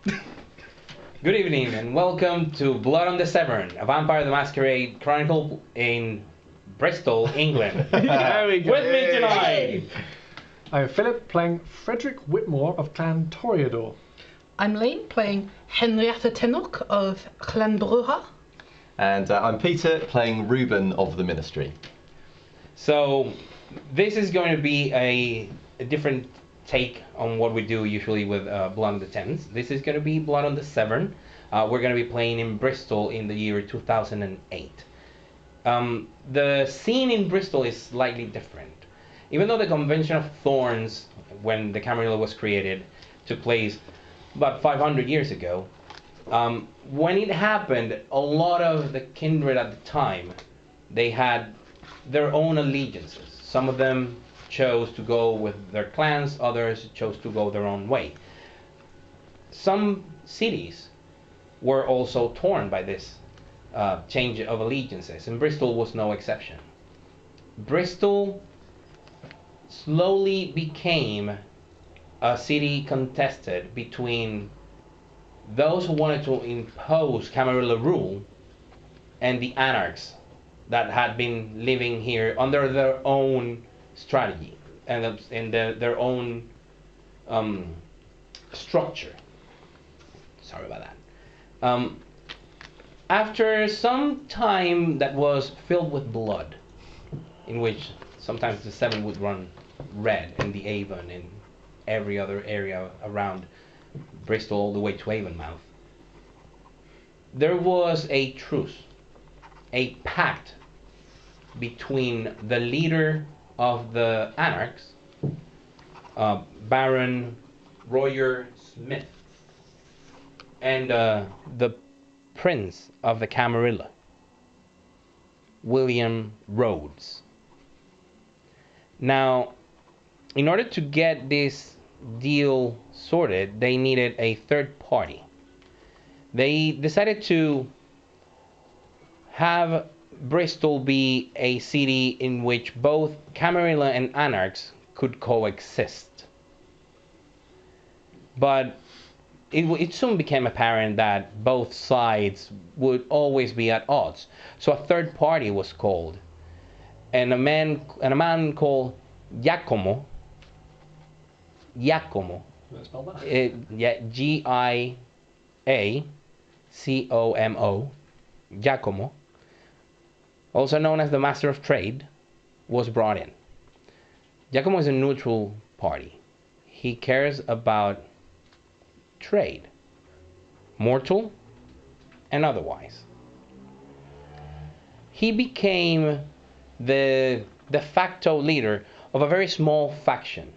Good evening and welcome to Blood on the Severn, a Vampire the Masquerade chronicle in Bristol, England. There we go. With me tonight, I'm Philip, playing Frederick Whitmore of Clan Toreador. I'm Lane, playing Henrietta Tennock of Clanbrugha. And I'm Peter, playing Reuben of the Ministry. So this is going to be a different take on what we do usually with Blood on the Thames. This is going to be Blood on the Severn. We're going to be playing in Bristol in the year 2008. The scene in Bristol is slightly different. Even though the Convention of Thorns, when the Camarilla was created, took place about 500 years ago, when it happened, a lot of the kindred at the time, they had their own allegiances. Some of them chose to go with their clans, others chose to go their own way. Some cities were also torn by this change of allegiances, and Bristol was no exception. Bristol slowly became a city contested between those who wanted to impose Camarilla rule and the Anarchs that had been living here under their own strategy and their own structure. Sorry about that. After some time that was filled with blood, in which sometimes the Severn would run red, and the Avon and every other area around Bristol all the way to Avonmouth, there was a truce, a pact between the leader of the Anarchs, Baron Roger Smith, and the Prince of the Camarilla, William Rhodes. Now, in order to get this deal sorted, they needed a third party. They decided to have Bristol be a city in which both Camarilla and Anarchs could coexist. But it soon became apparent that both sides would always be at odds. So a third party was called, and a man called Giacomo. Can I spell that? Giacomo, Giacomo, also known as the Master of Trade, was brought in. Giacomo is a neutral party. He cares about trade, mortal and otherwise. He became the de facto leader of a very small faction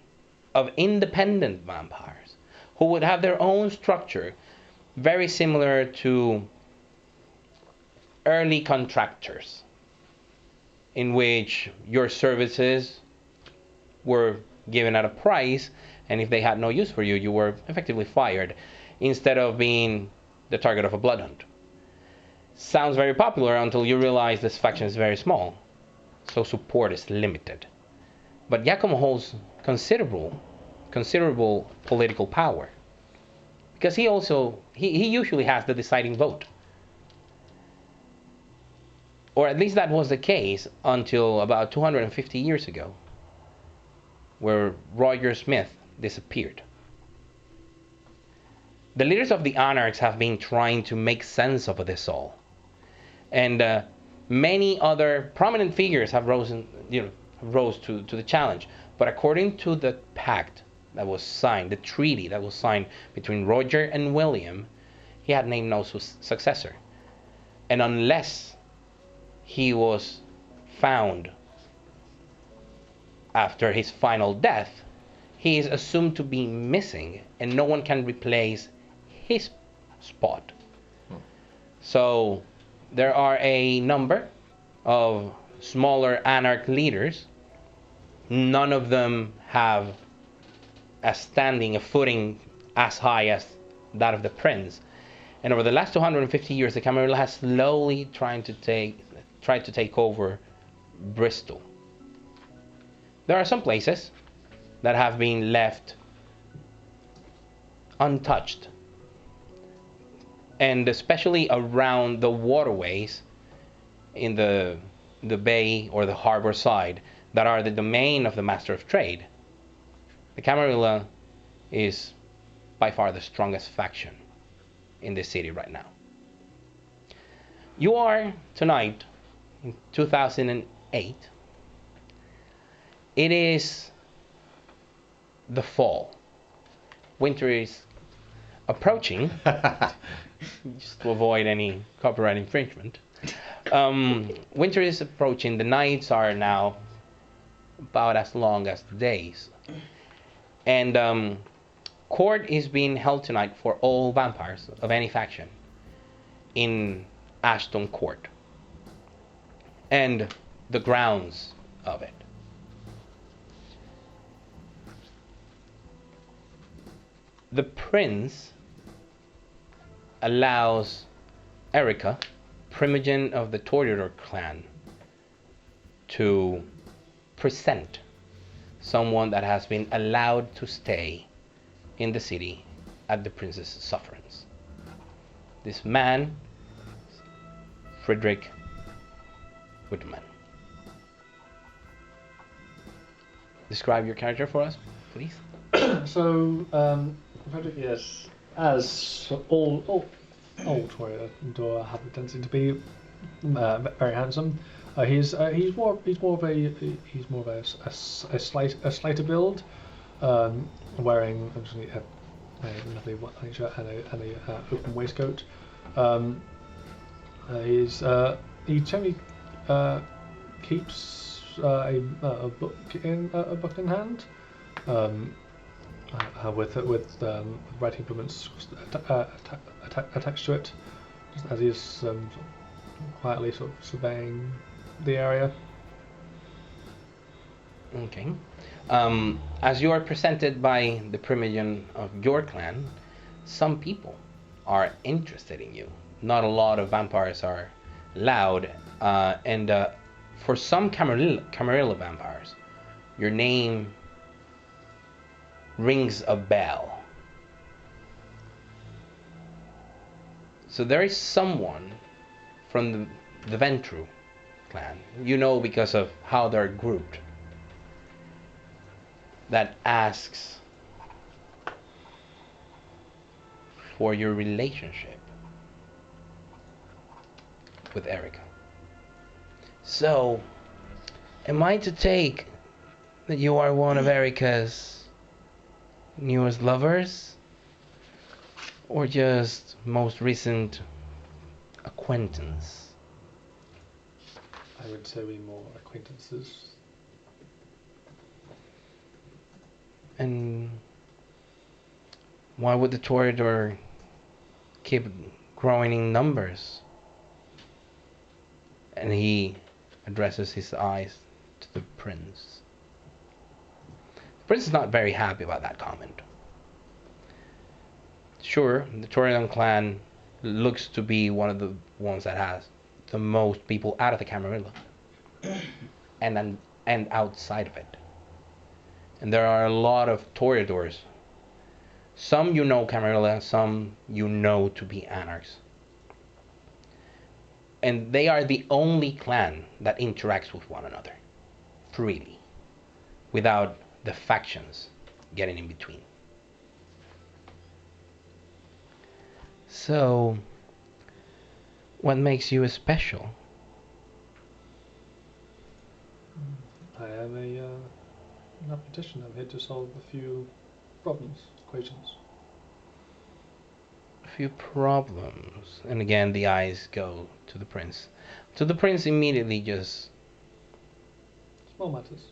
of independent vampires who would have their own structure, very similar to early contractors, in which your services were given at a price, and if they had no use for you, you were effectively fired instead of being the target of a blood hunt. Sounds very popular until you realize this faction is very small, so support is limited. But Giacomo holds considerable political power, because he usually has the deciding vote. Or at least that was the case until about 250 years ago, where Roger Smith disappeared. The leaders of the Anarchs have been trying to make sense of this all, and many other prominent figures have rose to the challenge. But according to the pact that was signed, the treaty that was signed between Roger and William, he had named no successor, and unless he was found after his final death, he is assumed to be missing, and no one can replace his spot. So there are a number of smaller Anarch leaders. None of them have a footing as high as that of the prince. And over the last 250 years, the Camarilla has slowly tried to take over Bristol. There are some places that have been left untouched and especially around the waterways in the bay or the harbor side that are the domain of the Master of Trade, the Camarilla is by far the strongest faction in this city right now. You are tonight in 2008. It is the fall. Winter is approaching, just to avoid any copyright infringement. Winter is approaching. The nights are now about as long as the days. And court is being held tonight for all vampires of any faction in Ashton Court and the grounds of it. The prince allows Erica, primogenitor of the Toreador clan, to present someone that has been allowed to stay in the city at the prince's sufferance. This man, Frederick Whitman. Describe your character for us, please. So, Frederick, yes, as all Toreador have a tendency to be very handsome. He's more of a slighter build, wearing actually a lovely white shirt and a open waistcoat. He generally keeps a book in hand, with writing implements attached to it, just as he's quietly sort of surveying the area. Okay. As you are presented by the primogenitor of your clan, some people are interested in you. Not a lot of vampires are allowed, and for some Camarilla vampires, your name rings a bell. So there is someone from the Ventru clan, you know because of how they're grouped, that asks for your relationship with Erica. So, am I to take that you are one of Erica's newest lovers? Or just most recent acquaintance? I would say we're more acquaintances. And why would the Toreador keep growing in numbers? And he addresses his eyes to the prince. The prince is not very happy about that comment. Sure, the Toreador clan looks to be one of the ones that has the most people out of the Camarilla and outside of it. And there are a lot of Toreadors. Some you know Camarilla, some you know to be Anarchs. And they are the only clan that interacts with one another freely, without the factions getting in between. So, what makes you special? I am a mathematician. I'm here to solve a few problems, equations. A few problems. And again, the eyes go to the prince. So the prince immediately just... Small matters.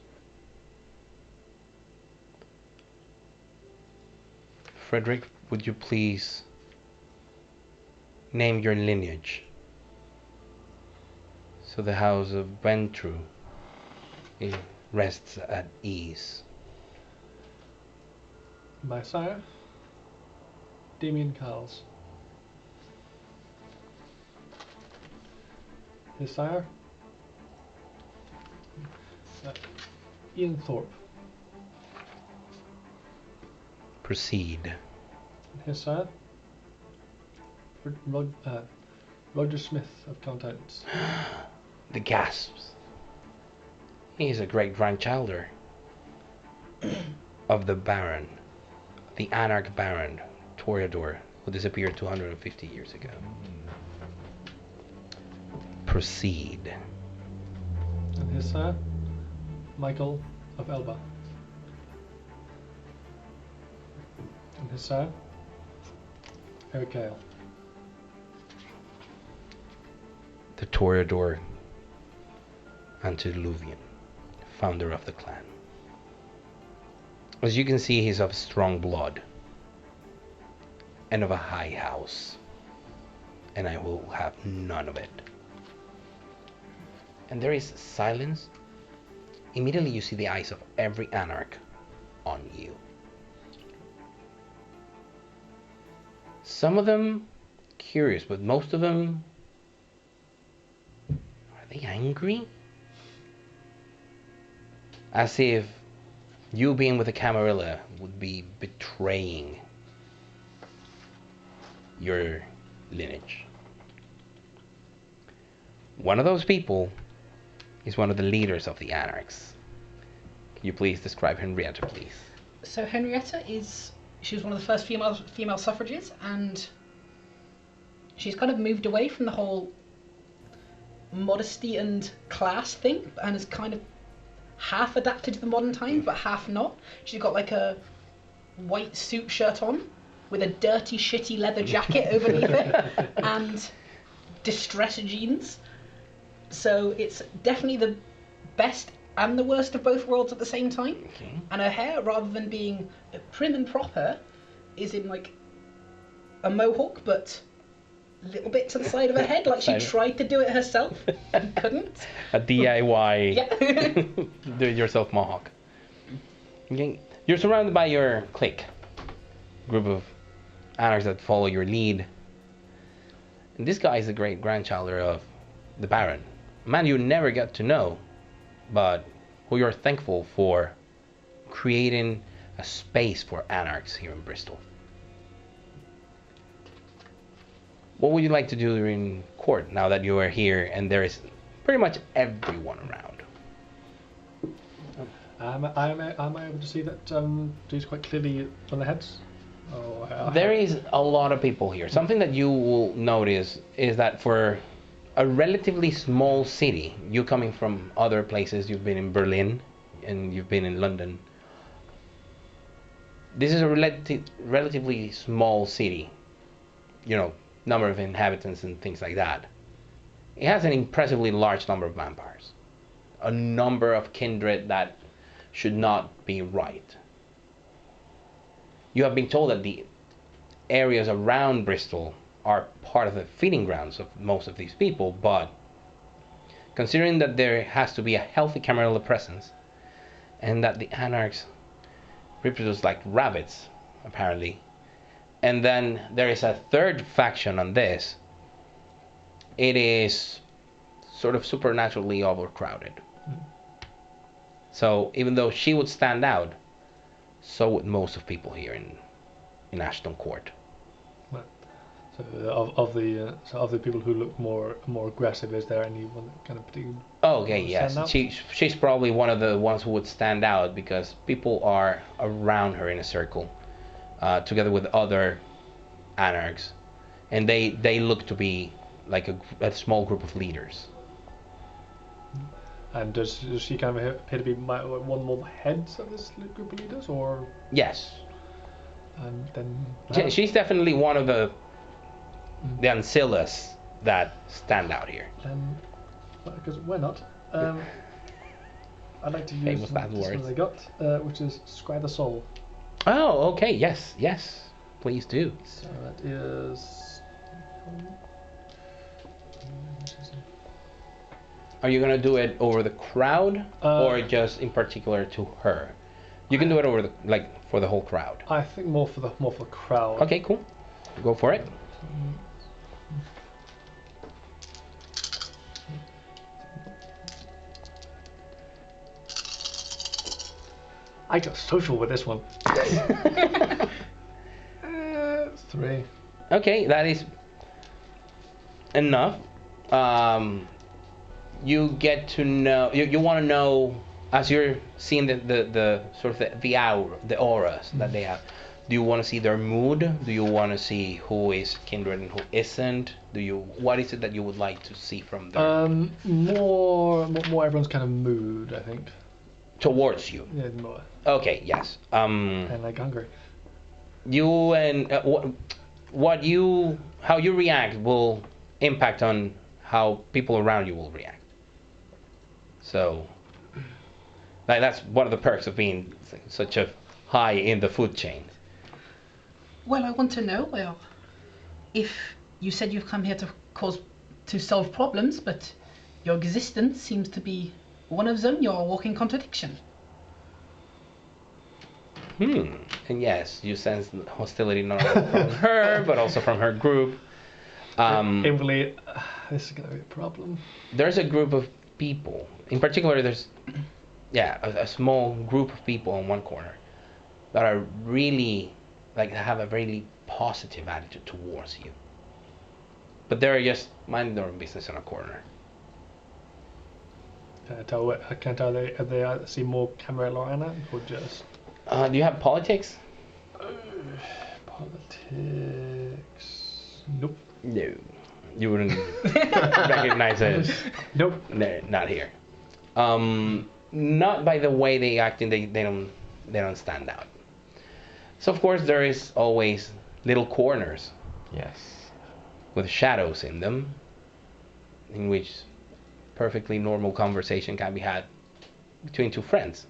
Frederick, would you please name your lineage, so the house of Ventru rests at ease? My sire, Damien Carls. His sire, Ian Thorpe. Proceed. His sire, Roger Smith of Contents. The gasps. He is a great grandchilder of the Baron, the Anarch Baron, Toreador, who disappeared 250 years ago. Proceed. And his sire, Michael of Elba. And his sire, Eric Gale. The Toreador Antediluvian, founder of the clan. As you can see, he's of strong blood and of a high house, and I will have none of it. And there is silence. Immediately you see the eyes of every Anarch on you. Some of them curious, but most of them, are they angry? As if you being with the Camarilla would be betraying your lineage. One of those people is one of the leaders of the Anarchs. Can you please describe Henrietta, please? So Henrietta she was one of the first female suffrages, and she's kind of moved away from the whole modesty and class thing, and has kind of half adapted to the modern times, but half not. She's got like a white suit shirt on with a dirty, shitty leather jacket underneath it, and distressed jeans. So it's definitely the best and the worst of both worlds at the same time. Okay. And her hair, rather than being prim and proper, is in like a mohawk, but a little bit to the side of her head, like she tried to do it herself and couldn't. A DIY Yeah. do-it-yourself mohawk. Okay. You're surrounded by your clique, group of Anarchs that follow your lead. And this guy is the great grandchild of the Baron, a man you never got to know, but who you're thankful for creating a space for Anarchs here in Bristol. What would you like to do during court now that you are here and there is pretty much everyone around? Am I able to see that these quite clearly on the heads? There is a lot of people here. Something that you will notice is that for a relatively small city, you coming from other places, you've been in Berlin and you've been in London. This is a relatively small city, you know, number of inhabitants and things like that. It has an impressively large number of vampires, a number of kindred that should not be right. You have been told that the areas around Bristol are part of the feeding grounds of most of these people, but considering that there has to be a healthy Camarilla presence and that the Anarchs reproduce like rabbits, apparently, and then there is a third faction on this, it is sort of supernaturally overcrowded. So even though she would stand out, so would most of people here in Ashton Court. So of the people who look more aggressive, is there anyone that kind of particularly? Oh, okay, yes. She's probably one of the ones who would stand out because people are around her in a circle, together with other Anarchs, and they look to be like a small group of leaders. And does she kind of appear to be one more heads of this group of leaders, or? Yes. And then She's definitely one of the ancillas that stand out here. Because why not? I'd like to use Famous bad this words. one I got, which is Scry the Soul. Oh, okay, yes, please do. So that is. Are you gonna do it over the crowd or just in particular to her? You can do it over for the whole crowd. I think more for the crowd. Okay, cool. Go for it. I got social with this one. 3. Okay, that is enough, you get to know. You want to know as you're seeing the sort of the aura, the auras that they have. Do you want to see their mood? Do you want to see who is kindred and who isn't? What is it that you would like to see from them? More everyone's kind of mood, I think. Towards you. Yeah, more. Okay. Yes. And like hungry. You and how you react will impact on how people around you will react. So, like that's one of the perks of being such a high in the food chain. Well, I want to know, if you said you've come here to solve problems, but your existence seems to be one of them. You're a walking contradiction. And yes, you sense hostility not only from her, but also from her group. Inwardly, this is going to be a problem. There's a group of people. In particular, there's a small group of people in one corner that are really have a really positive attitude towards you. But they're just minding their own business in a corner. I can't tell they see more Camarilla or Anna, or just... Do you have politics? Politics... Nope. No. You wouldn't recognize it. Nope. No, not here. Not by the way they act, they don't stand out. So of course there is always little corners. Yes. With shadows in them, in which perfectly normal conversation can be had between two friends,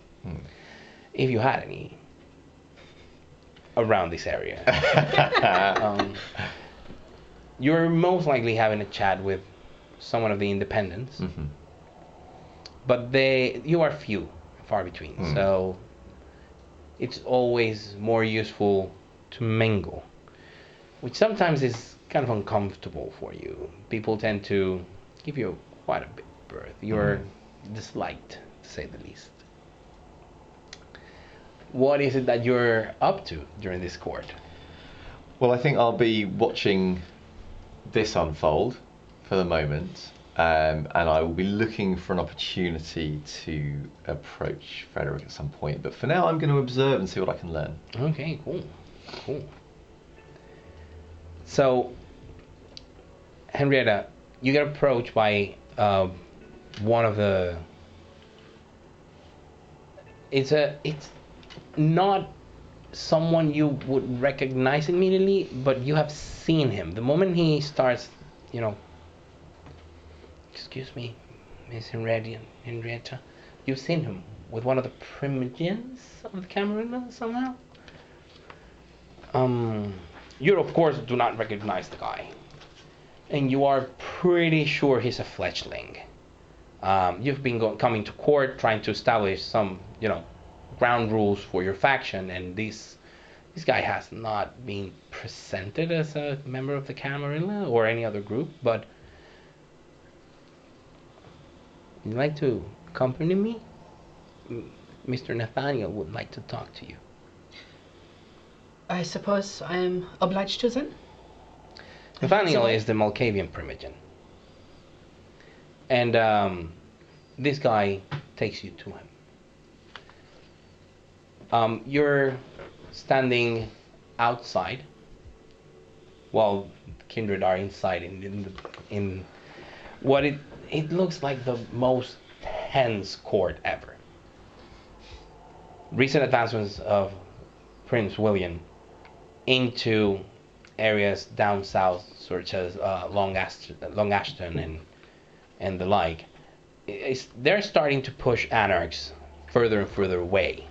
if you had any around this area. You're most likely having a chat with someone of the Independents, but you are far between. So it's always more useful to mingle, which sometimes is kind of uncomfortable for you. People tend to give you quite a bit berth. You're disliked, to say the least. What is it that you're up to during this court? Well, I think I'll be watching this unfold for the moment, and I will be looking for an opportunity to approach Frederick at some point. But for now, I'm going to observe and see what I can learn. Okay, cool. So, Henrietta, you get approached by one of the... It's not someone you would recognize immediately, but you have seen him. The moment he starts, excuse me, Miss Henrietta, you've seen him with one of the primogens of the Camarilla somehow. You of course do not recognize the guy, and you are pretty sure he's a fledgling. You've been coming to court trying to establish some, ground rules for your faction, and this guy has not been presented as a member of the Camarilla or any other group, but you'd like to accompany me? Mr. Nathaniel would like to talk to you. I suppose I am obliged to then? Nathaniel is the Malkavian primogen. And this guy takes you to him. You're standing outside while kindred are inside in what it looks like the most tense court ever. Recent advancements of Prince William into areas down south, such as Long Ashton and the like, they're starting to push Anarchs further and further away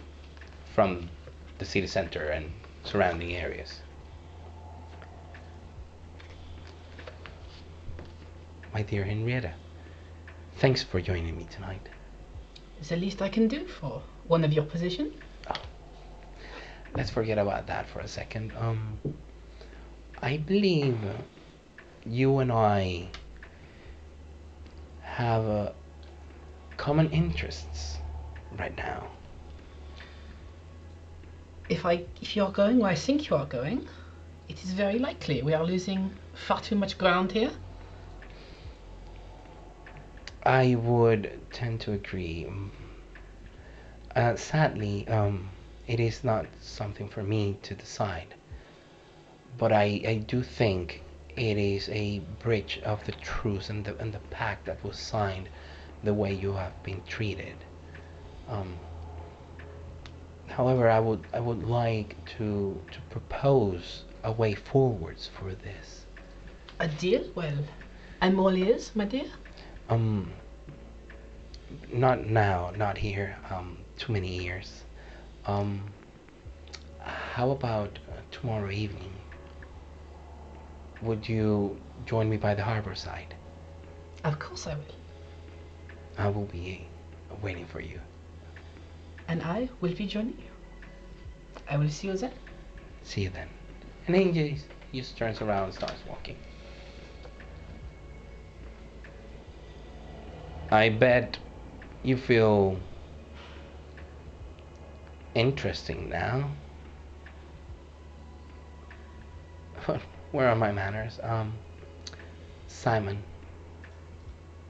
from the city center and surrounding areas. My dear Henrietta, thanks for joining me tonight. It's the least I can do for one of your position. Oh, let's forget about that for a second. I believe you and I have common interests right now. If you're going where I think you are going, it is very likely. We are losing far too much ground here. I would tend to agree. Sadly, it is not something for me to decide, but I do think it is a breach of the truce and the pact that was signed, the way you have been treated. Um, However, I would like to propose a way forwards for this. A deal? Well, I'm all ears, my dear. Um, Not now, not here. Too many years. Um, how about tomorrow evening? Would you join me by the harbor side? Of course I will. I will be waiting for you. And I will be joining you. I will see you then. See you then. And then he just turns around and starts walking. I bet you feel interesting now. Where are my manners? Simon,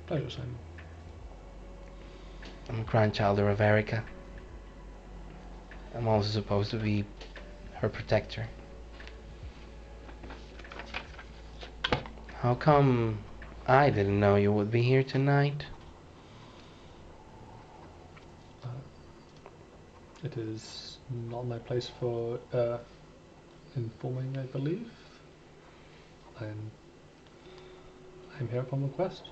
Pleasure, Simon. I'm a grandchild of Erica. I'm also supposed to be her protector. How come I didn't know you would be here tonight? It is not my place for informing, I believe. I'm here upon request.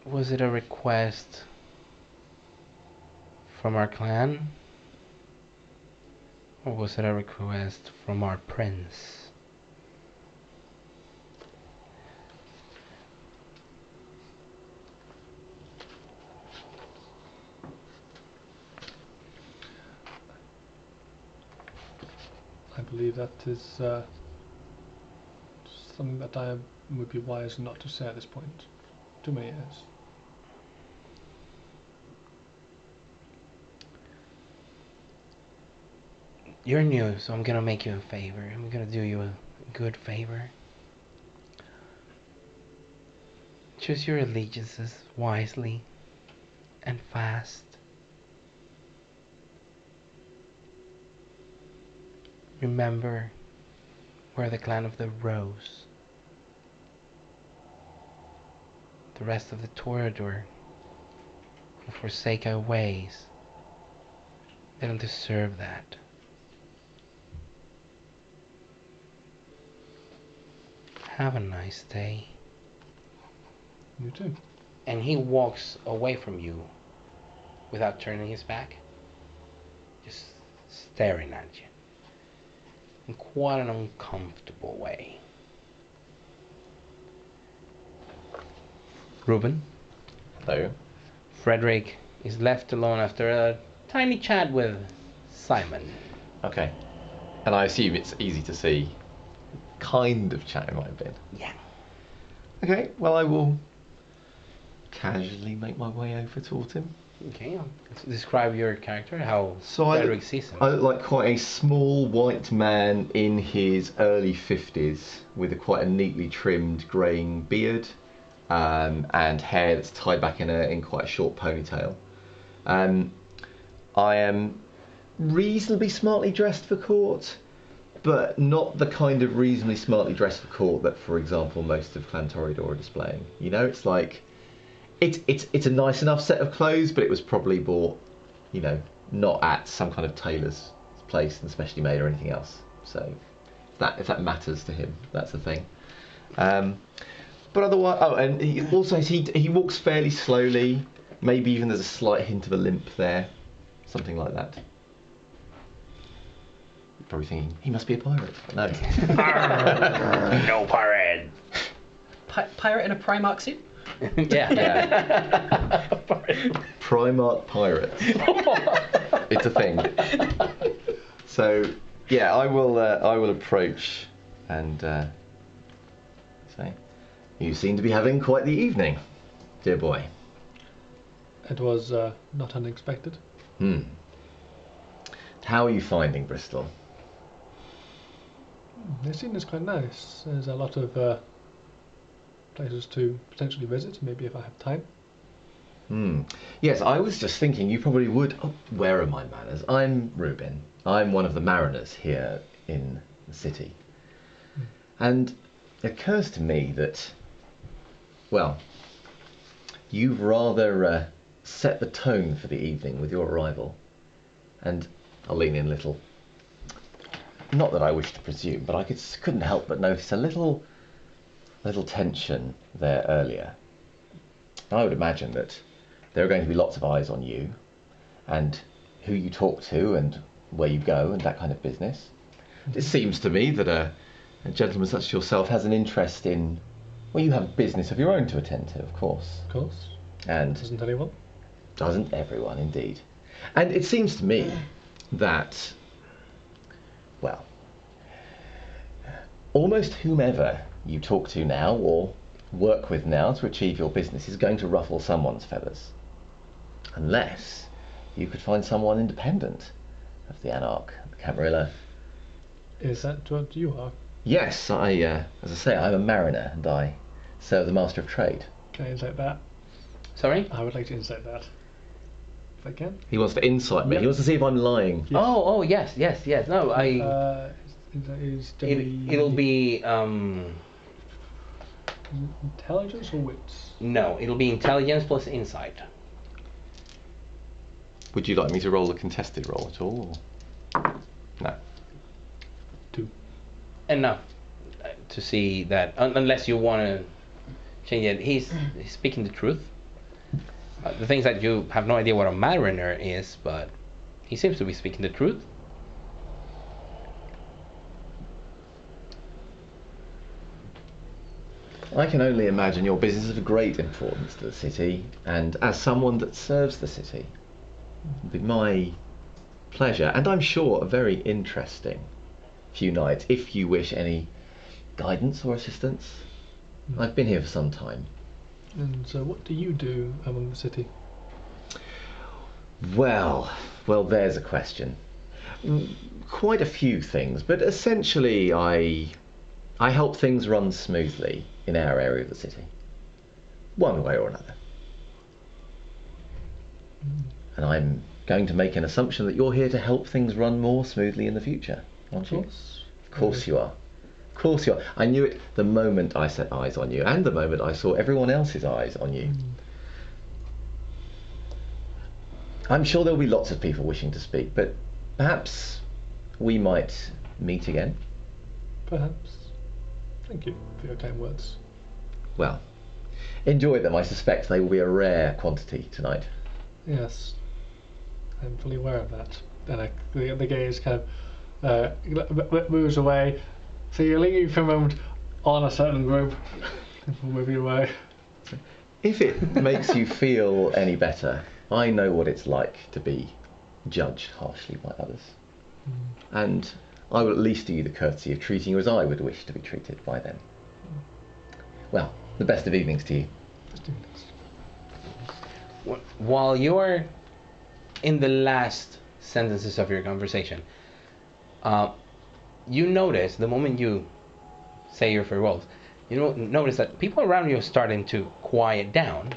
Was it a request from our clan? Or was it a request from our prince? I believe that is something that I would be wise not to say at this point. Too many years. You're new, so I'm gonna make you a favor. I'm gonna do you a good favor. Choose your allegiances wisely and fast. Remember, we're the clan of the Rose. The rest of the Toreador will forsake our ways. They don't deserve that. Have a nice day. You too. And he walks away from you without turning his back, just staring at you in quite an uncomfortable way. Reuben, Hello. Frederick is left alone after a tiny chat with Simon. Okay. And I assume it's easy to see kind of chatting might have been. Yeah. Okay, well I will casually make my way over towards him. Okay, describe your character, how So Frederick sees him. I look like quite a small white man in his early 50s with quite a neatly trimmed greying beard and hair that's tied back in quite a short ponytail. I am reasonably smartly dressed for court, but not the kind of reasonably smartly dressed for court that, for example, most of Clan Toreador are displaying. You know, it's like it's a nice enough set of clothes, but it was probably bought, you know, not at some kind of tailor's place and specially made or anything else. So if that matters to him, that's the thing. But otherwise, oh, and he walks fairly slowly. Maybe even there's a slight hint of a limp there, something like that. You're probably thinking he must be a pirate. No. No pirate. Pirate in a Primark suit? Yeah. Primark pirates. It's a thing. So yeah, I will approach and say, you seem to be having quite the evening, dear boy. It was not unexpected. How are you finding Bristol? The scene is quite nice. There's a lot of places to potentially visit, maybe if I have time. Yes, I was just thinking you probably would. Oh, where are my manners? I'm Reuben. I'm one of the mariners here in the city. And it occurs to me that, well, you've rather set the tone for the evening with your arrival. And I'll lean in a little. Not that I wish to presume, but I couldn't help but notice a little tension there earlier. I would imagine that there are going to be lots of eyes on you, and who you talk to, and where you go, and that kind of business. It seems to me that a gentleman such as yourself has an interest in, well, you have business of your own to attend to, of course. Of course. And Doesn't anyone? doesn't everyone, indeed. And it seems to me that, well, almost whomever you talk to now or work with now to achieve your business is going to ruffle someone's feathers. Unless you could find someone independent of the Anarch, the Camarilla. Is that what you are? Yes, as I say, I'm a mariner and I serve the Master of Trade. Can I insight that? Sorry? I would like to insight that. If I can. He wants to insight me. Yep. He wants to see if I'm lying. Yes. Oh, yes. No, it'll be intelligence or wits? no, it'll be intelligence plus insight. Would you like me to roll a contested roll at all? Or? No. 2. Enough to see that, unless you want to change it. He's speaking the truth. The things that you have no idea what a mariner is, but he seems to be speaking the truth. I can only imagine your business is of great importance to the city, and as someone that serves the city, it would be my pleasure, and I'm sure a very interesting few nights, if you wish any guidance or assistance. I've been here for some time. And so what do you do among the city? Well, there's a question. Quite a few things, but essentially I help things run smoothly in our area of the city, one way or another. And I'm going to make an assumption that you're here to help things run more smoothly in the future, aren't you? Of course you are. Of course you are. I knew it the moment I set eyes on you, and the moment I saw everyone else's eyes on you. I'm sure there'll be lots of people wishing to speak, but perhaps we might meet again. Perhaps. Thank you for your kind words. Well, enjoy them. I suspect they will be a rare quantity tonight. Yes, I'm fully aware of that. And the gaze kind of moves away. So you're leaning for a moment on a certain group, moving away. If it makes you feel any better, I know what it's like to be judged harshly by others. And I will at least do you the courtesy of treating you as I would wish to be treated by them. Well, the best of evenings to you. While you're in the last sentences of your conversation, you notice, the moment you say your farewells, you notice that people around you are starting to quiet down,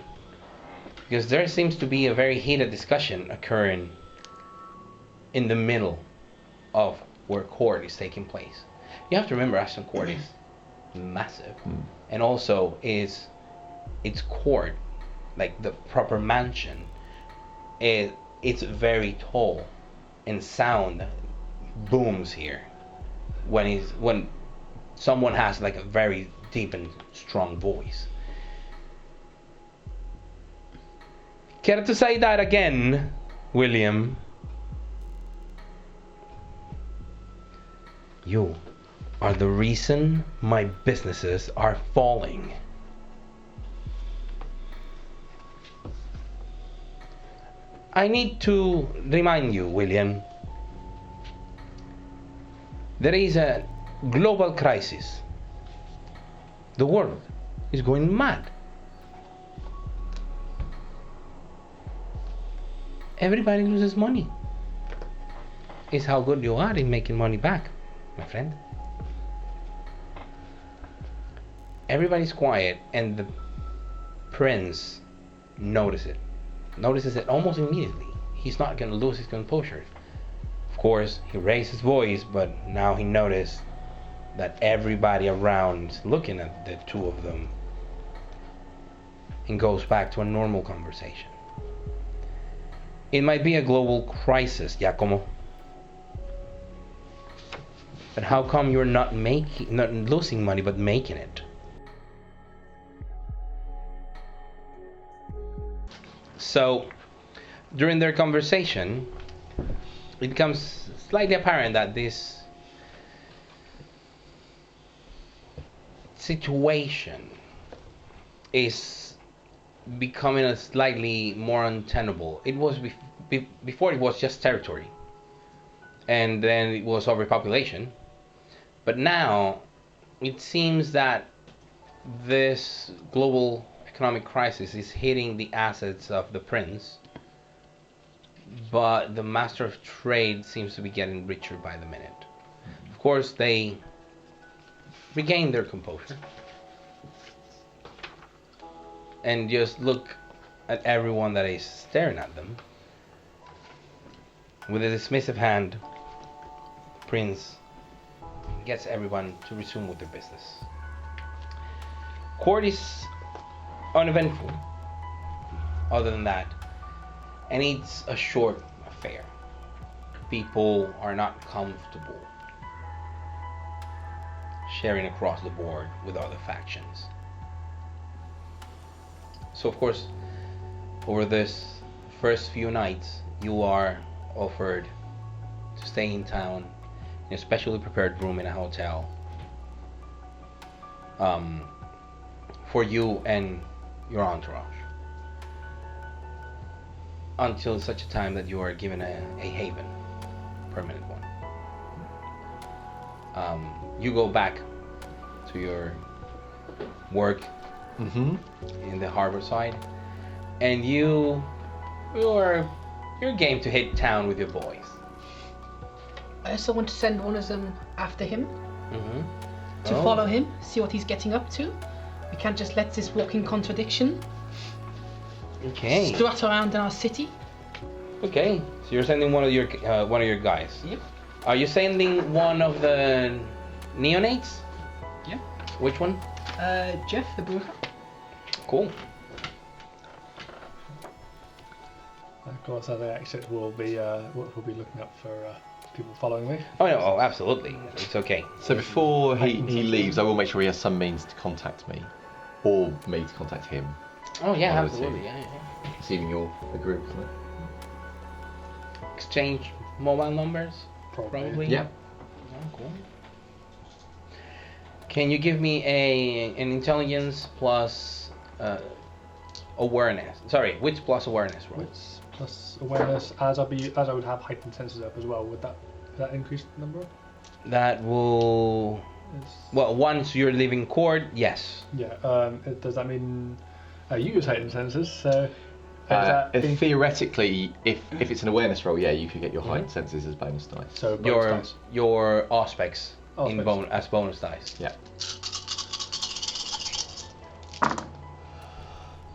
because there seems to be a very heated discussion occurring in the middle of where court is taking place. You have to remember, Ashton Court is massive, and also its court, like the proper mansion, it's very tall, and sound booms here when someone has like a very deep and strong voice. Care to say that again, William? You are the reason my businesses are falling. I need to remind you, William, there is a global crisis. The world is going mad. Everybody loses money. It's how good you are in making money back, my friend. everybody's quiet, and the prince notices it almost immediately. He's not gonna lose his composure. Of course, he raised his voice, but now he noticed that everybody around is looking at the two of them, and goes back to a normal conversation. It might be a global crisis, Giacomo. But how come you're not losing money, but making it? So, during their conversation, it becomes slightly apparent that this situation is becoming a slightly more untenable. It was before it was just territory, and then it was overpopulation. But now, it seems that this global economic crisis is hitting the assets of the prince, but the master of trade seems to be getting richer by the minute. Of course, they regain their composure and just look at everyone that is staring at them. With a dismissive hand, Prince gets everyone to resume with their business. Court is uneventful, other than that, and it's a short affair. People are not comfortable sharing across the board with other factions. So of course, over this first few nights, you are offered to stay in town in a specially prepared room in a hotel, for you and your entourage, until such a time that you are given a haven, permanent one. You go back to your work in the harbor side, and you're game to hit town with your boys. I also want to send one of them after him to Oh. follow him, see what he's getting up to. We can't just let this walking contradiction Okay. strut around in our city. Okay. So you're sending one of your guys. Yep. Are you sending one of the neonates? Yeah. Which one? Jeff, the broker. Cool. Of course, as I exit, we'll be looking up for people following me. Oh no. Oh, absolutely. It's okay. So before he leaves, I will make sure he has some means to contact me, or me to contact him. Oh yeah, One of the two. absolutely. Yeah. Assuming you're a group, isn't it? Exchange mobile numbers. Probably. Yeah. Oh, cool. Can you give me an intelligence plus awareness? Sorry, wits plus awareness roll. Wits plus awareness, as I would have heightened senses up as well. Would that increase the number? That will. Well, once you're leaving court, yes. Yeah. Does that mean I use heightened senses? So. Theoretically, if it's an awareness roll, yeah, you could get your heightened senses as bonus dice. So bonus dice. Your aspects Aspects. as bonus dice. Yeah.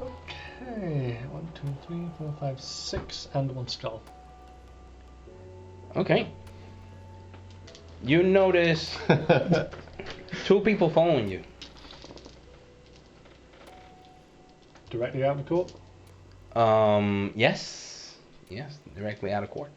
Okay. 1, 2, 3, 4, 5, 6, and 1 skull. Okay. You notice two people following you. Directly out of the court. Yes, directly out of court.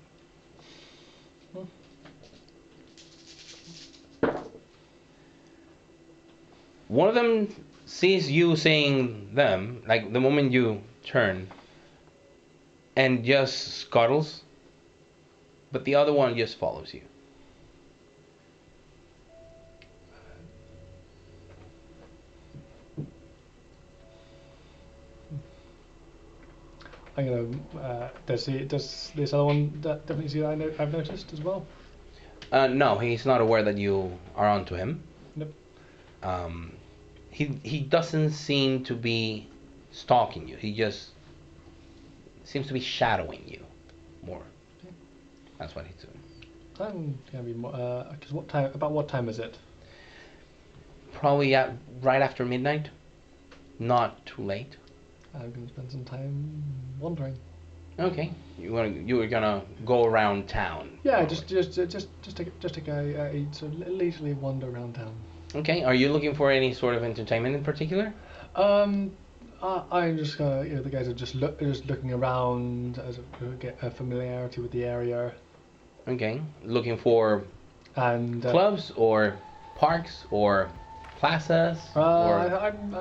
One of them sees you seeing them, like the moment you turn, and just scuttles, but the other one just follows you. I'm gonna. Does this other one definitely see that I've noticed as well? No, he's not aware that you are onto him. Nope. He doesn't seem to be stalking you. He just seems to be shadowing you more. That's what he's doing. I'm gonna be more. Because what time? About what time is it? probably right after midnight. Not too late. I'm going to spend some time wandering. Okay. You're gonna go around town. Yeah, just take a sort of leisurely wander around town. Okay. Are you looking for any sort of entertainment in particular? I'm just the guys are just looking around as get a familiarity with the area. Okay. Looking for And clubs or parks or plazas or I'm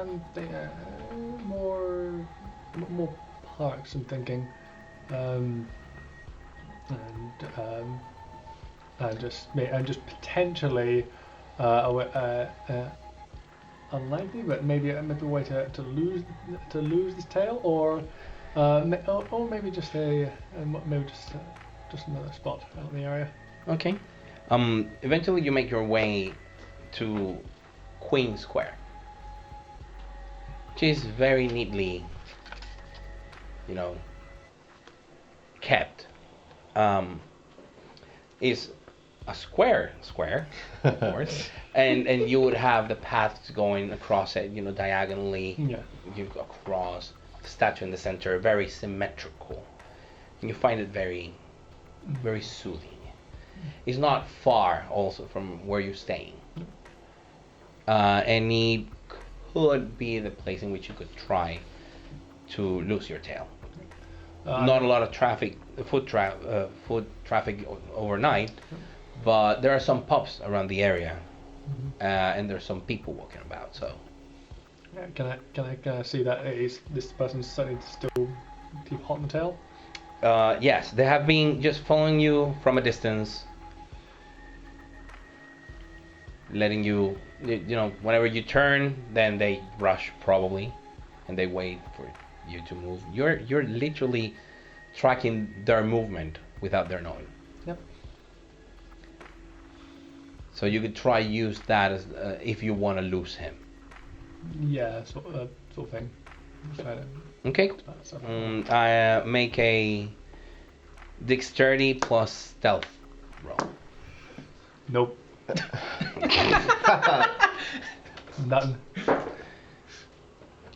more parks. I'm thinking, and just potentially unlikely, but maybe a way to lose this tail, or maybe just just another spot out in the area. okay. Eventually you make your way to Queen Square, which is very neatly, kept. Is a square, of course, and you would have the paths going across it, diagonally. Yeah. You go across the statue in the center, very symmetrical, and you find it very, very soothing. It's not far also from where you're staying, and it could be the place in which you could try to lose your tail. Not a lot of foot traffic overnight, but there are some pubs around the area, and there's some people walking about. So, yeah, can I see that this person's starting to still keep hot in the tail? yes, they have been just following you from a distance, letting you, whenever you turn, then they rush probably, and they wait for you to move. You're literally tracking their movement without their knowing. Yep. So you could try use that as if you want to lose him. Yeah, sort of thing. Try to Okay. stuff. I make a dexterity plus stealth roll. Nope. None.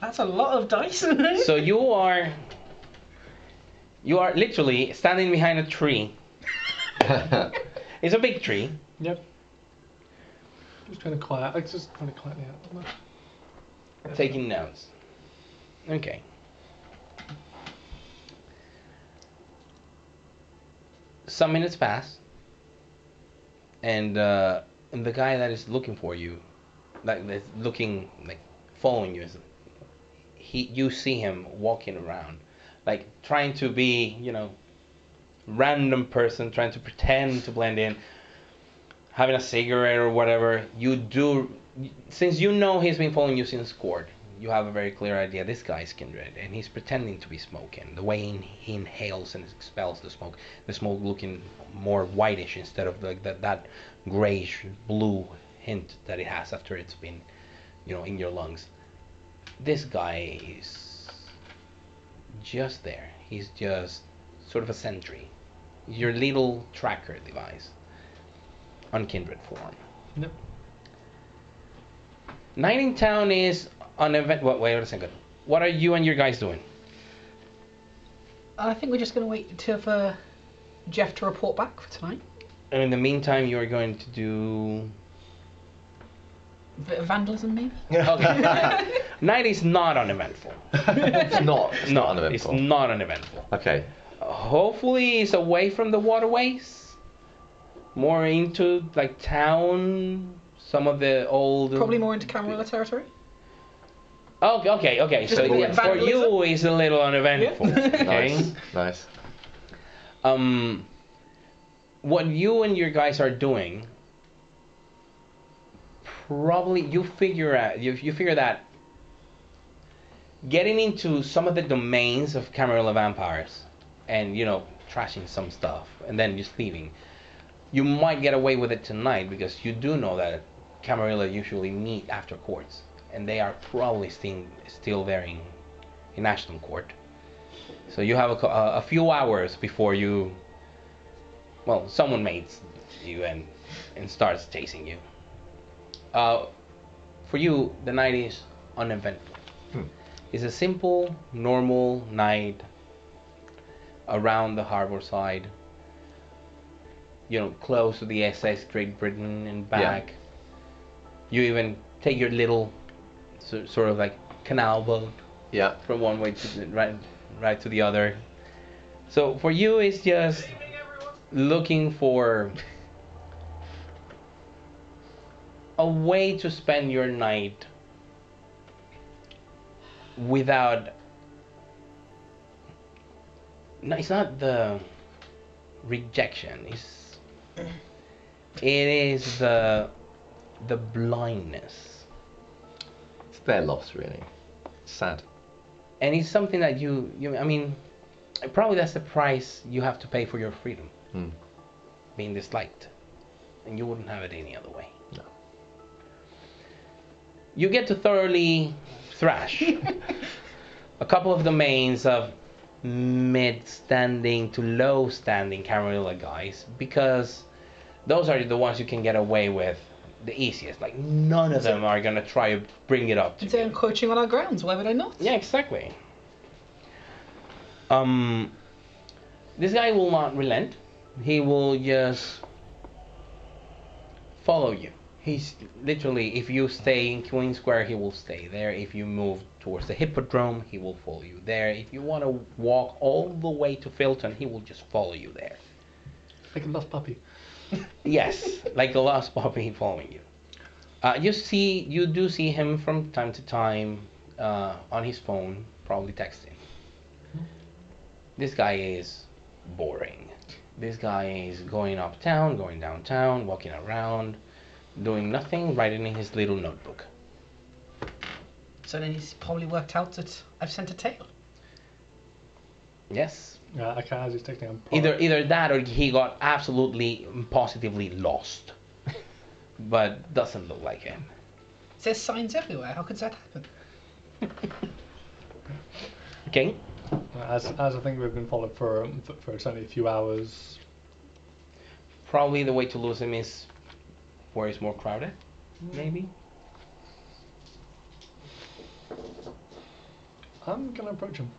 That's a lot of dice. So you are literally standing behind a tree. It's a big tree. Yep. Just trying to quietly out. Taking notes. Okay. Some minutes pass, and the guy that is looking for you, following you, you see him walking around, like trying to be, random person, trying to pretend to blend in, having a cigarette or whatever. Since you know he's been following you since court, you have a very clear idea this guy is kindred, and he's pretending to be smoking. The way he inhales and expels the smoke looking more whitish instead of like that grayish blue hint that it has after it's been, in your lungs. This guy is just there. He's just sort of a sentry, your little tracker device, on kindred form. Yep. Night in town is an event. Wait a second. What are you and your guys doing? I think we're just going to wait for Jeff to report back for tonight. And in the meantime, you are going to do. A bit of vandalism, maybe? Okay. Night is not uneventful. It's not uneventful. It's not uneventful. Okay. Hopefully, it's away from the waterways, more into like town. Some of the old. Probably more into Camarilla territory. Okay. Just So a bit of for you, it's a little uneventful. Yeah. Okay. Nice. What you and your guys are doing, probably you figure that getting into some of the domains of Camarilla vampires, and trashing some stuff, and then just leaving. You might get away with it tonight because you do know that Camarilla usually meet after courts, and they are probably still there in Ashton Court. So you have a few hours before someone mates you and starts chasing you. for you, the night is uneventful. It's a simple, normal night around the harbor side. You know, close to the SS Great Britain and back. You even take your little sort of like canal boat from one way to the, right to the other. So for you, it's just looking for a way to spend your night without. No, it's not the rejection. It is the blindness. It's their loss, really. Sad. And it's something that you I mean, probably that's the price you have to pay for your freedom. Being disliked. And you wouldn't have it any other way. No. You get to thoroughly thrash a couple of domains of mid-standing to low-standing Camarilla guys, because those are the ones you can get away with the easiest. Like, none of them are gonna try to bring it up to They're you. encroaching on our grounds, why would I not? Yeah, exactly. This guy will not relent. He will just follow you. He's literally, if you stay in Queen Square, he will stay there. If you move towards the Hippodrome, he will follow you there. If you want to walk all the way to Filton, he will just follow you there. Like a lost puppy. Yes, like a lost puppy following you. You do see him from time to time on his phone, probably texting. This guy is boring. This guy is going uptown, going downtown, walking around, doing nothing, writing in his little notebook. So then he's probably worked out that I've sent a tale. As Yes. he's texting him. Either that or he got absolutely, positively lost. But doesn't look like it. There's signs everywhere. How could that happen? Okay. As I think we've been followed for certainly a few hours. Probably the way to lose him is where it's more crowded, maybe. I'm gonna approach him.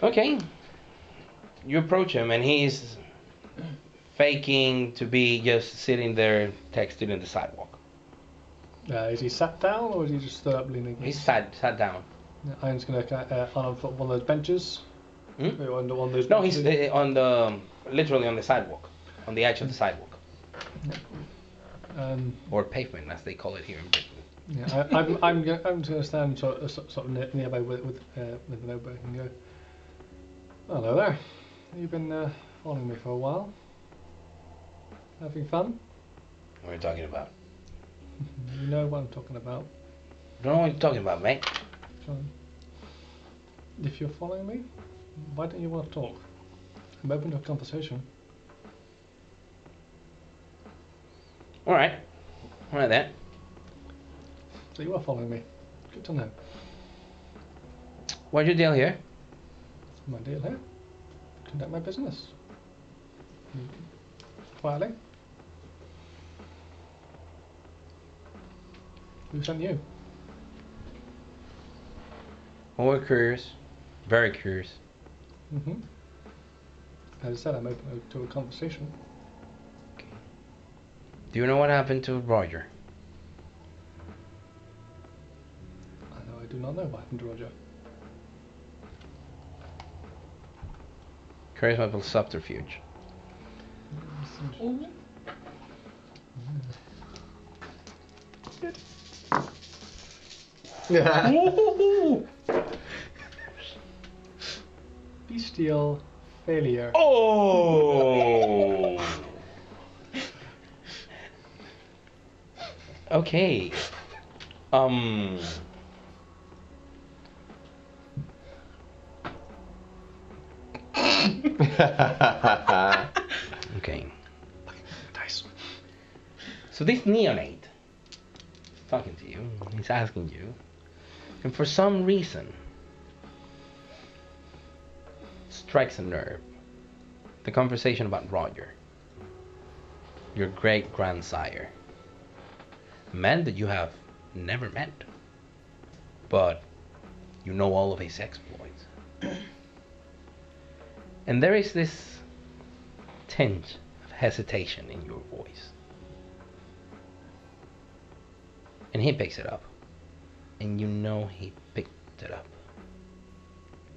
Okay. You approach him and he's faking to be just sitting there texting on the sidewalk. Is he sat down or is he just stood up leaning? He's sat down. I'm just gonna on one of those benches. On one of those No, benches. he's literally on the sidewalk, on the edge of the sidewalk, or pavement as they call it here in Britain. Yeah, I'm just gonna stand sort of nearby with the notebook and go. Hello there. You've been following me for a while. Having fun? What are you talking about? You know what I'm talking about. Don't know what you're talking about, mate. So, if you're following me, why don't you want to talk? I'm open to a conversation. All right then. So you are following me. Good to know. What's your deal here? My deal here. Conduct my business. Quietly. Who sent you? Well, we're curious, very curious. As I said, I'm open to a conversation. Okay. Do you know what happened to Roger? I do not know what happened to Roger. Charisma plus subterfuge. Ooh. Bestial failure. Oh. Okay. Okay. Dice. So this neonate is talking to you. He's asking you, and for some reason strikes a nerve. The conversation about Roger, your great grandsire, man that you have never met, but you know all of his exploits. And there is this tinge of hesitation in your voice. And he picks it up. And you know he picked it up.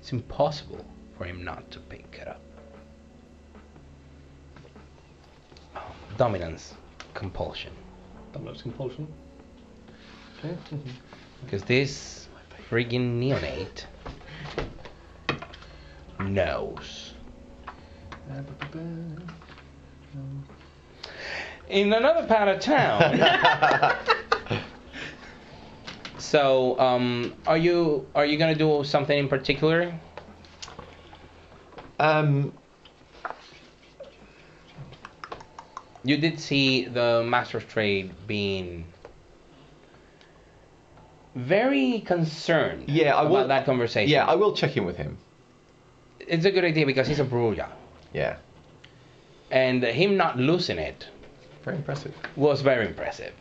It's impossible for him not to pick it up. Dominance, compulsion. Dominance compulsion. Okay. Because this friggin' neonate knows. In another part of town. So, are you gonna do something in particular? You did see the Master of Trade being very concerned about that conversation. Yeah, I will check in with him. It's a good idea because he's a Bruja. Yeah. And him not losing it Very impressive. was very impressive.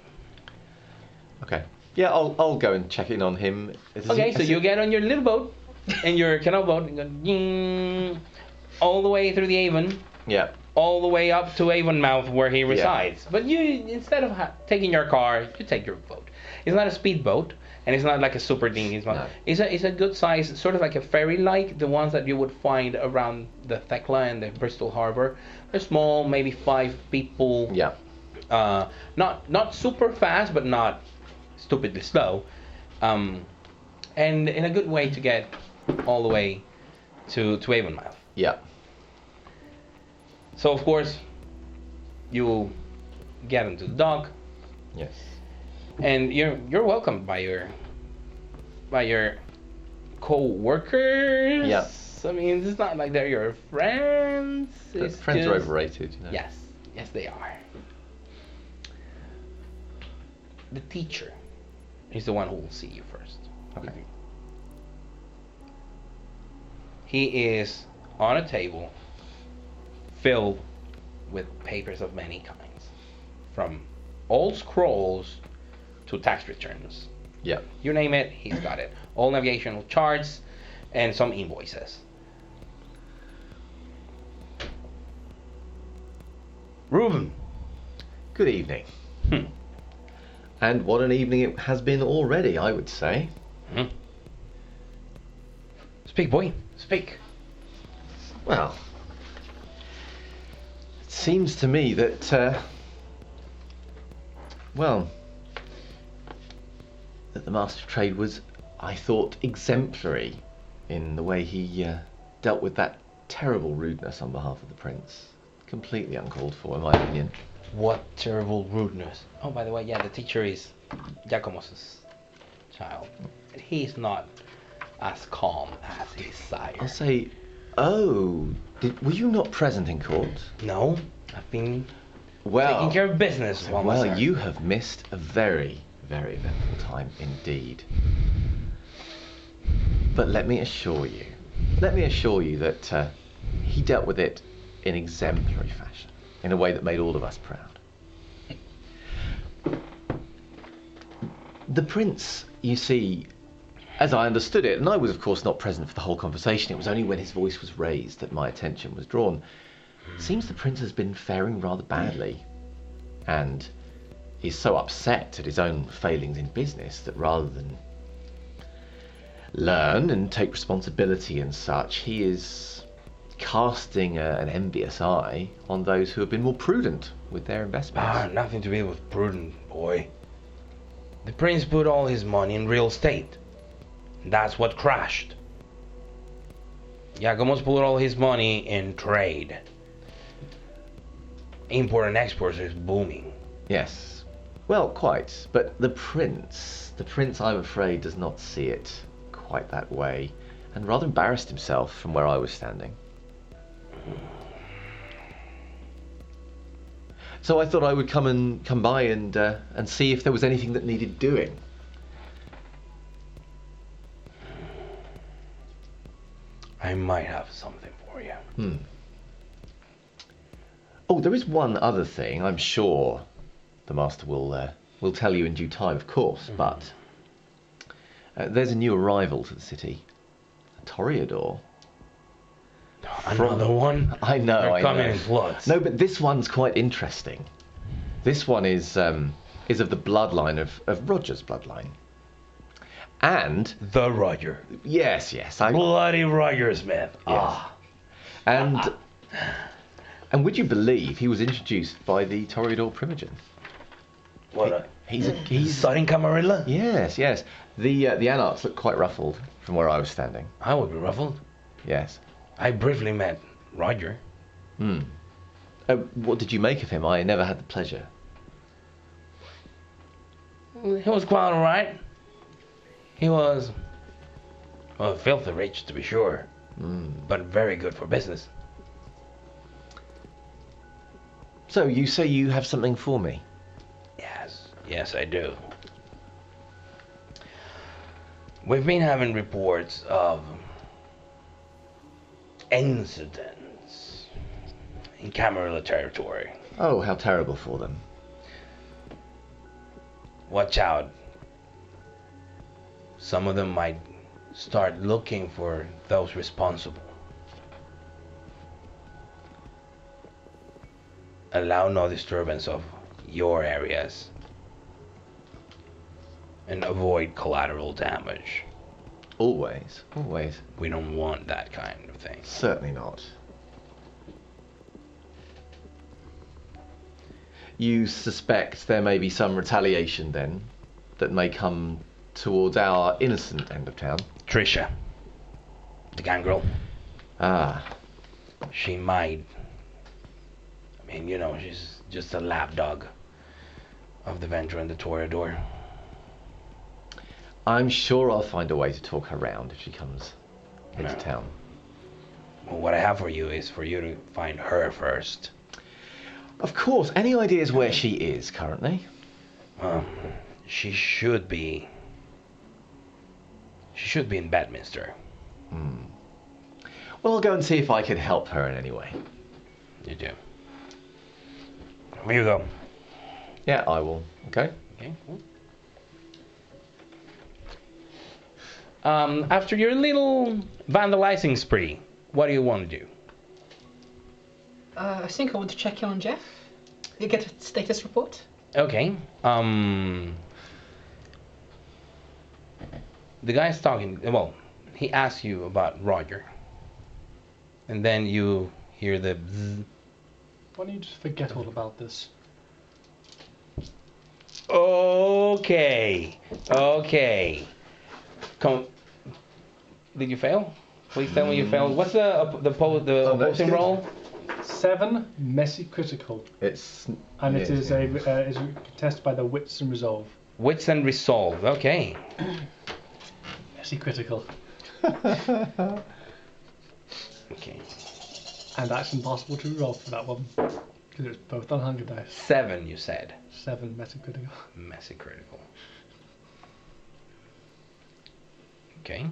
Okay. Yeah, I'll go and check in on him. Okay, so you get on your little boat, and your canal boat, and go ding, all the way through the Avon. Yeah. All the way up to Avonmouth where he resides. But you, instead of taking your car, you take your boat. It's not a speedboat, and it's not like a super dinghy. No. It's a good size, sort of like a ferry-like, the ones that you would find around the Thekla and the Bristol Harbour. They're small, maybe 5 people. Yeah. Not super fast, but not stupidly slow. And in a good way to get all the way to Avonmouth. Yeah. So of course, you get into the dock, Yes. and you're welcomed by your co-workers. Yeah. I mean, it's not like they're your friends. But friends are overrated, you know. Yes, they are. The teacher is the one who will see you first. Okay. He is on a table filled with papers of many kinds, from old scrolls to tax returns. Yeah. You name it, he's got it. All navigational charts and some invoices. Reuben. Good evening. And what an evening it has been already, I would say. Speak, boy. Speak. Well, it seems to me that, that the Master of Trade was, I thought, exemplary in the way he dealt with that terrible rudeness on behalf of the Prince. Completely uncalled for, in my opinion. What terrible rudeness. Oh, by the way, yeah, the teacher is Giacomos's child. He's not as calm as his sire. I'll say, were you not present in court? No, I've been Well, taking care of business. well, you have missed a very, very eventful time indeed. But let me assure you that he dealt with it in exemplary fashion, in a way that made all of us proud. The Prince, you see, as I understood it, and I was of course not present for the whole conversation, it was only when his voice was raised that my attention was drawn. It seems the Prince has been faring rather badly, and he's so upset at his own failings in business that rather than learn and take responsibility and such, he is casting an envious eye on those who have been more prudent with their investments. Nothing to be with prudent, boy. The prince put all his money in real estate. That's what crashed. Giacomo's put all his money in trade. Import and export is booming. Yes, well, quite. But the prince, I'm afraid, does not see it quite that way, and rather embarrassed himself from where I was standing. So I thought I would come by and see if there was anything that needed doing. I might have something for you. Oh, there is one other thing. I'm sure the master will We'll tell you in due time, of course, but there's a new arrival to the city. A Toreador. Another one? I know, They're I coming know. in floods. No, but this one's quite interesting. This one is of the bloodline of Roger's bloodline. And... The Roger. Yes. Bloody Roger Smith. Yes. And would you believe he was introduced by the Toreador Primogen? What? He's studying Camarilla? Yes. The Anarchs look quite ruffled from where I was standing. I would be ruffled. Yes. I briefly met Roger. What did you make of him? I never had the pleasure. He was quite alright. He was, well, filthy rich to be sure, but very good for business. So you say you have something for me? Yes I do. We've been having reports of incidents in Camarilla territory. Oh, how terrible for them. Watch out. Some of them might start looking for those responsible. Allow no disturbance of your areas and avoid collateral damage. Always. We don't want that kind of thing. Certainly not. You suspect there may be some retaliation then that may come towards our innocent end of town? Trisha, the gangrel. She might. I mean, you know, she's just a lapdog of the Venture and the Toreador. I'm sure I'll find a way to talk her round if she comes into town. Well, what I have for you is for you to find her first. Of course. Any ideas where she is currently? She should be in Bedminster. Well, I'll go and see if I can help her in any way. You do. Here you go. Yeah, I will. Okay. Cool. After your little vandalizing spree, what do you want to do? I think I want to check in on Jeff. You get a status report. Okay. The guy's talking. Well, he asks you about Roger, and then you hear the bzzz. Why don't you just forget all about this? Okay. Did you fail? Please tell me you failed. What's the opposing roll? 7 messy critical, It's and it is is contested by the wits and resolve. Wits and resolve. Okay. Messy critical, Okay. and that's impossible to roll for that one because it's both on hunger dice. 7, you said. 7 messy critical. Messy critical. Okay.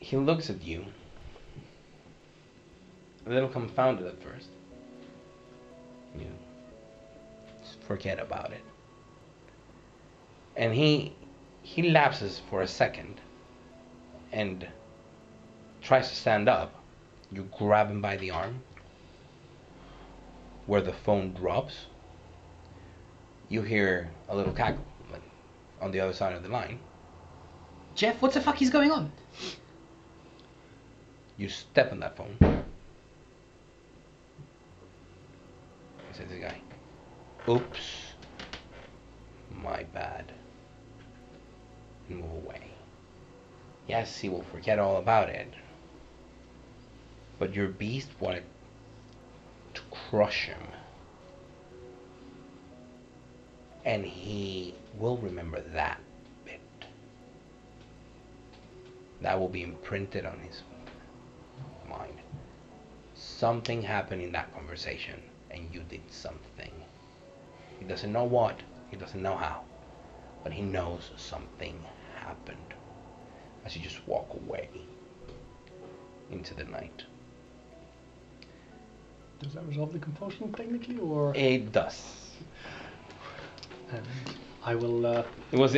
He looks at you, a little confounded at first. You just forget about it. And he lapses for a second and tries to stand up. You grab him by the arm where the phone drops. You hear a little cackle on the other side of the line. Jeff, what the fuck is going on? You step on that phone. He says to the guy, "Oops, my bad," and move away. Yes, he will forget all about it, but your beast wanted to crush him, and he will remember that bit. That will be imprinted on his mind. Something happened in that conversation, and you did something. He doesn't know what, he doesn't know how, but he knows something happened as you just walk away into the night. Does that resolve the compulsion technically, or? It does. And I will. It was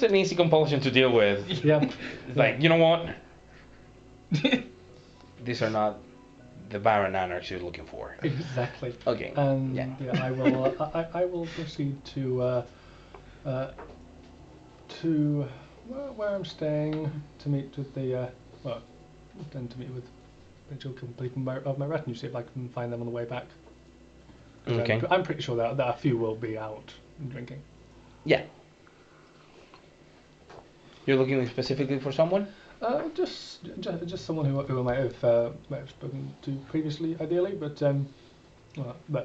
an easy compulsion to deal with. Yeah. It's like, you know what? These are not the Baron Anarchs you're looking for. Exactly. Okay. Yeah, I will. I will proceed to where I'm staying to meet with the then to meet with potential complete of my retinue. See if I can find them on the way back. Okay. I'm pretty sure that a few will be out and drinking. Yeah. You're looking specifically for someone? Just someone who I might have spoken to previously, ideally, but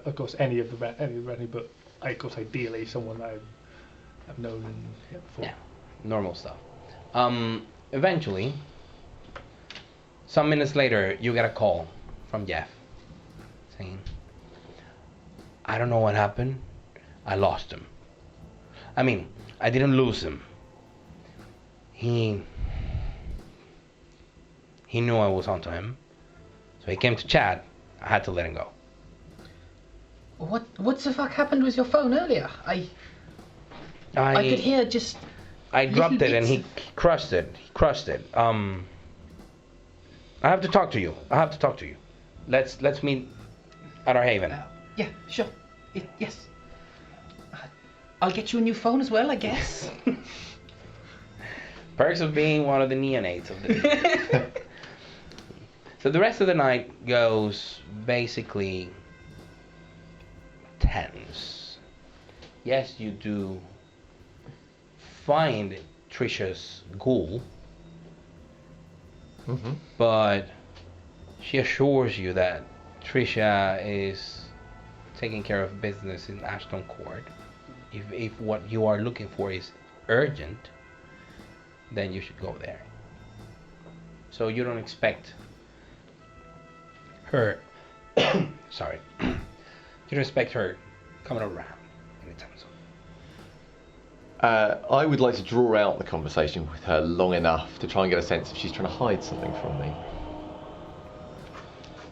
of course any of the retinue, but of course ideally someone that I've known before. Yeah, normal stuff. Eventually, some minutes later, you get a call from Jeff saying, I don't know what happened. I lost him. I mean, I didn't lose him. He knew I was onto him. So he came to chat. I had to let him go. What the fuck happened with your phone earlier? I could hear just. I dropped it and he crushed it. I have to talk to you. Let's meet at our haven. Yeah, sure. Yes. I'll get you a new phone as well, I guess. Perks of being one of the neonates of the So the rest of the night goes basically tense. Yes, you do find Trisha's ghoul, but she assures you that Trisha is taking care of business in Ashton Court. If what you are looking for is urgent, then you should go there. So you don't expect her sorry. You don't expect her coming around anytime soon. I would like to draw out the conversation with her long enough to try and get a sense if she's trying to hide something from me.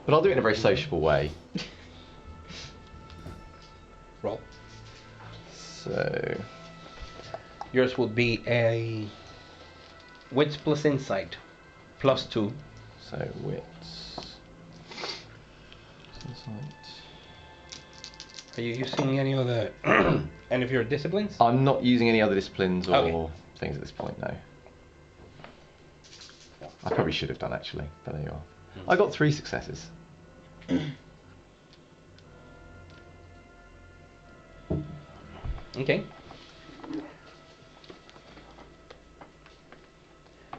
But I'll do it in a very sociable way. Roll. So Yours would be a wits plus insight +2. So wits. Insight. Are you using any of the any of your disciplines? I'm not using any other disciplines or Okay. things at this point, no. I probably should have done actually, but there you are. I got 3 successes. Okay.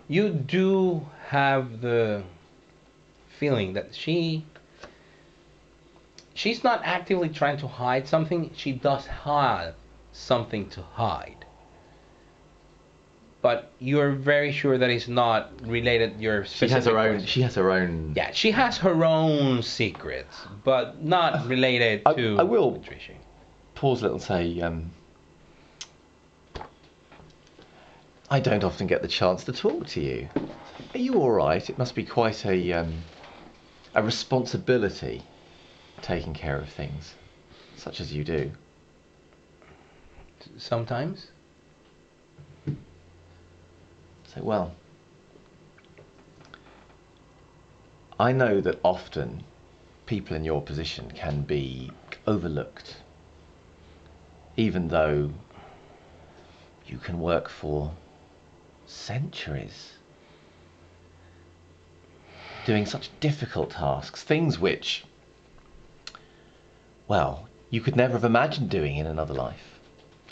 You do have the feeling that she's not actively trying to hide something. She does have something to hide. But you're very sure that it's not related your She specific has her own. question. She has her own. Yeah, she has her own secrets, but not related to I will Patricia. pause a little and say, I don't often get the chance to talk to you. Are you all right? It must be quite a responsibility taking care of things, such as you do. Sometimes. So, well, I know that often people in your position can be overlooked, even though you can work for centuries doing such difficult tasks, things which, well, you could never have imagined doing in another life.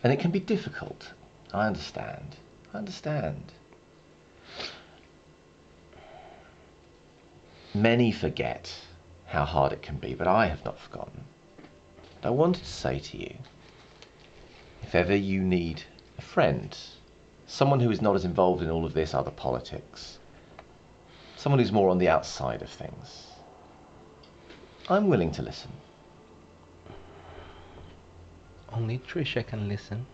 And it can be difficult. I understand. Many forget how hard it can be, but I have not forgotten. I wanted to say to you, if ever you need a friend, someone who is not as involved in all of this other politics, someone who's more on the outside of things, I'm willing to listen. Only Trisha can listen.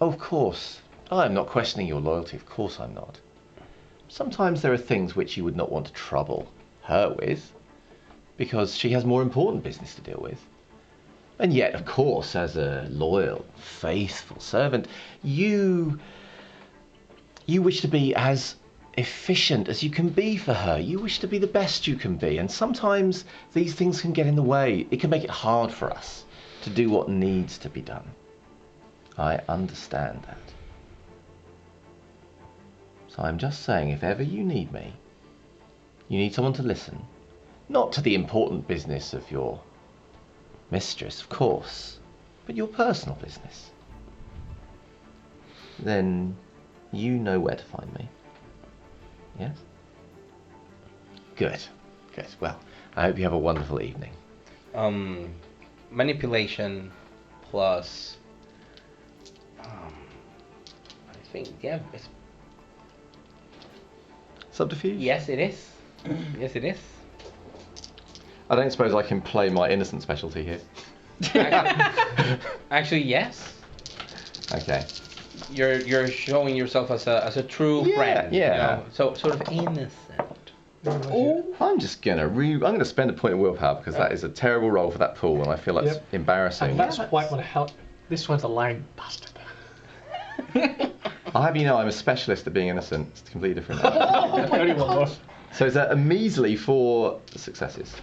Of course, I'm not questioning your loyalty, of course I'm not. Sometimes there are things which you would not want to trouble her with, because she has more important business to deal with. And yet, of course, as a loyal, faithful servant, you wish to be as efficient as you can be for her. You wish to be the best you can be. And sometimes these things can get in the way. It can make it hard for us to do what needs to be done. I understand that. So I'm just saying, if ever you need me, you need someone to listen. Not to the important business of your mistress, of course, but your personal business. Then you know where to find me. Yes? Good. Good. Well, I hope you have a wonderful evening. Manipulation plus... I think, yeah, it's... Subterfuge? Yes, it is. Yes, it is. I don't suppose I can play my innocent specialty here. Actually, yes. Okay. You're showing yourself as a true friend. Yeah. You know? So sort of innocent. I'm just gonna spend a point of willpower because that is a terrible roll for that pool, and I feel that's embarrassing. And that's why I want to help. This one's a lying bastard. I'll have you know I'm a specialist at being innocent. It's completely different. Only one more. So is that a measly 4 successes?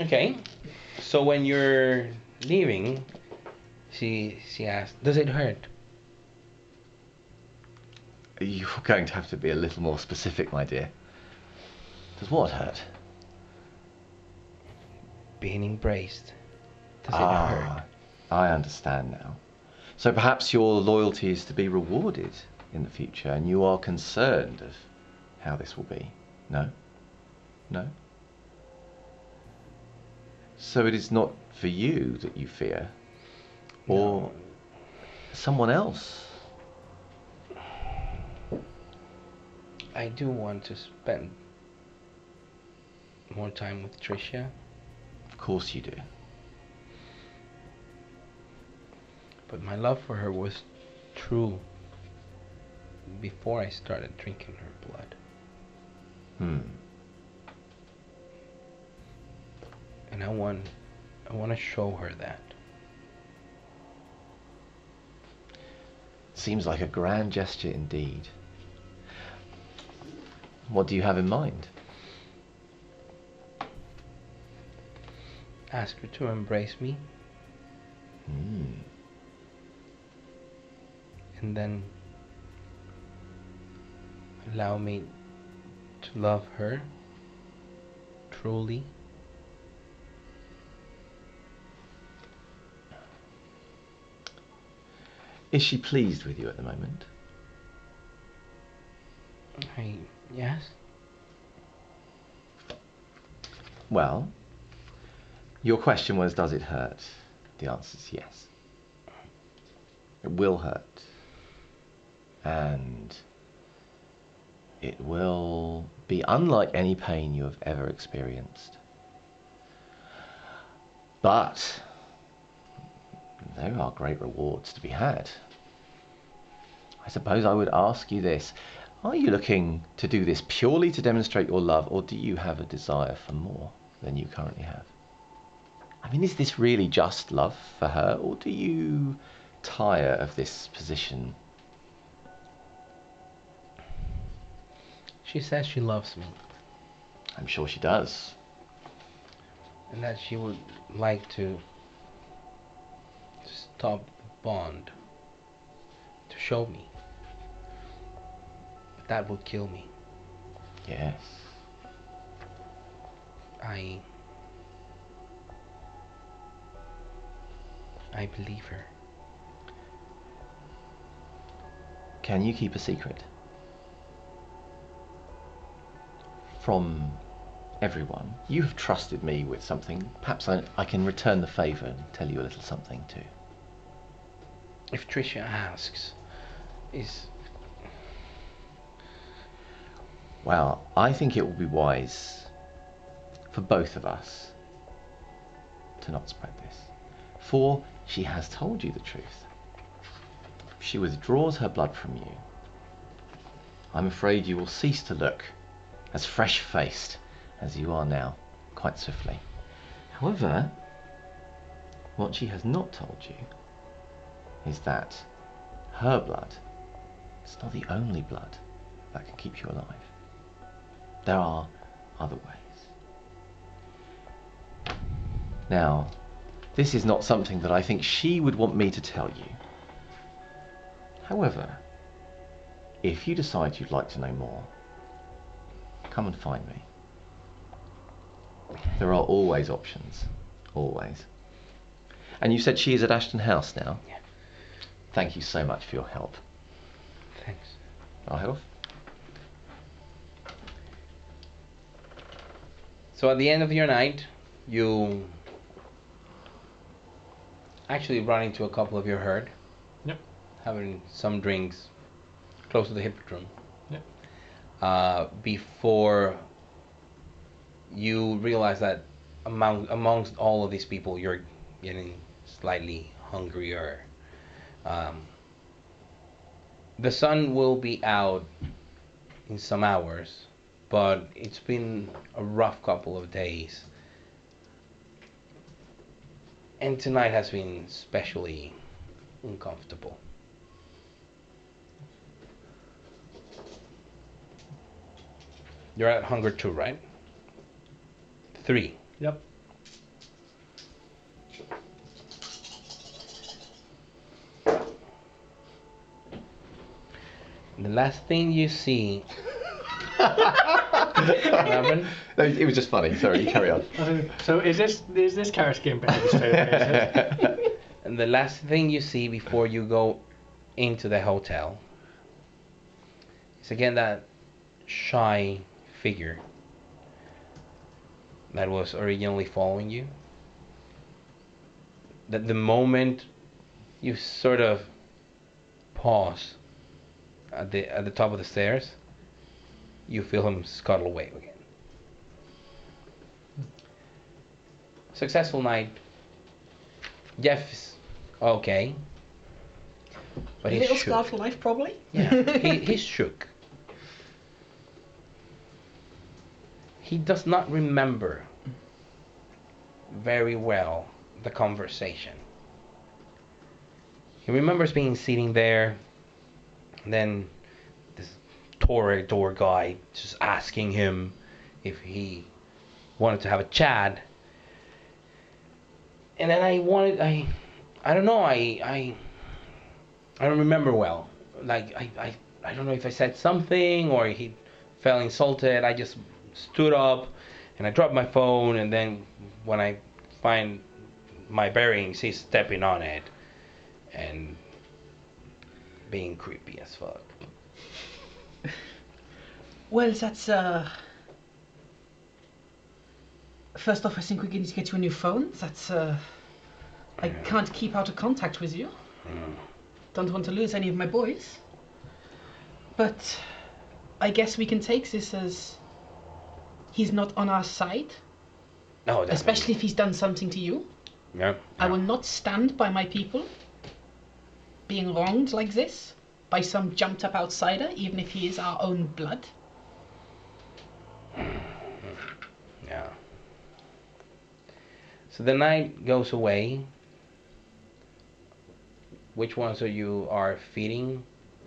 Okay. So when you're leaving, she asked, "Does it hurt?" You're going to have to be a little more specific, my dear. Does what hurt? Being embraced. Does it hurt? I understand now. So perhaps your loyalty is to be rewarded in the future, and you are concerned of how this will be. No? No? So it is not for you that you fear, or someone else? I do want to spend more time with Tricia. Of course you do. But my love for her was true before I started drinking her blood. And I want to show her that. Seems like a grand gesture indeed. What do you have in mind? Ask her to embrace me. And then allow me to love her truly. Is she pleased with you at the moment? Yes. Well, your question was, does it hurt? The answer is yes. It will hurt. And it will be unlike any pain you have ever experienced. But there are great rewards to be had. I suppose I would ask you this. Are you looking to do this purely to demonstrate your love, or do you have a desire for more than you currently have? I mean, is this really just love for her, or do you tire of this position? She says she loves me. I'm sure she does. And that she would like to stop the bond. To show me. But that would kill me. Yes. I believe her. Can you keep a secret? From everyone. You have trusted me with something. Perhaps I can return the favour and tell you a little something too. If Tricia asks, Well, I think it will be wise for both of us to not spread this. For she has told you the truth. If she withdraws her blood from you, I'm afraid you will cease to look as fresh-faced as you are now. quite swiftly. However, what she has not told you is that her blood is not the only blood that can keep you alive. There are other ways. Now, this is not something that I think she would want me to tell you. However, if you decide you'd like to know more, come and find me. There are always options. Always. And you said she is at Ashton House now? Yeah. Thank you so much for your help. Thanks. I'll head off. So at the end of your night, you actually run into a couple of your herd. Yep. Having some drinks close to the hippodrome. Yep. Before you realize that amongst all of these people, you're getting slightly hungrier. The sun will be out in some hours, but it's been a rough couple of days. And tonight has been especially uncomfortable. You're at hunger 2, right? 3. Yep. The last thing you see. What happened? No, it was just funny. Sorry, you carry on. So is this carrot game better straight away? And the last thing you see before you go into the hotel is again that shy figure that was originally following you. That the moment you sort of pause at the top of the stairs, you feel him scuttle away again. Successful night. Jeff is okay, but A he's little shook. scarred for life, probably. Yeah, he's shook. He does not remember very well the conversation. He remembers being sitting there, and then this tour guy just asking him if he wanted to have a chat. And then I don't know, I don't remember well. Like I don't know if I said something or he felt insulted. I just stood up and I dropped my phone, and then when I find my bearings, he's stepping on it and being creepy as fuck. Well, that's first off, I think we need to get you a new phone. That's I can't keep out of contact with you. Don't want to lose any of my boys. But I guess we can take this as he's not on our side. No, definitely. Especially if he's done something to you. Yeah. I will not stand by my people being wronged like this by some jumped up outsider, even if he is our own blood. Yeah. So the night goes away. Which ones are feeding?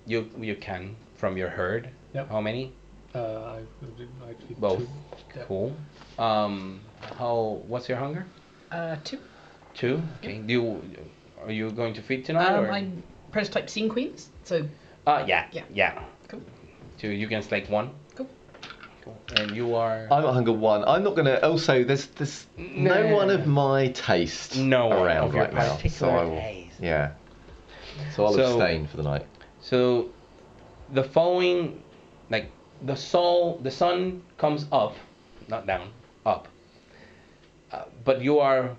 You can from your herd. Yep. How many? I feed Both. 2. Yep. Cool. What's your hunger? 2. 2. Okay. Are you going to feed tonight? Or? I'm prototype scene queens, so Yeah. cool. 2. You can select 1. Cool. Cool. And you are. I'm at hunger 1. I'm not gonna. Also, there's no one of my taste around of your right now, so particular I will. taste. Yeah. So I'll abstain for the night. So the following, like the sun comes up, not down, up. But you are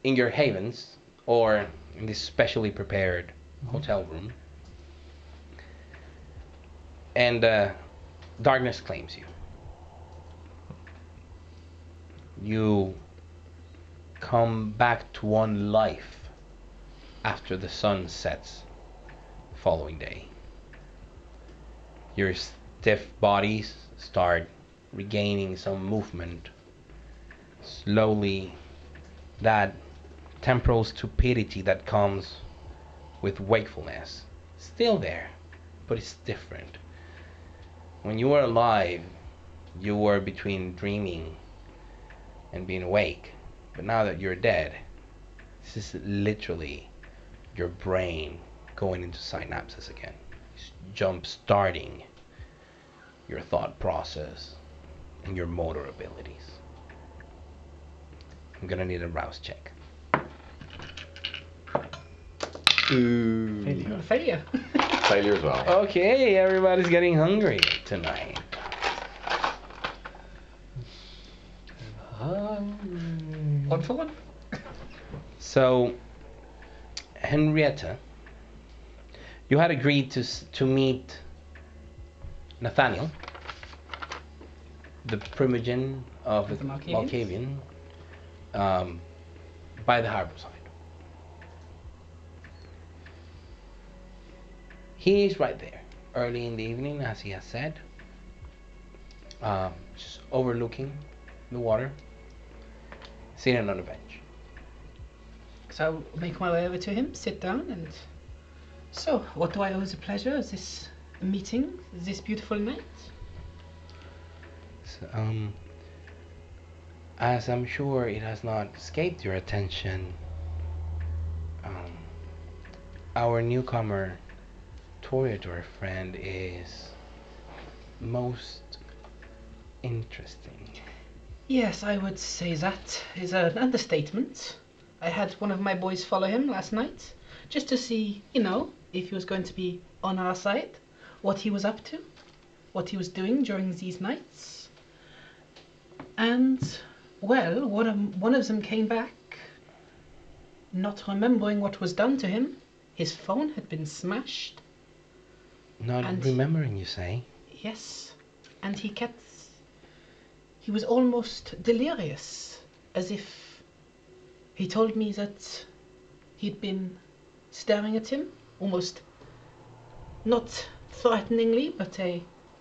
in your havens or in this specially prepared hotel room, and darkness claims you. You come back to one life after the sun sets following day. Your stiff bodies start regaining some movement, Slowly, that temporal stupidity that comes with wakefulness, still there, but it's different. When you were alive, you were between dreaming and being awake. But now that you're dead, this is literally your brain going into synapses again. It's jump starting your thought process and your motor abilities. I'm gonna need a rouse check. Ooh. Failure. Failure as well. Okay, everybody's getting hungry tonight. One for one. So, Henrietta, you had agreed to meet Nathaniel, the primogen of The Malkavian, by the harbor side. He is right there, early in the evening, as he has said, just overlooking the water, sitting on a bench. So I'll make my way over to him, sit down, and... So, what do I owe as a pleasure? Is this a meeting? Is this beautiful night? So, as I'm sure it has not escaped your attention, our newcomer Toreador friend is most interesting. Yes, I would say that is an understatement. I had one of my boys follow him last night, just to see, if he was going to be on our side, what he was up to, what he was doing during these nights. And, well, one of them came back, not remembering what was done to him. His phone had been smashed. Not remembering, you say? Yes, and he was almost delirious, as if he told me that he'd been staring at him, almost not threateningly, but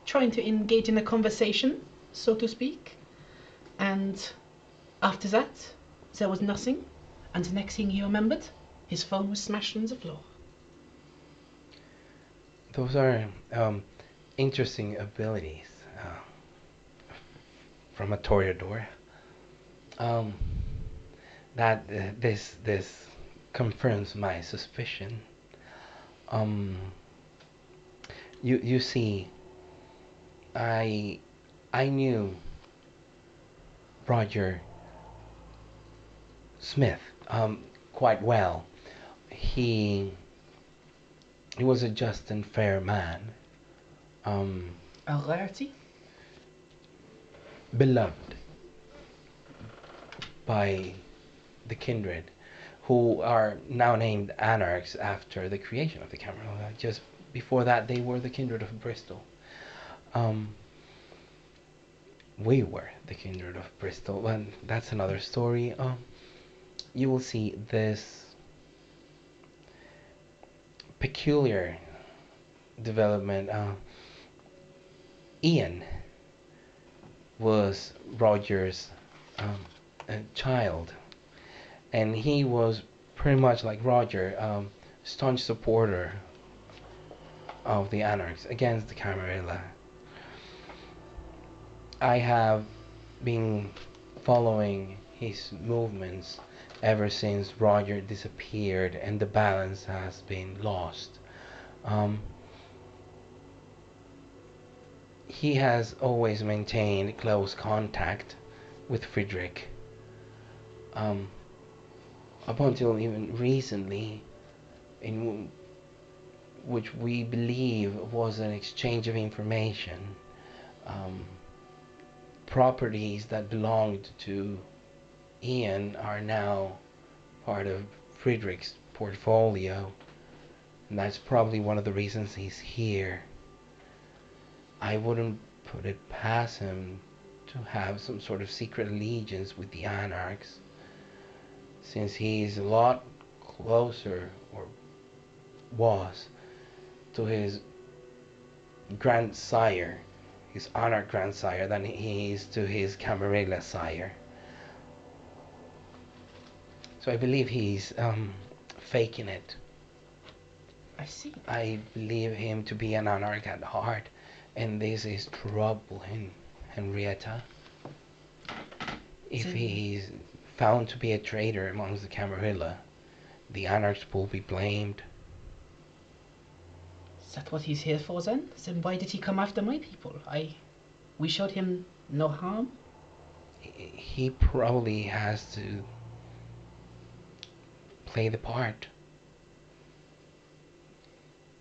trying to engage in a conversation, so to speak. And after that, there was nothing, and the next thing he remembered, his phone was smashed on the floor. Those are interesting abilities from a Toreador. This confirms my suspicion. You see, I knew Roger Smith quite well. He was a just and fair man. A rarity? Beloved by the kindred, who are now named Anarchs after the creation of the Camarilla. Just before that, they were the kindred of Bristol. We were the kindred of Bristol, but that's another story. You will see this peculiar development. Ian was Roger's child, and he was pretty much like Roger, staunch supporter of the Anarchs against the Camarilla. I have been following his movements ever since Roger disappeared and the balance has been lost. He has always maintained close contact with Friedrich, up until even recently, in which we believe was an exchange of information. Properties that belonged to Ian are now part of Friedrich's portfolio, and that's probably one of the reasons he's here. I wouldn't put it past him to have some sort of secret allegiance with the Anarchs, since he's a lot closer, or was, to his grandsire, his Anarch grandsire, than he is to his Camarilla sire. So I believe he's faking it. I see. I believe him to be an anarch at heart, and this is troubling Henrietta. If So- he's found to be a traitor amongst the Camarilla, the Anarchs will be blamed. Is that what he's here for then? Then why did he come after my people? We showed him no harm. He probably has to play the part.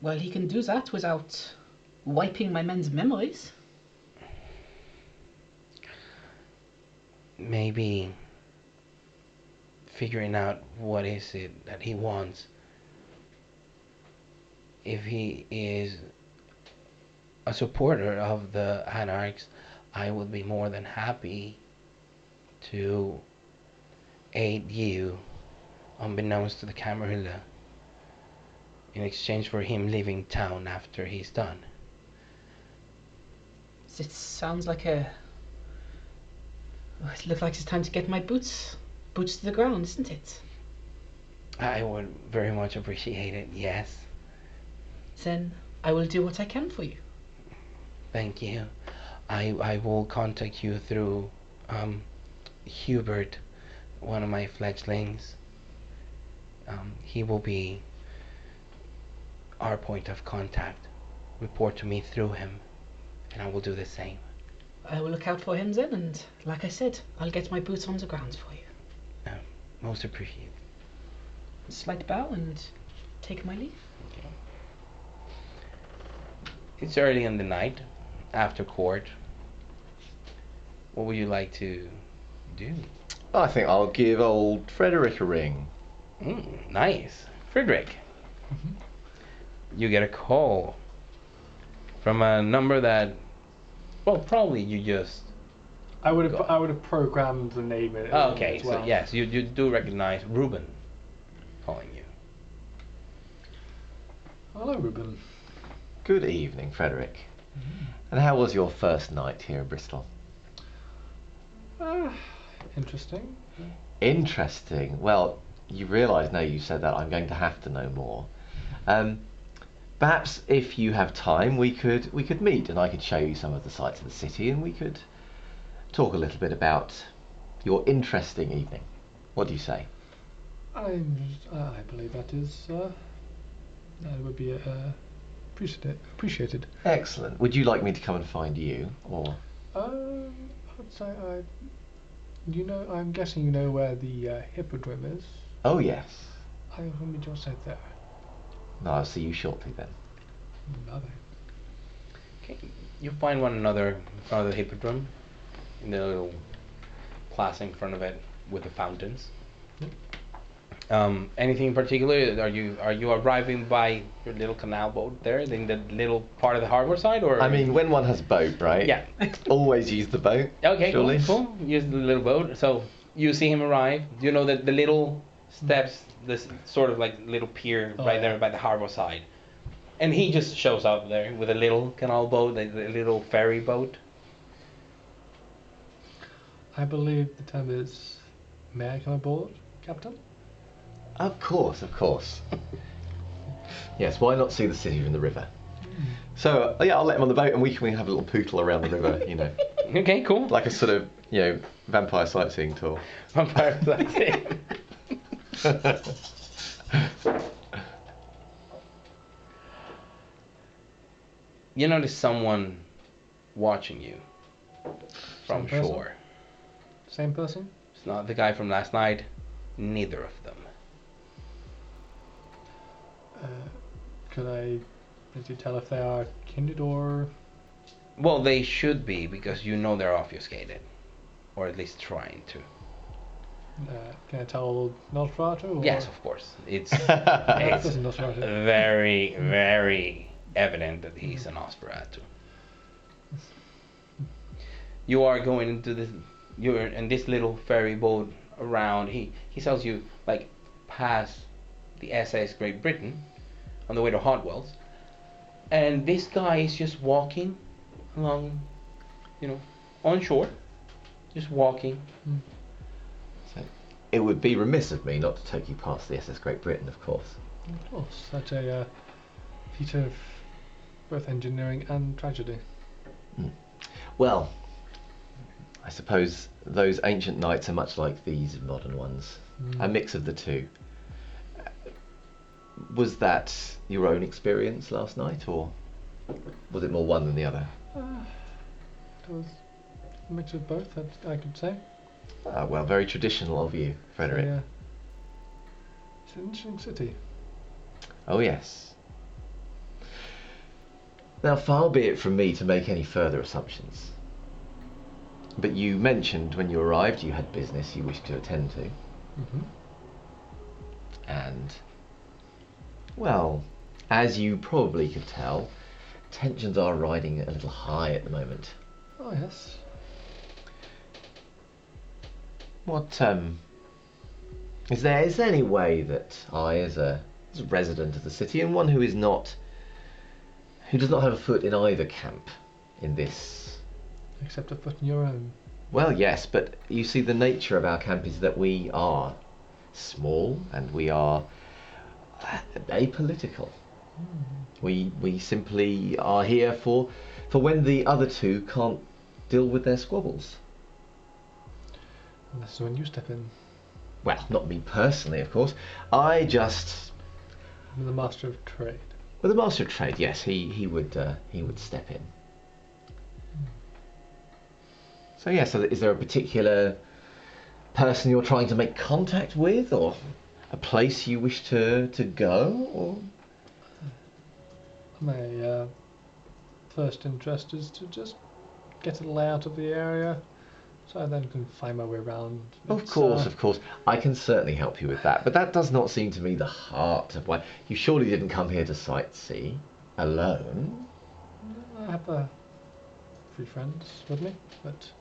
Well, he can do that without wiping my men's memories. Maybe figuring out what is it that he wants. If he is a supporter of the Anarchs, I would be more than happy to aid you, unbeknownst to the Camarilla, in exchange for him leaving town after he's done. It sounds like a... Oh, it looks like it's time to get my boots to the ground, isn't it? I would very much appreciate it, yes. Then I will do what I can for you. Thank you. I will contact you through Hubert, one of my fledglings. He will be our point of contact. Report to me through him, and I will do the same. I will look out for him then, and like I said, I'll get my boots on the ground for you. Most appreciated. Slight bow and take my leave. Okay. It's early in the night, after court. What would you like to do? I think I'll give old Frederick a ring. Nice. Frederick. You get a call from a number that, well, probably you just... I would have programmed the name in it. Oh, okay, as well. so yes, you do recognize Ruben calling you. Hello, Ruben. Good evening, Frederick. And how was your first night here in Bristol? Interesting. Interesting. Well, you realise now you said that I'm going to have to know more. Perhaps if you have time, we could meet and I could show you some of the sights of the city and we could talk a little bit about your interesting evening. What do you say? I believe that is that would be appreciated. Excellent. Would you like me to come and find you, or? I would say I'm guessing you know where the hippodrome is. Oh yes. I will meet you outside there. No, I'll see you shortly then. Lovely. Okay, you find one another in front of the hippodrome, in the little plaza in front of it with the fountains. Anything in particular? Are you arriving by your little canal boat there, in the little part of the harbor side, or? I mean, when one has a boat, right? Yeah. Always use the boat. Okay, surely. cool. Use the little boat. So you see him arrive. You know that the little steps, this sort of like little pier right there by the harbor side, and he just shows up there with a little canal boat, a little ferry boat. I believe the term is, may I come aboard, Captain? Of course, of course. Yes, why not see the city from the river? So, yeah, I'll let him on the boat and we can have a little pootle around the river, you know. Okay, cool. Like a sort of, vampire sightseeing tour. Vampire sightseeing. You notice someone watching you from Same person? shore. Same person? It's not the guy from last night. Neither of them. Did you tell if they are kindred or? Well, they should be, because you know they're obfuscated, or at least trying to. Can I tell Nosferatu? Or? Yes, of course. It's This is Nosferatu. very, very evident that he's an Nosferatu. You are going into this. You're in this little ferry boat around. He tells you like past the SS Great Britain on the way to Hotwells, and this guy is just walking along, on shore, just walking. So, It would be remiss of me not to take you past the SS Great Britain, of course. Of course, such a feat of both engineering and tragedy. Well, I suppose those ancient knights are much like these modern ones. A mix of the two. Was that your own experience last night, or was it more one than the other? It was a mix of both, I could say. Well, very traditional of you, Frederick. So, yeah. It's an interesting city. Oh, yes. Now, far be it from me to make any further assumptions. But you mentioned when you arrived you had business you wished to attend to. Mm-hmm. And, well, as you probably could tell, tensions are riding a little high at the moment. Oh, yes. What, is there any way that I, as a resident of the city, and one who does not have a foot in either camp in this... Except a foot in your own. Well, yes, but you see, the nature of our camp is that we are small and we are apolitical. We simply are here for when the other two can't deal with their squabbles. And this is when you step in. Well, not me personally, of course. I just... The master of trade. Well, the master of trade, yes, he would step in. So yeah, so is there a particular person you're trying to make contact with, or a place you wish to go, or? My first interest is to just get a layout of the area, so I then can find my way around. Of course. I can certainly help you with that, but that does not seem to me the heart of why. You surely didn't come here to sightsee alone. I have a few friends with me, but...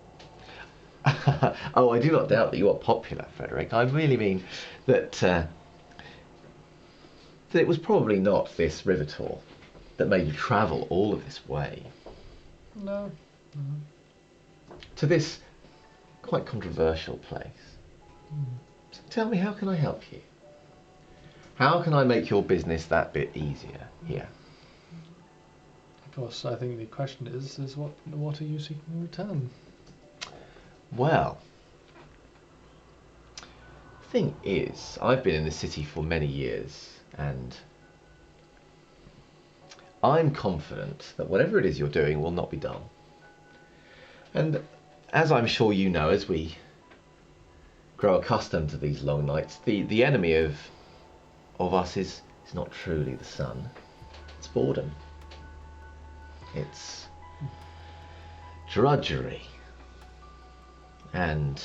Oh, I do not doubt that you are popular, Frederick. I really mean that it was probably not this river tour that made you travel all of this way. No. To this quite controversial place. So tell me, how can I help you? How can I make your business that bit easier here? Of course, I think the question is what are you seeking in return? Well, the thing is, I've been in the city for many years, and I'm confident that whatever it is you're doing will not be dull. And as I'm sure you know, as we grow accustomed to these long nights, the enemy of us is not truly the sun. It's boredom. It's drudgery. And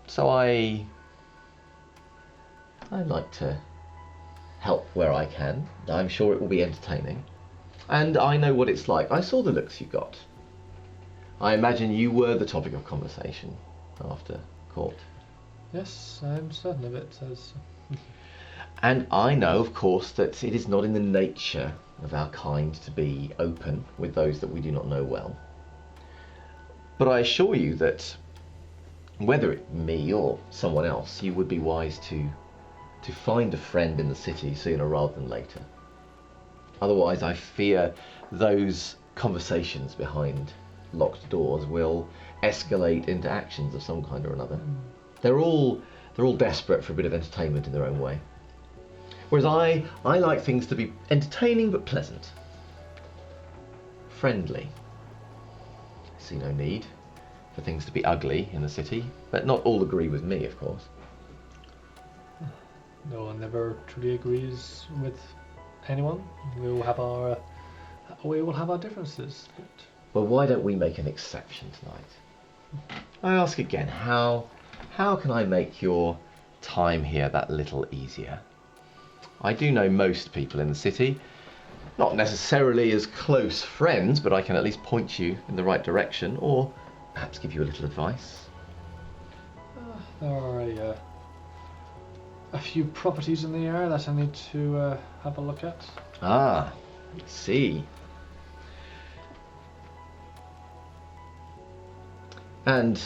so I'd like to help where I can. I'm sure it will be entertaining. And I know what it's like. I saw the looks you got. I imagine you were the topic of conversation after court. Yes, I'm certain of it. And I know, of course, that it is not in the nature of our kind to be open with those that we do not know well. But I assure you that whether it me or someone else, you would be wise to find a friend in the city sooner rather than later. Otherwise, I fear those conversations behind locked doors will escalate into actions of some kind or another. They're all desperate for a bit of entertainment in their own way. Whereas I like things to be entertaining but pleasant. Friendly. I see no need for things to be ugly in the city, but not all agree with me, of course. No one ever truly agrees with anyone. We will have our differences. But... Well, why don't we make an exception tonight? I ask again, how can I make your time here that little easier? I do know most people in the city, not necessarily as close friends, but I can at least point you in the right direction, or perhaps give you a little advice. There are a few properties in the area that I need to have a look at. Ah, I see. And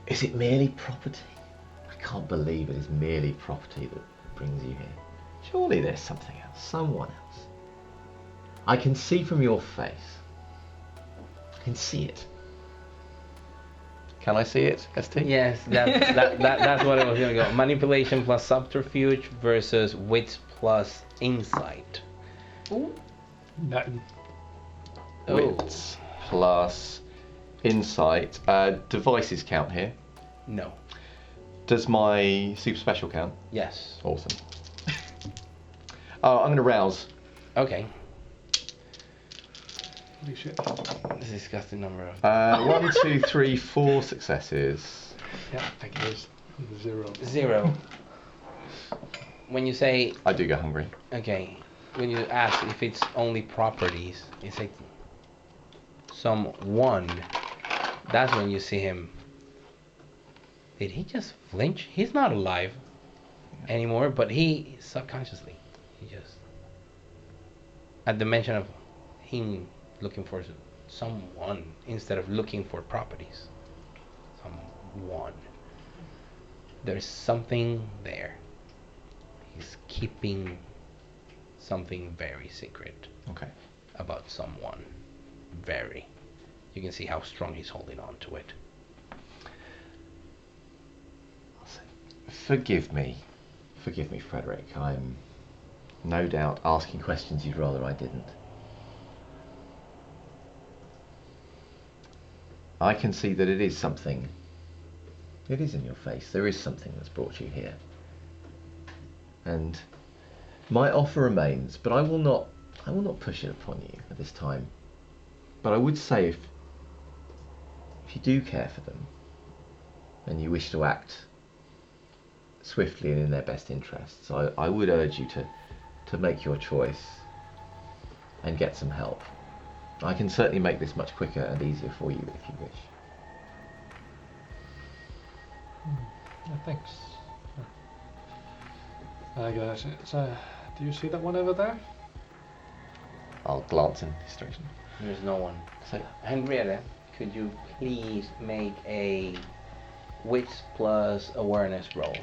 is it merely property? can't believe it is merely property that brings you here. Surely there's something else, someone else. I can see from your face. I can see it. Can I see it, ST? Yes, that's what I was gonna go. Manipulation plus subterfuge versus wits plus insight. Ooh. No. Wits plus insight. Devices count here. No. Does my super special count? Yes. Awesome. Oh, I'm going to rouse. Okay. Holy shit. This is a disgusting number of 1, 2, 3, 4 successes. Yeah, I think it is 0. 0. When you say I do get hungry. okay, when you ask if it's only properties, it's like someone. That's when you see him. Did he just flinch? He's not alive anymore, but he subconsciously, he just, at the mention of him looking for someone instead of looking for properties. Someone. There's something there. He's keeping something very secret Okay. about someone. Very. You can see how strong he's holding on to it. I'll say, forgive me, Frederick. I'm no doubt asking questions you'd rather I didn't. I can see that it is something. It is in your face. There is something that's brought you here. And my offer remains, but I will not push it upon you at this time. But I would say if you do care for them and you wish to act swiftly and in their best interests, I would urge you to make your choice and get some help. I can certainly make this much quicker and easier for you if you wish. Yeah, thanks. I guess it's, do you see that one over there? I'll glance in his direction. There's no one. So, Henrietta, could you please make a wits plus awareness roll?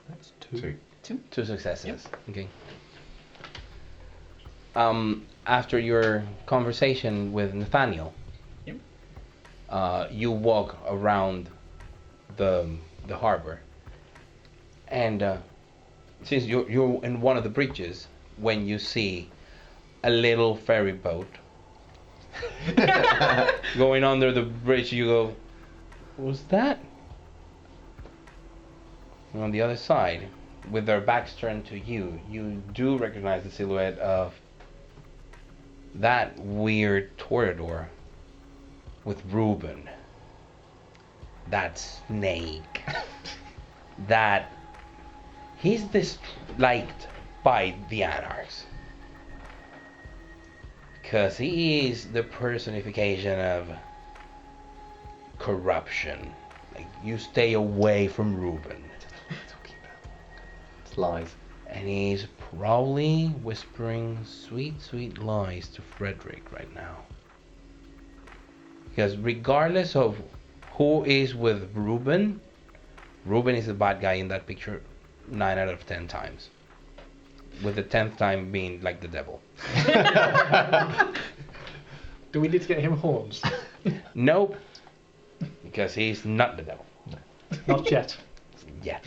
That's 2. 2. 2 successes. Okay. After your conversation with Nathaniel, Yep. You walk around the harbor, and since you're in one of the bridges, when you see a little ferry boat going under the bridge, you go, "What's that?" And on the other side, with their backs turned to you, you do recognize the silhouette of that weird toreador with Reuben. That snake. That he's disliked by the Anarchs. Because he is the personification of corruption. Like, you stay away from Reuben. It's lies. And he's probably whispering sweet, sweet lies to Frederick right now. Because regardless of who is with Reuben, Reuben is the bad guy in that picture 9 out of 10 times. With the 10th time being like the devil. Do we need to get him horns? Nope. Because he's not the devil. Not yet. Yet.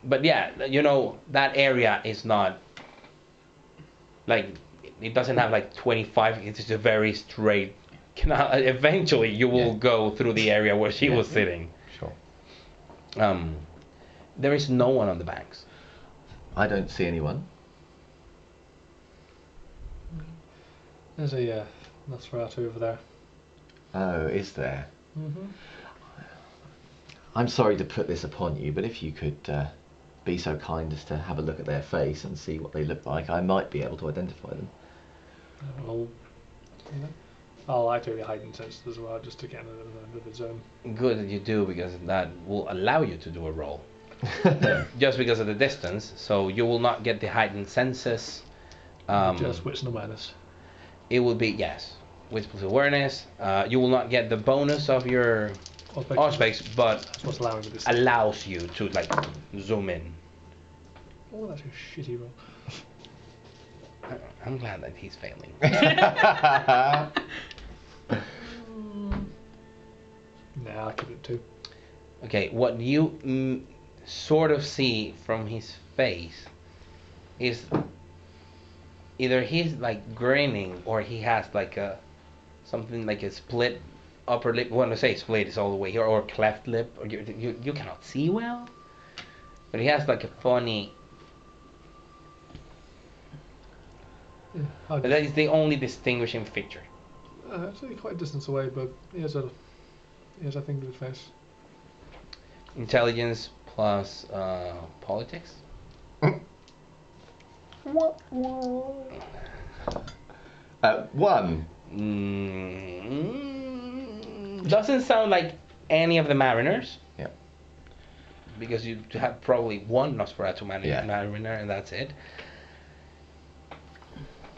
But yeah, you know, that area is not like, it doesn't have like 25, it's just a very straight canal. Eventually you will go through the area where she was sitting. Sure. There is no one on the banks. I don't see anyone. There's a Nosferatu over there. Oh, is there? Mm-hmm. I'm sorry to put this upon you, but if you could be so kind as to have a look at their face and see what they look like, I might be able to identify them. I'll activate hiding sense as well, just to get into the zone. Good that you do, because that will allow you to do a roll. just because of the distance. So you will not get the heightened senses. Just wits and awareness. It will be, yes, with plus awareness. You will not get the bonus of your aspects, but That's what's allowing me this. allows you to like zoom in. Oh, that's a shitty roll. I'm glad that he's failing. Nah, I'll keep it 2. Okay, what you sort of see from his face is either he's like grinning or he has like a something like a split upper lip. When I say split, it's all the way here, or cleft lip, or you cannot see well. But he has like a funny. Yeah, But that is the only distinguishing feature. actually quite a distance away, but he has a thing to his face. Intelligence plus politics. 1. Doesn't sound like any of the mariners. Yeah. Because you have probably one Nosferatu Yeah. mariner and that's it.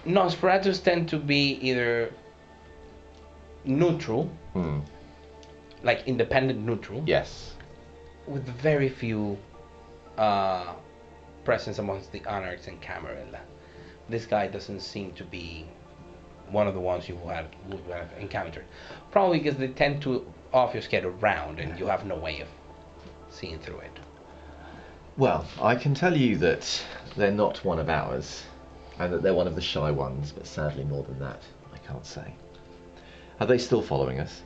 Nosferatus tend to be either neutral, like independent neutral, Yes. with very few presence amongst the Anarchs and Camarilla. This guy doesn't seem to be one of the ones you would have encountered. Probably because they tend to obfuscate around and you have no way of seeing through it. Well, I can tell you that they're not one of ours, and that they're one of the shy ones, but sadly more than that, I can't say. Are they still following us?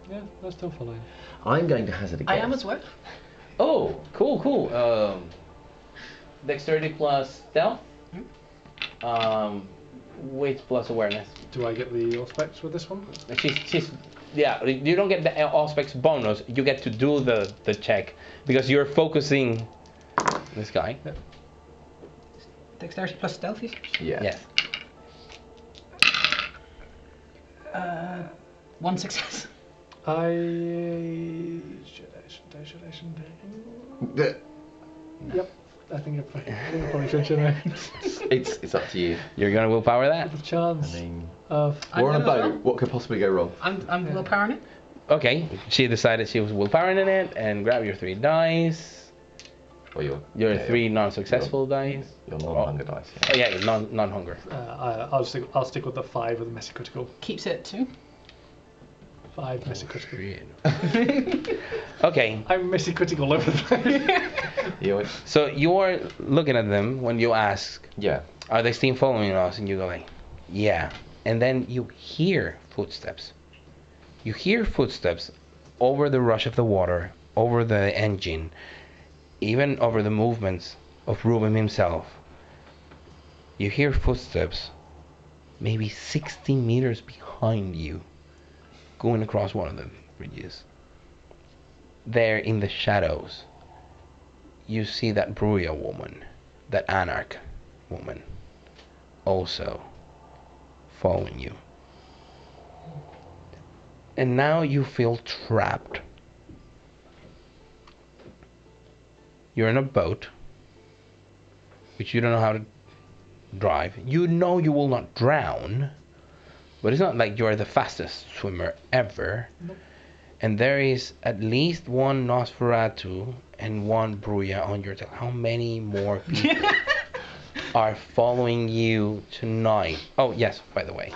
Yeah, they're still following. I'm going to hazard a guess. I am as well. Oh, cool. Dexterity plus stealth. Wit plus awareness. Do I get the aspects with this one? She's yeah. You don't get the aspects bonus. You get to do the check because you're focusing this guy. Yep. Dexterity plus stealth, you said? Yeah. Yes. 1 success. Yep, I think I probably should, shouldn't I? It's up to you. You're gonna willpower that. With a chance I mean, of. we're on a I'm gonna boat. as well. What could possibly go wrong? I'm willpowering it. Okay. She decided she was willpowering in it, and grab your 3 dice. Or Your yeah, 3 non-successful dice. Your non-hunger dice. Yeah. Oh yeah, non-hunger. I'll stick with the 5 with the messy critical. Keeps it at 2. 5 messy critical. Okay. I'm messy critical over the place. You So you're looking at them when you ask, yeah. "Are they still following us?" And you go like, "Yeah." And then you hear footsteps. You hear footsteps over the rush of the water, over the engine, even over the movements of Reuben himself. You hear footsteps maybe 60 meters behind you going across one of the bridges. There in the shadows, you see that Bruya woman, that Anarch woman, also following you. And now you feel trapped. You're in a boat, which you don't know how to drive. You know you will not drown, but it's not like you're the fastest swimmer ever. Nope. And there is at least 1 Nosferatu and 1 Bruya on your tail. How many more people are following you tonight? Oh, yes, by the way.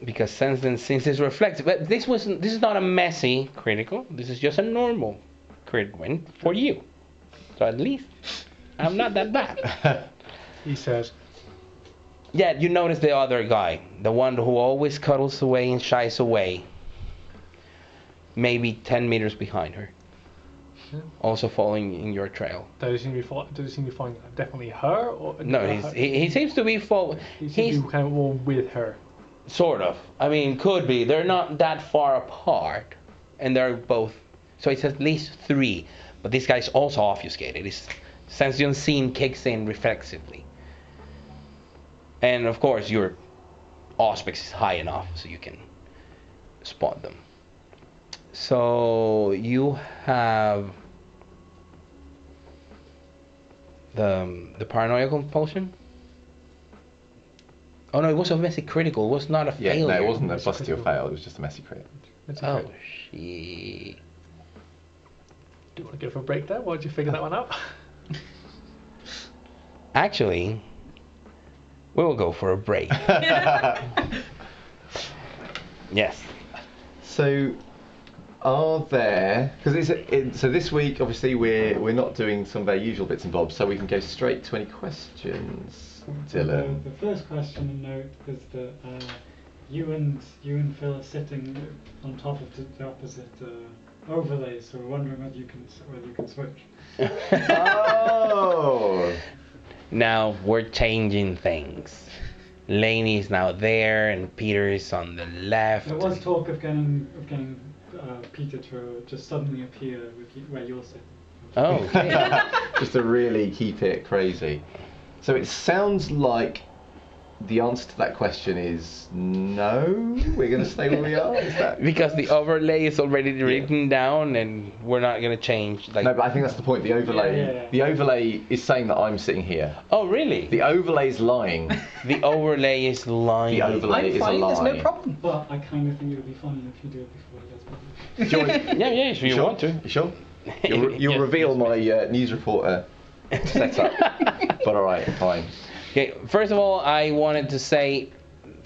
Because since it's reflective, but this is not a messy critical. This is just a normal crit win for you. So at least I'm not that bad. He says, Yeah, you notice the other guy, the one who always cuddles away and shies away. Maybe 10 meters behind her. Yeah. Also following in your trail. does he seem to be following definitely her? Or No, he seems to be He seems to be kind of more with her. Sort of. I mean, could be. They're not that far apart, and they're both. So it's at least 3. But this guy's also obfuscated. His sense of unseen kicks in reflexively, and of course your aspects is high enough so you can spot them. So you have the paranoia compulsion. Oh no, it was a messy critical. It was not a Yeah, failure. no, it wasn't a Messy busty or critical. fail. It was just a messy crit. It's a Oh crit. shit. Do you want to go for a break there? Why did you figure that one out? Actually, we will go for a break. Yes. So, are there? Because so this week, obviously, we're not doing some of our usual bits and bobs, so we can go straight to any questions. Dylan. The first question and note is that you and Phil are sitting on top of the opposite overlays, so we're wondering whether you can switch. Oh. Now we're changing things. Laney is now there, and Peter is on the left. There was talk of getting Peter to just suddenly appear where you're sitting. Oh, okay. Just to really keep it crazy. So it sounds like the answer to that question is no. We're going to stay where we are. Is that? Because the overlay is already written down, and we're not gonna change. Like, No, but I think that's the point. The overlay. Yeah. The overlay is saying that I'm sitting here. oh really? The overlay is lying. The overlay is lying. The overlay I'm is fine, a lie. there's no problem. But I kind of think it would be funny if you do it before he gets published. Do you want- Yeah, if you sure? want to. You sure? You'll Yes, reveal yes, my news reporter setup. But all right, fine. Okay, first of all, I wanted to say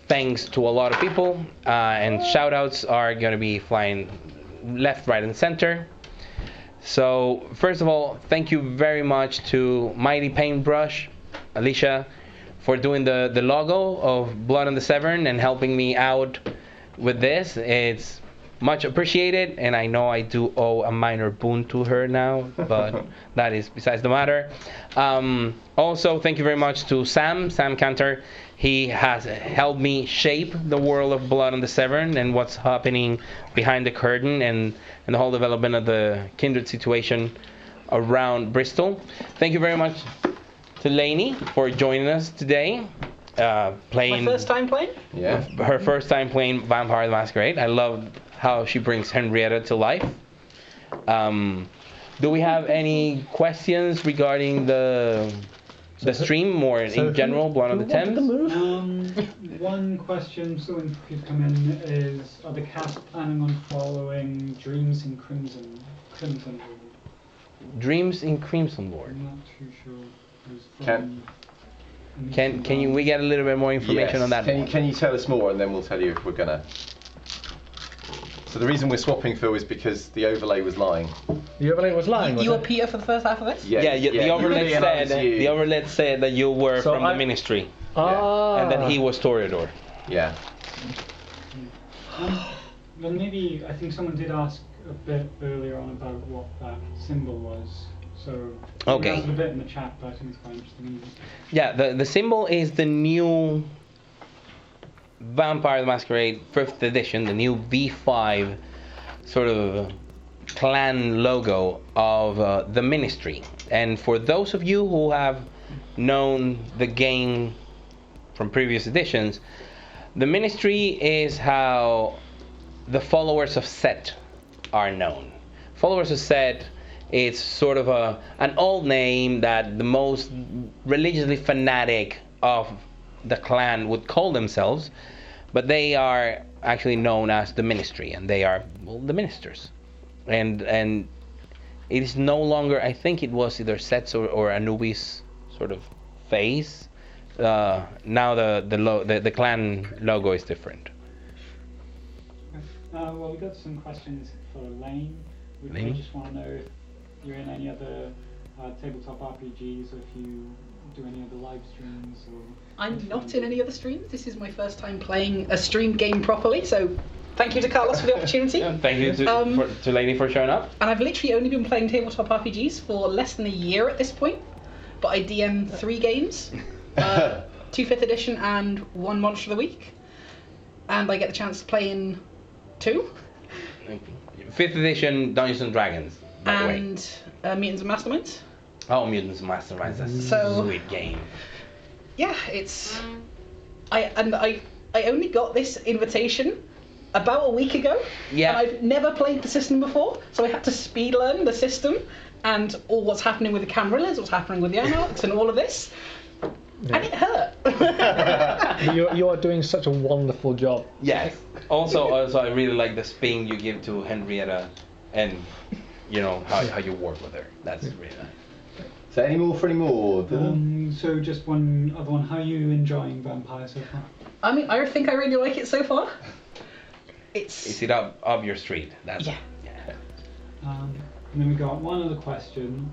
thanks to a lot of people, and shout outs are going to be flying left, right, and center. So, first of all, thank you very much to Mighty Paintbrush, Alicia, for doing the logo of Blood on the Severn and helping me out with this. It's much appreciated, and I know I do owe a minor boon to her now, but that is besides the matter. Also, thank you very much to Sam Cantor. He has helped me shape the world of Blood on the Severn and what's happening behind the curtain and the whole development of the Kindred situation around Bristol. Thank you very much to Lainey for joining us today. Playing My first time playing? Yeah. her first time playing Vampire the Masquerade. I love how she brings Henrietta to life. Do we have any questions regarding the stream or in general, Blood on the Thames? One question, so when could come in, is: are the cast planning on following Dreams in Crimson? Dreams in Crimson Lord. I'm not too sure. Who's Can- Can we get a little bit more information Yes. on that? Can you tell us more, and then we'll tell you if we're gonna. So the reason we're swapping, Phil, is because the overlay was lying. The overlay was lying, was You were it? Peter for the first half of this? The overlay said that you were So from the Ministry, Ah. and that he was Toreador. Yeah. Well, maybe I think someone did ask a bit earlier on about what that symbol was. So Okay. we asked a bit in the chat, but I think it's quite interesting. Yeah, the symbol is the new Vampire the Masquerade 5th edition, the new V5 sort of clan logo of the Ministry. And for those of you who have known the game from previous editions, the Ministry is how the followers of Set are known. Followers of Set, it's sort of an old name that the most religiously fanatic of the clan would call themselves, but they are actually known as the Ministry, and they are, well, the ministers. And it is no longer, I think it was either Set's or Anubis sort of phase. Now the clan logo is different. Well, we got some questions for Lane. We Lane? just want to know if you're in any other tabletop RPGs, or if you do any other live streams. Or I'm not in any other streams. This is my first time playing a streamed game properly, so thank you to Carlos for the opportunity. Thank you to Lainey for showing up. And I've literally only been playing tabletop RPGs for less than a year at this point, but I DM 3 games, 2 5th edition and 1 Monster of the Week, and I get the chance to play in 2. 5th edition Dungeons and Dragons, by the way. And Mutants and Masterminds. Oh, Mutants and Masterminds, that's So- a sweet game. Yeah, it's I only got this invitation about a week ago. Yeah. And I've never played the system before, so I had to speed learn the system and all what's happening with the Camarillas, what's happening with the Anarchs, and all of this. Yeah. And it hurt. You are doing such a wonderful job. Yes. Also, I really like the spin you give to Henrietta, and you know how you work with her. That's really nice. So any more? So just one other one. How are you enjoying Vampire so far? I mean, I think I really like it so far. Is it up your street? That's Yeah. And then we got one other question,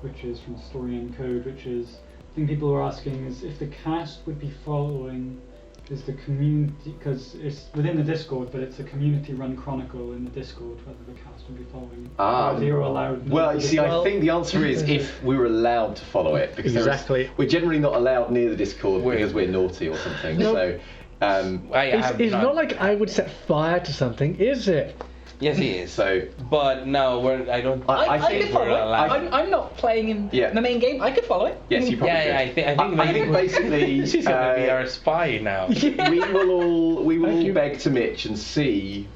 which is from Story and Code, which is, I think people are asking is if the cast would be following, is the community, because it's within the Discord, but it's a community-run chronicle in the Discord, whether the cast would be following. Whether you're allowed. Well, you see, I think the answer is if we were allowed to follow it, because Exactly. we're generally not allowed near the Discord because we're naughty or something. Nope. So, It's not like I would set fire to something, is it? Yes, he is. So, but no, I don't. I think could follow we're it. allowed. I'm not playing in Yeah. the main game. I could follow it. yes, you probably Yeah, could. I think I think basically she's gonna be our spy now. we will all Thank you. beg to Mitch and see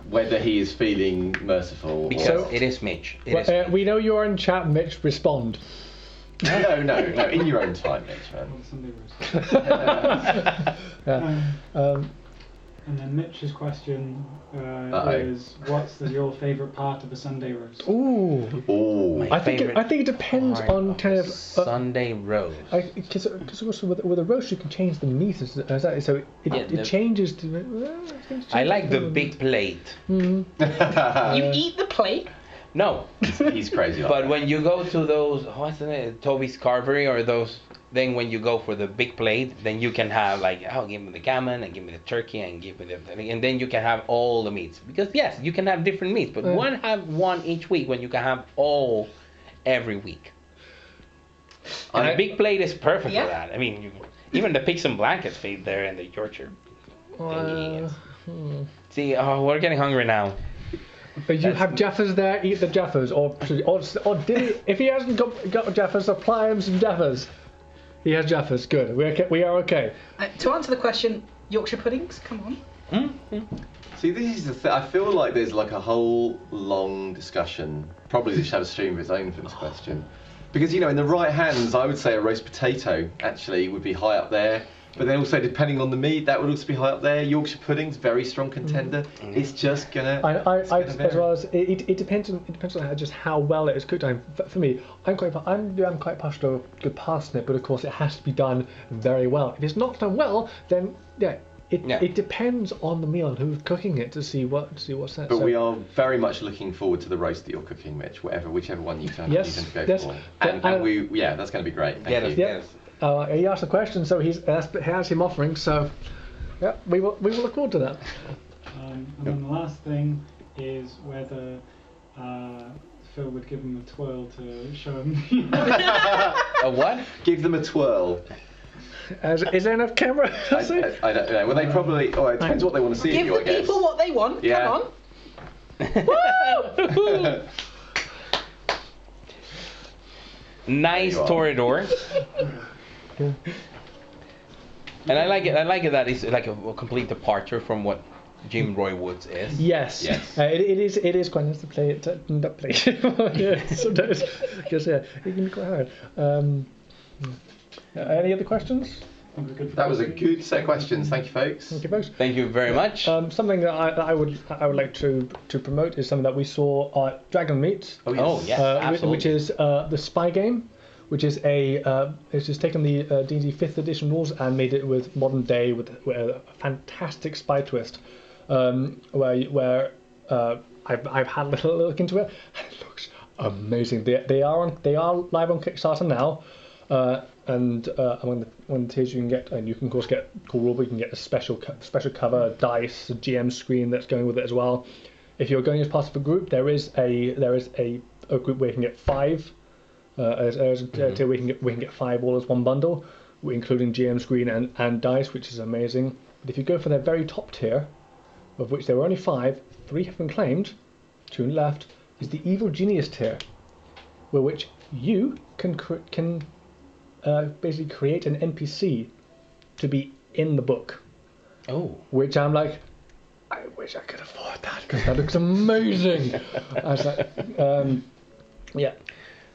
whether he is feeling merciful. Because or... it is Mitch. It is Mitch. We know you're in chat, Mitch. Respond. No, in your own time, Mitch, man. On Sunday roast. Yeah. And then Mitch's question Uh-oh. is, what's your favourite part of a Sunday roast? Ooh. Oh, I think it depends Part on kind of Sunday roast. because also with a roast you can change the meat as that, so it changes to. I like the big plate. You eat the plate. No, he's crazy. Like but that. when you go to those, what's the name, Toby's Carvery or those, then when you go for the big plate, then you can have like, oh, give me the gammon and give me the turkey and give me the, and then you can have all the meats. Because yes, you can have different meats, but have one each week when you can have all every week. And a big plate is perfect for that. I mean, even the pigs and blankets feed there and the Yorkshire thingy. See, we're getting hungry now. But you have Jaffers there, eat the Jaffers, or did he, if he hasn't got Jaffers, supply him some Jaffers. He has Jaffers, good. We are okay. To answer the question, Yorkshire puddings, come on. See, this is the thing. I feel like there's like a whole long discussion. Probably they should have a stream of its own for this question. Because, in the right hands, I would say a roast potato actually would be high up there. But then also, depending on the meat, that would also be high up there. Yorkshire pudding's very strong contender. It's just gonna. As well as it depends on just how well it is cooked. For me, I'm quite partial to good parsnip, but of course it has to be done very well. If it's not done well, then it depends on the meal and who's cooking it to see what's that. But we are very much looking forward to the roast that you're cooking, Mitch. Whichever one you can go for. And that's going to be great. Thank you. He asked a question, so he has him offering. So, yeah, we will look forward to that. And then the last thing is whether Phil would give him a twirl to show him. A what? Give them a twirl. Is there enough camera? I don't know. Well, they probably. Oh, it depends what they want to see Give of you, I the guess. people what they want. Yeah. Come on. Woo! Nice Toreador. And I like it that it's like a complete departure from what Jim Roy Woods is. Yes. It is quite nice to play it. Not play. Sometimes, because it can be quite hard. Any other questions? That was a good set of questions. Thank you, folks. Thank you, folks. Thank you very much. Something that I would like to promote is something that we saw at Dragon Meet. Oh yes, absolutely. Which is the Spy game, which is it's just taken the D&D 5th edition rules and made it with modern day with a fantastic spy twist, where I've had a little look into it and it looks amazing. They are live on Kickstarter now. And among the tiers you can get, and you can of course get cool rulebook, you can get a special cover, dice, a GM screen that's going with it as well. If you're going as part of a group, there is a group where you can get 5. There's a tier where we can get 5 all as one bundle, including GM screen and dice, which is amazing. But if you go for their very top tier, of which there were only 5, 3 have been claimed, 2 left, is the Evil Genius tier, where which you can basically create an NPC to be in the book. Oh. Which I'm like, I wish I could afford that because that looks amazing. I was like, yeah.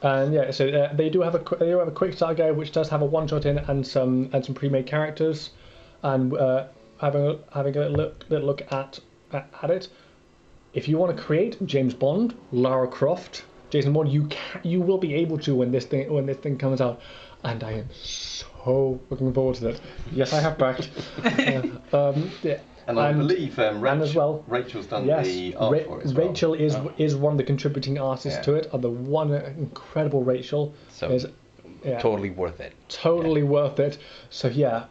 And yeah, so they do have a quick start guide which does have a one-shot in and some pre-made characters, and having a little look at it. If you want to create James Bond, Lara Croft, Jason Bourne, you will be able to when this thing comes out, and I am so looking forward to it. Yes, I have backed. Yeah. And I believe and as well, Rachel's done yes, the art for it as well. Rachel is one of the contributing artists to it. And the one incredible Rachel So is totally worth it. totally worth it. So yeah,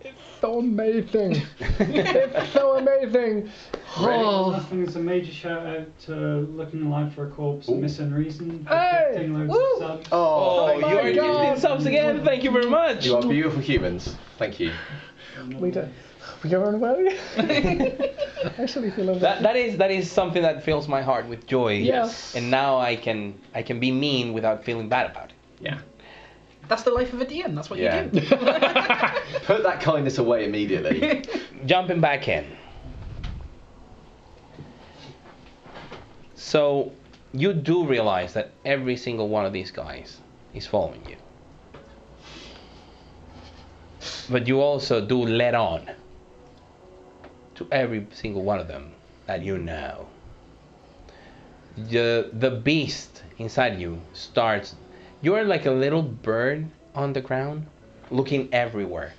it's so amazing. It's so amazing. Last thing is a major shout out to Looking Alive for a Corpse and Missing Reason for Hey! gifting loads Woo! of subs. Oh, my you are God. gifting subs again. Thank you very much. You are beautiful humans. Thank you. We go on well. I actually feel a bit. That is something that fills my heart with joy. Yes. And now I can be mean without feeling bad about it. Yeah. That's the life of a DM. That's what Yeah. you do. Put that kindness away immediately. Jumping back in. So you do realize that every single one of these guys is following you. But you also do let on to every single one of them that you know. The beast inside you starts. You're like a little bird on the ground, looking everywhere.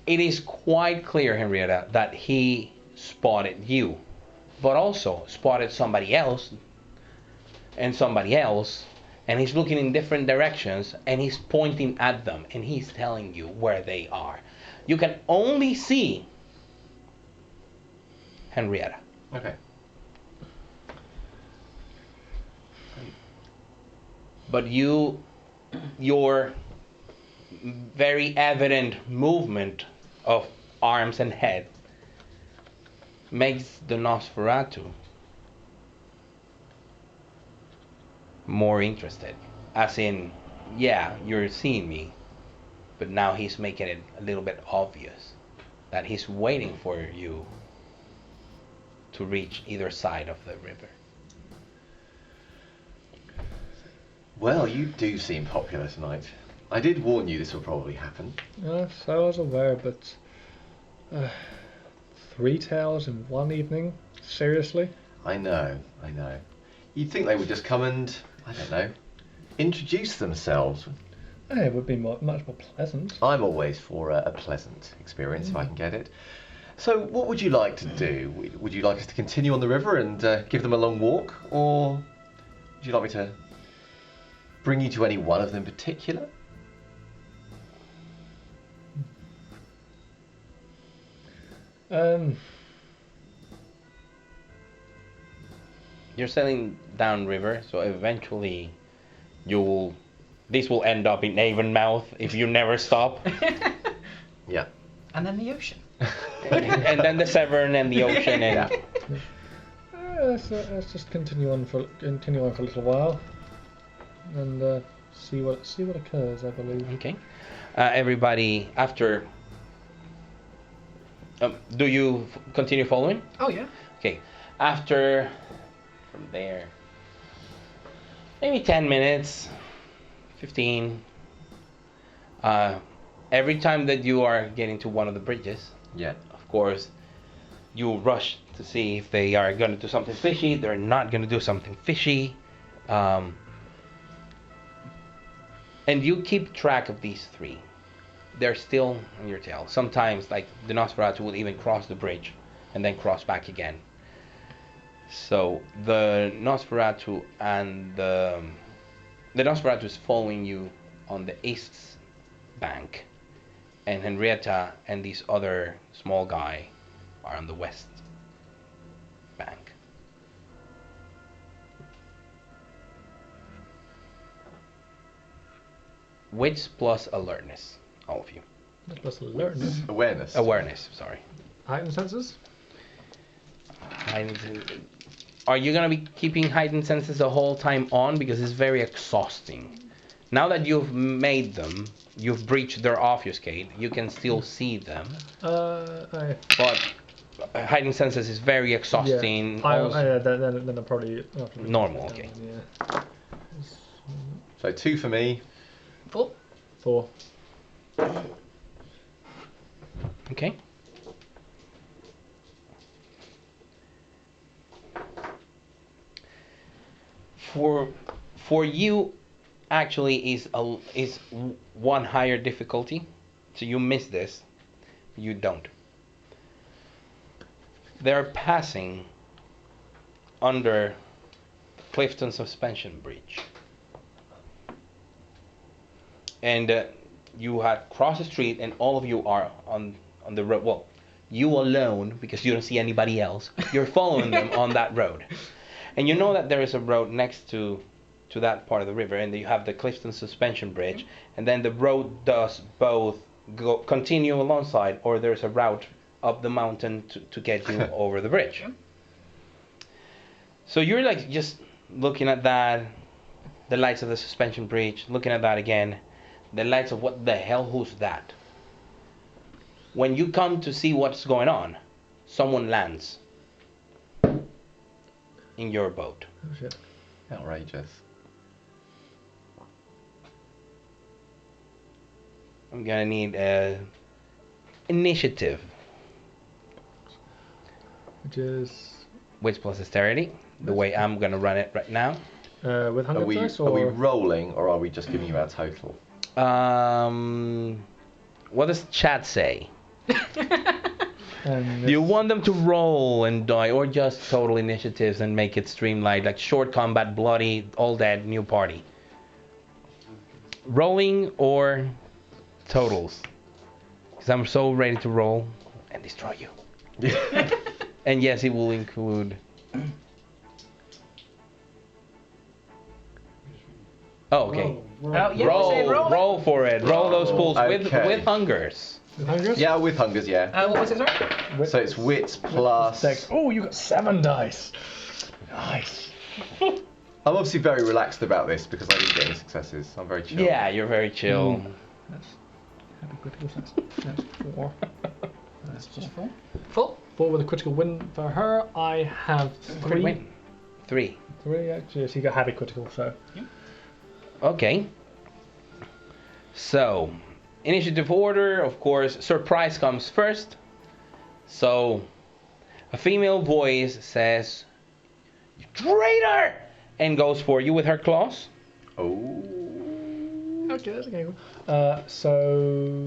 It is quite clear, Henrietta, that he spotted you, but also spotted somebody else, and he's looking in different directions, and he's pointing at them, and he's telling you where they are. You can only see Henrietta. Okay. But your very evident movement of arms and head makes the Nosferatu more interested. As in, yeah, you're seeing me, but now he's making it a little bit obvious that he's waiting for you to reach either side of the river. Well, you do seem popular tonight. I did warn you this would probably happen. Yes, I was aware, but 3 tales in one evening? Seriously? I know. You'd think they would just come and, I don't know, introduce themselves. It would be much more pleasant. I'm always for a pleasant experience if I can get it. So what would you like to do? Would you like us to continue on the river and give them a long walk? Or would you like me to bring you to any one of them in particular? You're sailing downriver, so eventually this will end up in Avonmouth if you never stop. Yeah. And then the ocean. And then the Severn and the ocean and Let's just continue on for a little while, and see what occurs. I believe. okay. Everybody after. Do you continue following? Oh yeah. Okay. After from there, maybe 10 minutes, 15. Every time that you are getting to one of the bridges, Yeah. of course, you rush to see if they are going to do something fishy. They're not going to do something fishy. And you keep track of these 3. They're still on your tail. Sometimes, like, the Nosferatu will even cross the bridge and then cross back again. So the Nosferatu and the Nosferatu is following you on the east bank, and Henrietta and this other small guy are on the west bank. Wits plus alertness, all of you. Plus alertness. Awareness. Awareness, sorry. Heightened senses. Are you gonna be keeping heightened senses the whole time on, because it's very exhausting? Now that you've made them, you've breached their obfuscate. You can still see them, I, but hiding senses is very exhausting. then I'll probably Normal, okay. Yeah. So 2 for me. 4. 4. Okay. For you, actually is 1 higher difficulty, so you miss this. You don't. They're passing under Clifton Suspension Bridge, and you had crossed the street, and all of you are on the road. Well, you alone, because you don't see anybody else. You're following them on that road, and you know that there is a road next to that part of the river, and you have the Clifton Suspension Bridge, and then the road does both continue alongside, or there's a route up the mountain to get you over the bridge. So you're like just looking at that, the lights of the suspension bridge, looking at that again, the lights of what the hell, who's that? When you come to see what's going on, someone lands in your boat. Oh shit. Outrageous. I'm gonna need initiative, Which is which plus dexterity, the way I'm gonna run it right now. with Are 100 we, dice, are we or rolling, or are we just giving you our total? What does chat say? and Do you want them to roll and die, or just total initiatives and make it streamlined, like short combat, bloody, all dead, new party? Rolling or totals? Because I'm so ready to roll and destroy you. And yes, it will include... Oh, okay. Oh, yeah, Roll, roll for it. Roll those pools Okay. with hungers. with 100? Yeah, with hungers, yeah. What was it, sorry? So it's wits plus... Dex. Oh, you got 7 dice. Nice. I'm obviously very relaxed about this because I didn't get any successes. I'm very chill. Yeah, you're very chill. That's happy critical. That's 4. That's Just 4. 4? 4 with a critical win for her. I have 3. Win. 3. 3 actually. So you got happy critical. So Okay. So, initiative order, of course, surprise comes first. So, a female voice says, "You traitor!" and goes for you with her claws. Oh. okay, that's okay. So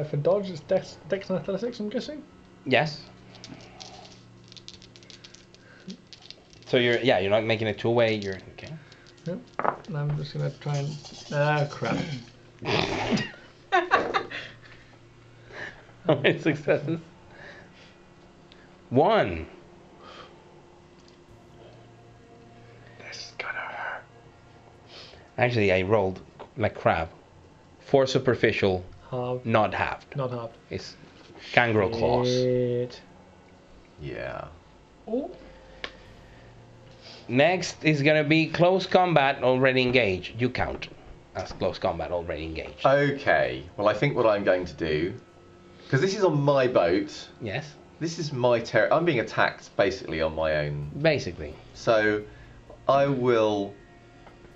for dodge, it's Dex and athletics. I'm guessing. Yes. So you're not making it 2-way. You're okay. Yep. And I'm just gonna try and crap. How many successes? 1. This is gonna hurt. Actually, I rolled like crap. 4 superficial, Halved. not halved. Not halved. It's gangrel claws. Shit. Yeah. Oh. Next is gonna be close combat already engaged. You count as close combat already engaged. Okay. Well, I think what I'm going to do, because this is on my boat, Yes, this is my territory. I'm being attacked basically on my own. basically. So I will,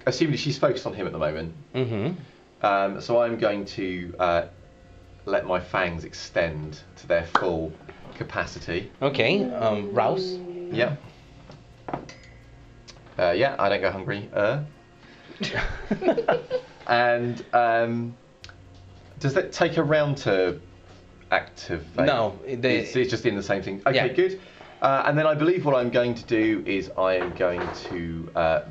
assuming she's focused on him at the moment, Mm-hmm. so I'm going to let my fangs extend to their full capacity. Okay, Rouse. Yeah. Yeah, I don't go hungry. And does that take a round to activate? No, it's just in the same thing. Okay, Yeah. good. And then I believe what I'm going to do is I am going to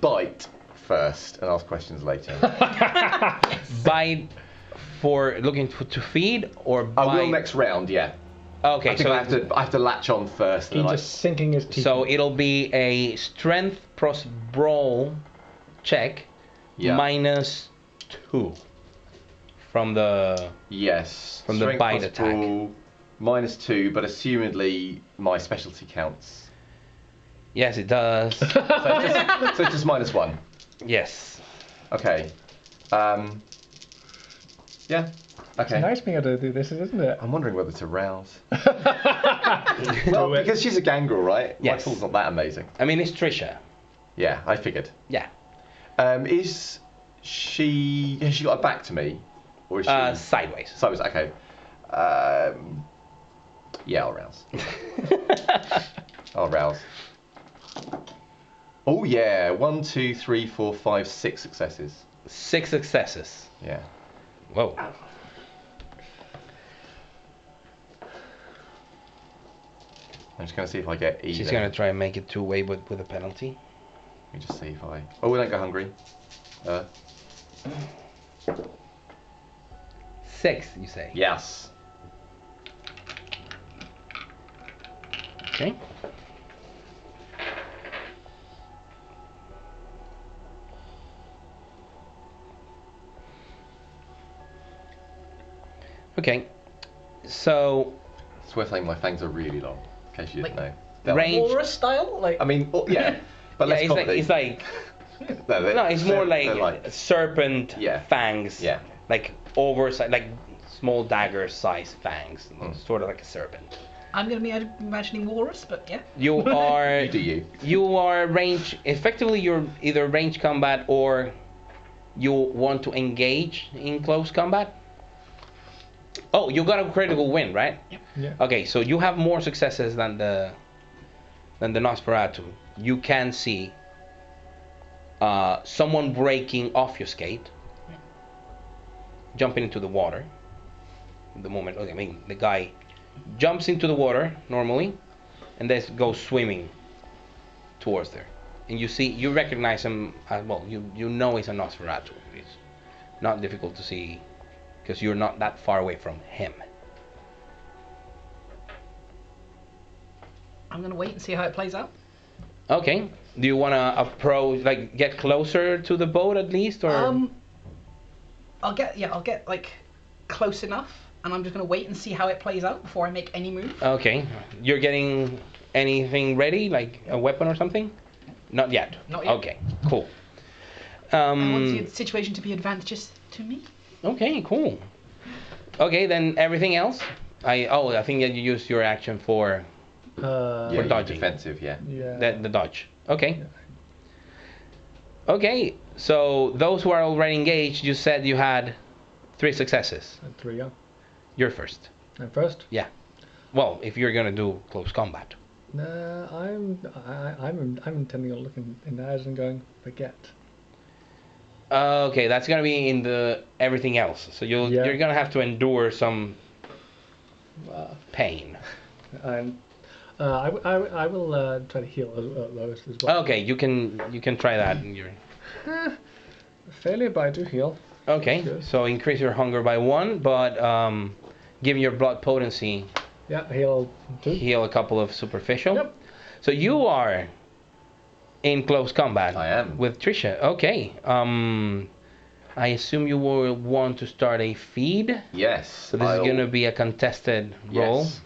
bite first and ask questions later. Bite for looking to feed, or bite? I will next round, yeah. Okay, I think I have to latch on first. He's And just sinking his teeth. so it'll be a strength plus brawl check, Yeah. -2 from the Yes. From the Strength bite plus attack. brawl, -2, but assumedly my specialty counts. Yes, it does. So it's just -1. Yes. Okay. Yeah. It's Okay. nice being able to do this, isn't it? I'm wondering whether to rouse. Well, because she's a gangrel, right? Yes. My tool's not that amazing. I mean, it's Trisha. Yeah, I figured. Yeah. Has she got her back to me? Or is she Sideways. sideways? Okay. Yeah, I'll rouse. I'll rouse. Oh yeah, 1, 2, 3, 4, 5, 6 successes. 6 successes. Yeah. Whoa. I'm just gonna see if I get even. She's gonna try and make it 2-way with a penalty. Let me just see if I. Oh, we don't go hungry. 6, you say? Yes. Okay. Okay. So It's worth saying my fangs are really long, in case you didn't know. They're range- Aura style, like. I mean, yeah, but yeah, less it's like, comedy. it's like no, it's more they're like serpent Yeah. fangs. Yeah. Like oversized, like small dagger-sized fangs, sort of like a serpent. I'm gonna be imagining walrus, but yeah. You are. You do you. You are range. Effectively, you're either range combat or you want to engage in close combat. Oh, you got a critical win, right? Yeah. Okay, so you have more successes than the Nosferatu. You can see someone breaking off your skate, jumping into the water. The moment, okay, I mean, the guy jumps into the water normally, and then goes swimming towards there. And you recognize him as well. You know he's a Nosferatu. It's not difficult to see because you're not that far away from him. I'm gonna wait and see how it plays out. Okay. Do you want to approach, like, get closer to the boat at least, or? I'll get like close enough, and I'm just gonna wait and see how it plays out before I make any move. Okay. You're getting anything ready, like a weapon or something? Not yet. Not yet. Okay. Cool. I want the situation to be advantageous to me. Okay. Cool. Okay. Then everything else. I think that you used your action for Yeah, For you're dodging. defensive, yeah. Yeah. the dodge. Okay. Okay. So those who are already engaged, you said you had 3 successes. And 3, yeah. You're first. And first? Yeah. Well, if you're gonna do close combat. I'm intending on looking in the eyes and going, forget. Okay, that's gonna be in the everything else. So you're gonna have to endure some pain. And I will try to heal Lois as well. Okay, you can try that. And Failure, but I do heal. okay, Good. so increase your hunger by 1, but given your blood potency, Yeah, heal 2. heal a couple of superficial. Yep. So you are in close combat. I am. With Trisha. Okay. I assume you will want to start a feed. Yes. So this is gonna be a contested roll. Yes.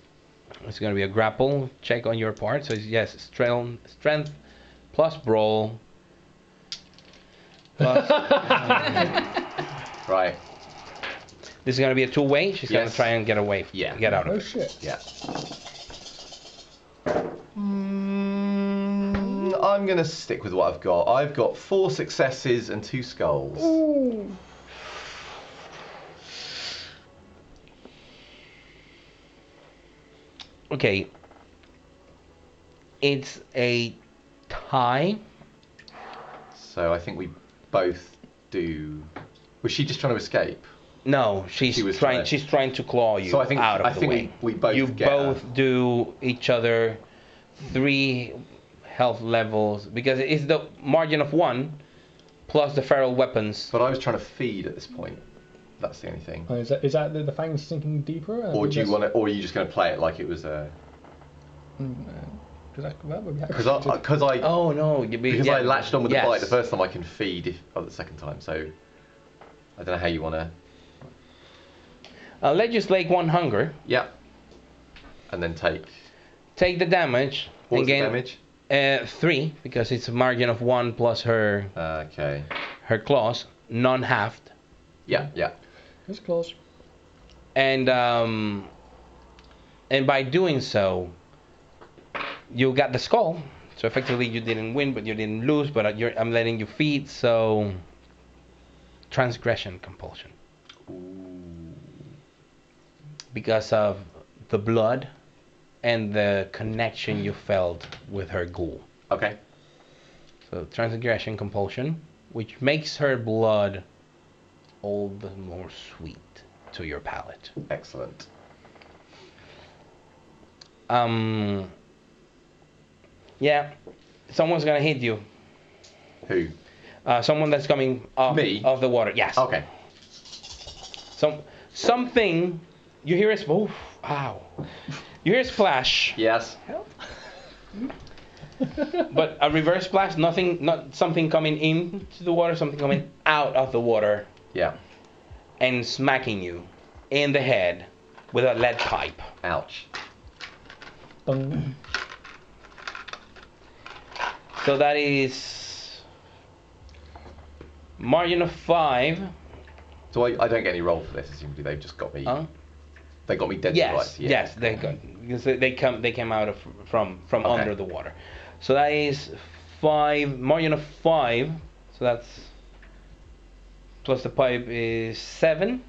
It's gonna be a grapple check on your part. So yes, strength plus brawl. Plus, Right. this is gonna be a 2-way. She's gonna Yes. try and get away. Yeah. Get out of Oh it. shit. Yeah. I'm going to stick with what I've got. I've got 4 successes and 2 skulls. Ooh. Okay. It's a tie. So I think we both do. Was she just trying to escape? No, she's She was trying. trying. She's trying to claw you So I think- out of I the think way. we both You get both do each other 3 health levels because it's the margin of 1 plus the feral weapons. But I was trying to feed at this point. That's the only thing. Oh, is that the fangs sinking deeper? Or do you want to? Or are you just going to play it like it was a? Because that would be Because I Oh no! because I latched on with yes. the bite the first time. I can feed the second time. So I don't know how you want to. Legislate 1 hunger. Yeah. And then take. Take the damage. What was the Again, damage? 3 because it's a margin of 1 plus her Okay. claws, non-halved. Yeah. Yeah. It's close. And by doing so, you got the skull. So effectively, you didn't win, but you didn't lose. But I'm letting you feed. So transgression compulsion. Ooh. Because of the blood and the connection you felt with her ghoul. Okay. So transgression compulsion, which makes her blood all the more sweet to your palate. Excellent. Yeah, someone's gonna hit you. Who? Someone that's coming off Me? of the water. Yes. Okay. Something. You hear a oof, ow. You hear a splash, Yes. but a reverse splash. Not something coming into the water. Something coming out of the water Yeah. and smacking you in the head with a lead pipe. Ouch. Dun. So that is margin of 5. So I don't get any roll for this. Presumably they've just got me. They got me dead to Yes, rights. Yeah. yes, they got because they came out from Okay. under the water. So that is 5 margin of 5. So that's plus the pipe is 7,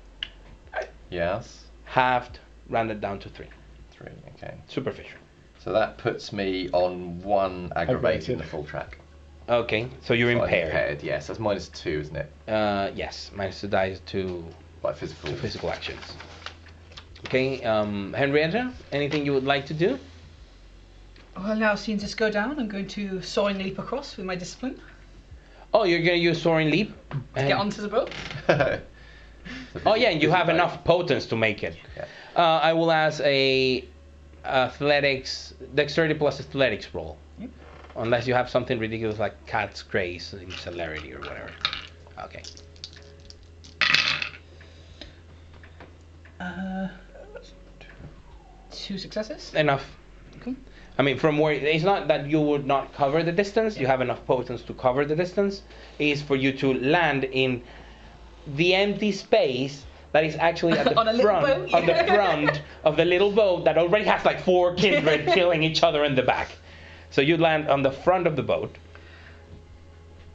Yes. halved, rounded down to 3. 3. Okay. Superficial. So that puts me on 1 aggravated in the full track. Okay, so you're So I'm impaired. Yes, that's -2, isn't it? Yes, minus the dice to Like physical. physical actions. Okay, Henrietta, anything you would like to do? Well, now seeing this go down, I'm going to soaring leap across with my discipline. Oh, you're gonna use soaring leap. Get onto the boat. Oh yeah, and you have enough potence to make it. Yeah. I will ask a dexterity plus athletics roll. Yep. Unless you have something ridiculous like cat's grace in celerity or whatever. Okay. Uh, 2 successes. Enough. Cool. I mean, from where it's not that you would not cover the distance. You have enough potence to cover the distance. It's for you to land in the empty space that is actually at the On a little front, boat, on the yeah. front of the little boat that already has like 4 kindred killing each other in the back. So you land on the front of the boat.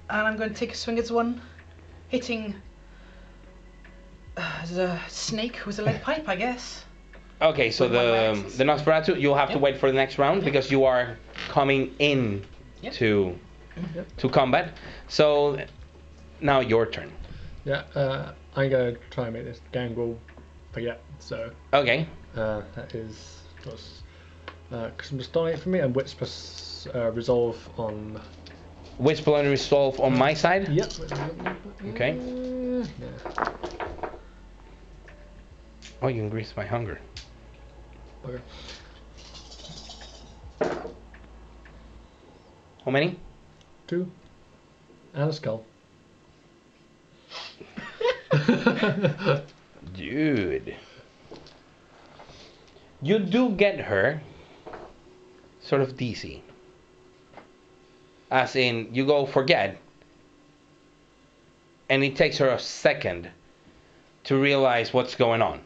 And I'm going to take a swing at the one, hitting the snake with a lead pipe, I guess. Okay, so With one of my axes. the Nosferatu, you'll have to Yep. wait for the next round because you are coming in Yep. to combat. So now your turn. Yeah, I'm gonna try and make this gangrel forget. So Okay. that is plus Christmas donate for me and wits plus resolve on. Which plan resolve on my side? Yep. Okay. Yeah. Oh, you increased my hunger. Okay. How many? 2 and a skull. Dude. You do get her sort of DC. As in, you go forget, and it takes her a second to realize what's going on.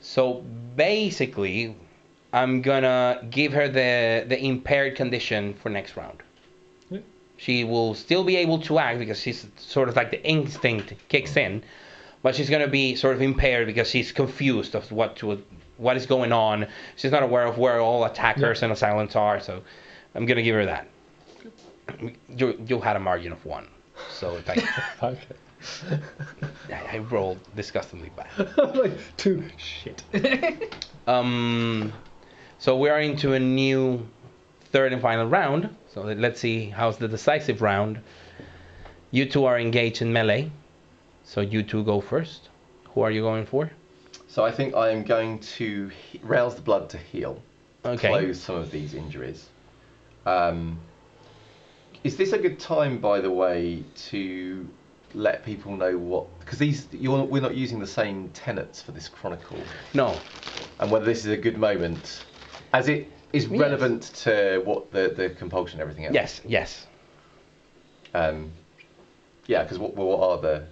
So basically, I'm gonna give her the impaired condition for next round. Yeah. She will still be able to act because she's sort of like the instinct kicks in, but she's gonna be sort of impaired because she's confused of what is going on. She's not aware of where all attackers and assailants are. So I'm gonna give her that. You had a margin of 1, so it's like Okay. I rolled disgustingly bad. Like 2 shit. So we are into a new third and final round. So let's see how's the decisive round. You two are engaged in melee. So you two go first. Who are you going for? So I think I am going to rouse the blood to heal. Okay. Close some of these injuries. Is this a good time, by the way, to let people know what? Because we're not using the same tenets for this chronicle, No. and whether this is a good moment, as it is Yes. relevant to what the compulsion and everything else. Yes. Yes. Yeah, because what are the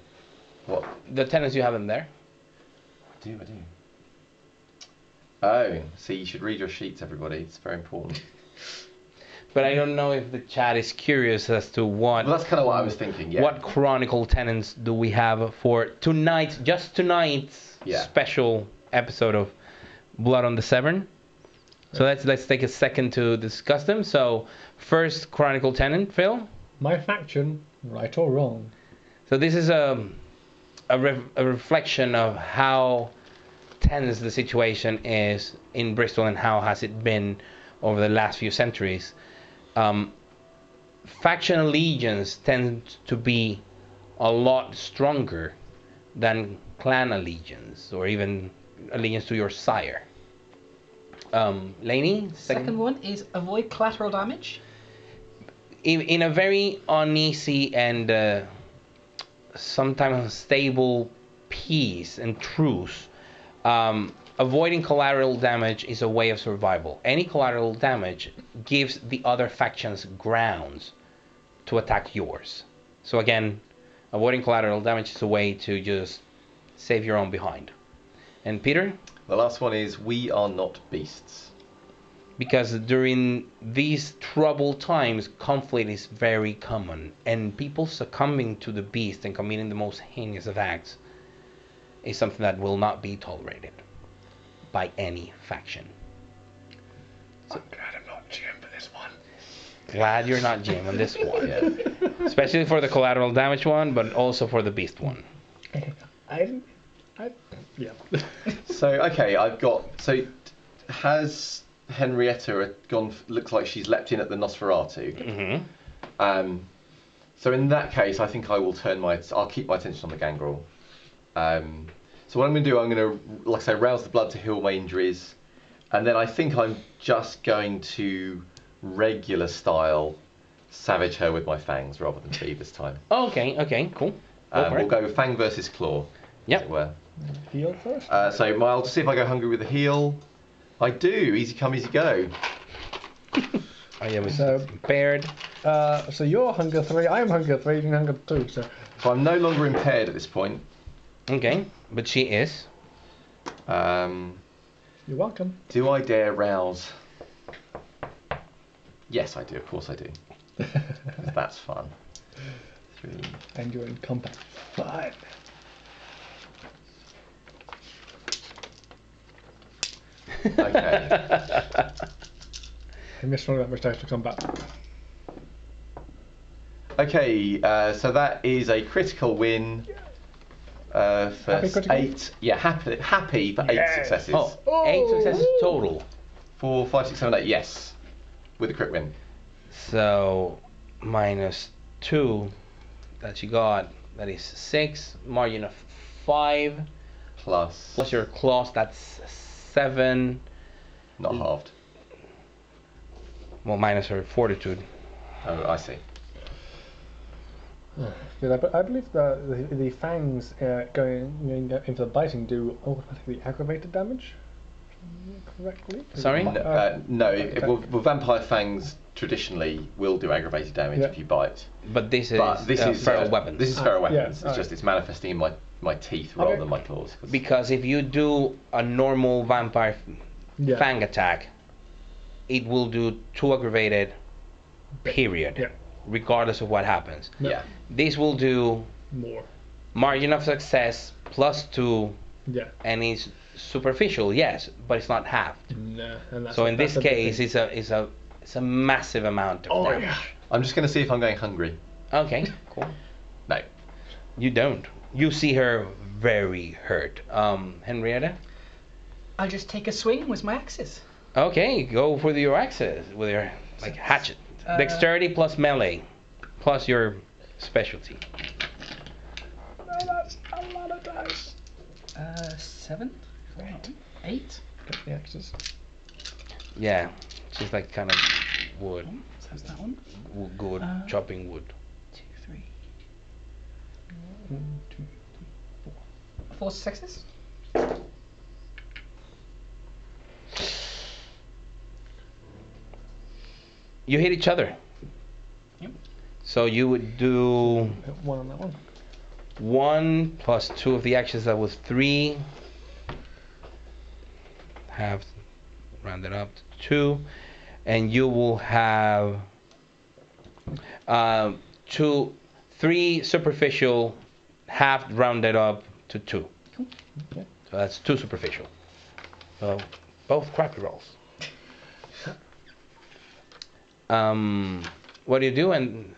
what? The tenants you have in there. do. Oh, see, you should read your sheets, everybody. It's very important. But I don't know if the chat is curious as to what. Well, that's kind of what I was thinking. Yeah. What chronicle tenants do we have for tonight's special episode of Blood on the Severn? So let's take a second to discuss them. So first chronicle tenant, Phil. My faction, right or wrong? So this is a reflection of how tense the situation is in Bristol and how has it been over the last few centuries. Faction allegiance tends to be a lot stronger than clan allegiance or even allegiance to your sire. Lainey? Second one is avoid collateral damage. In a very uneasy and sometimes unstable peace and truce, avoiding collateral damage is a way of survival. Any collateral damage gives the other factions grounds to attack yours. So again, avoiding collateral damage is a way to just save your own behind. And Peter? The last one is we are not beasts. Because during these troubled times, conflict is very common, and people succumbing to the beast and committing the most heinous of acts is something that will not be tolerated by any faction. So, I'm glad I'm not GM for this one. Glad you're not GM on this one. Yeah. Especially for the collateral damage one, but also for the beast one. Yeah. So, okay, has Henrietta gone, looks like she's leapt in at the Nosferatu. Mm-hmm. So in that case, I think I will I'll keep my attention on the gangrel. So what I'm going to do, I'm going to, like I say, rouse the blood to heal my injuries. And then I think I'm just going to regular style savage her with my fangs rather than feed this time. Okay, cool. We'll go fang versus claw, as it were. Heal first? So I'll just see if I go hungry with the heal. I do. Easy come, easy go. I am impaired. So you're hunger 3, I am hunger 3, and hunger 2. So I'm no longer impaired at this point. Okay, but she is. You're welcome. Do I dare rouse? Yes, I do. Of course I do. 'Cause that's fun. 3. And you're in combat 5. Okay. I missed one of that much dice for combat. Okay, so that is a critical win. For Happy critical? 8. Yeah, happy for 8 successes. Oh, 8 successes total. 4, 5, 6, 7, 8. Yes, with a crit win. So minus 2 that she got, that is 6. Margin of 5 Plus your claws, that's 7. not halved. Well, minus her fortitude. Oh, I see. Yeah, but I believe the fangs going into the biting do automatically aggravated damage. Correctly? Sorry? No. Well, vampire fangs traditionally will do aggravated damage if you bite. But this is feral weapons. This is feral weapons. Yeah, It's just it's manifesting in my teeth rather than my claws. Because if you do a normal vampire fang attack, it will do 2 aggravated, period. Yeah. Regardless of what happens. Yeah. This will do More. margin of success plus 2, Yeah. and it's superficial, yes, but it's not halved. No, and that's So in this that's a big case, thing. it's a massive amount of damage. Yeah. I'm just going to see if I'm going hungry. Okay, cool. No. You don't. You see her very hurt. Henrietta? I'll just take a swing with my axes. Okay, go for your axes with your hatchet. Dexterity plus melee, plus your specialty. No, that's a lot of dice. 7? 8? Get the axes. Yeah, just like kind of wood. So that's that one. Good chopping wood. 2, 3. 1, 2, 3, 4. 4 successes. You hit each other. Yep. So you would do 1 on that one. 1 plus 2 of the actions. That was 3. half rounded up to 2, and you will have 3 superficial, half rounded up to 2. Okay. So that's 2 superficial. So both crappy rolls. What do you do in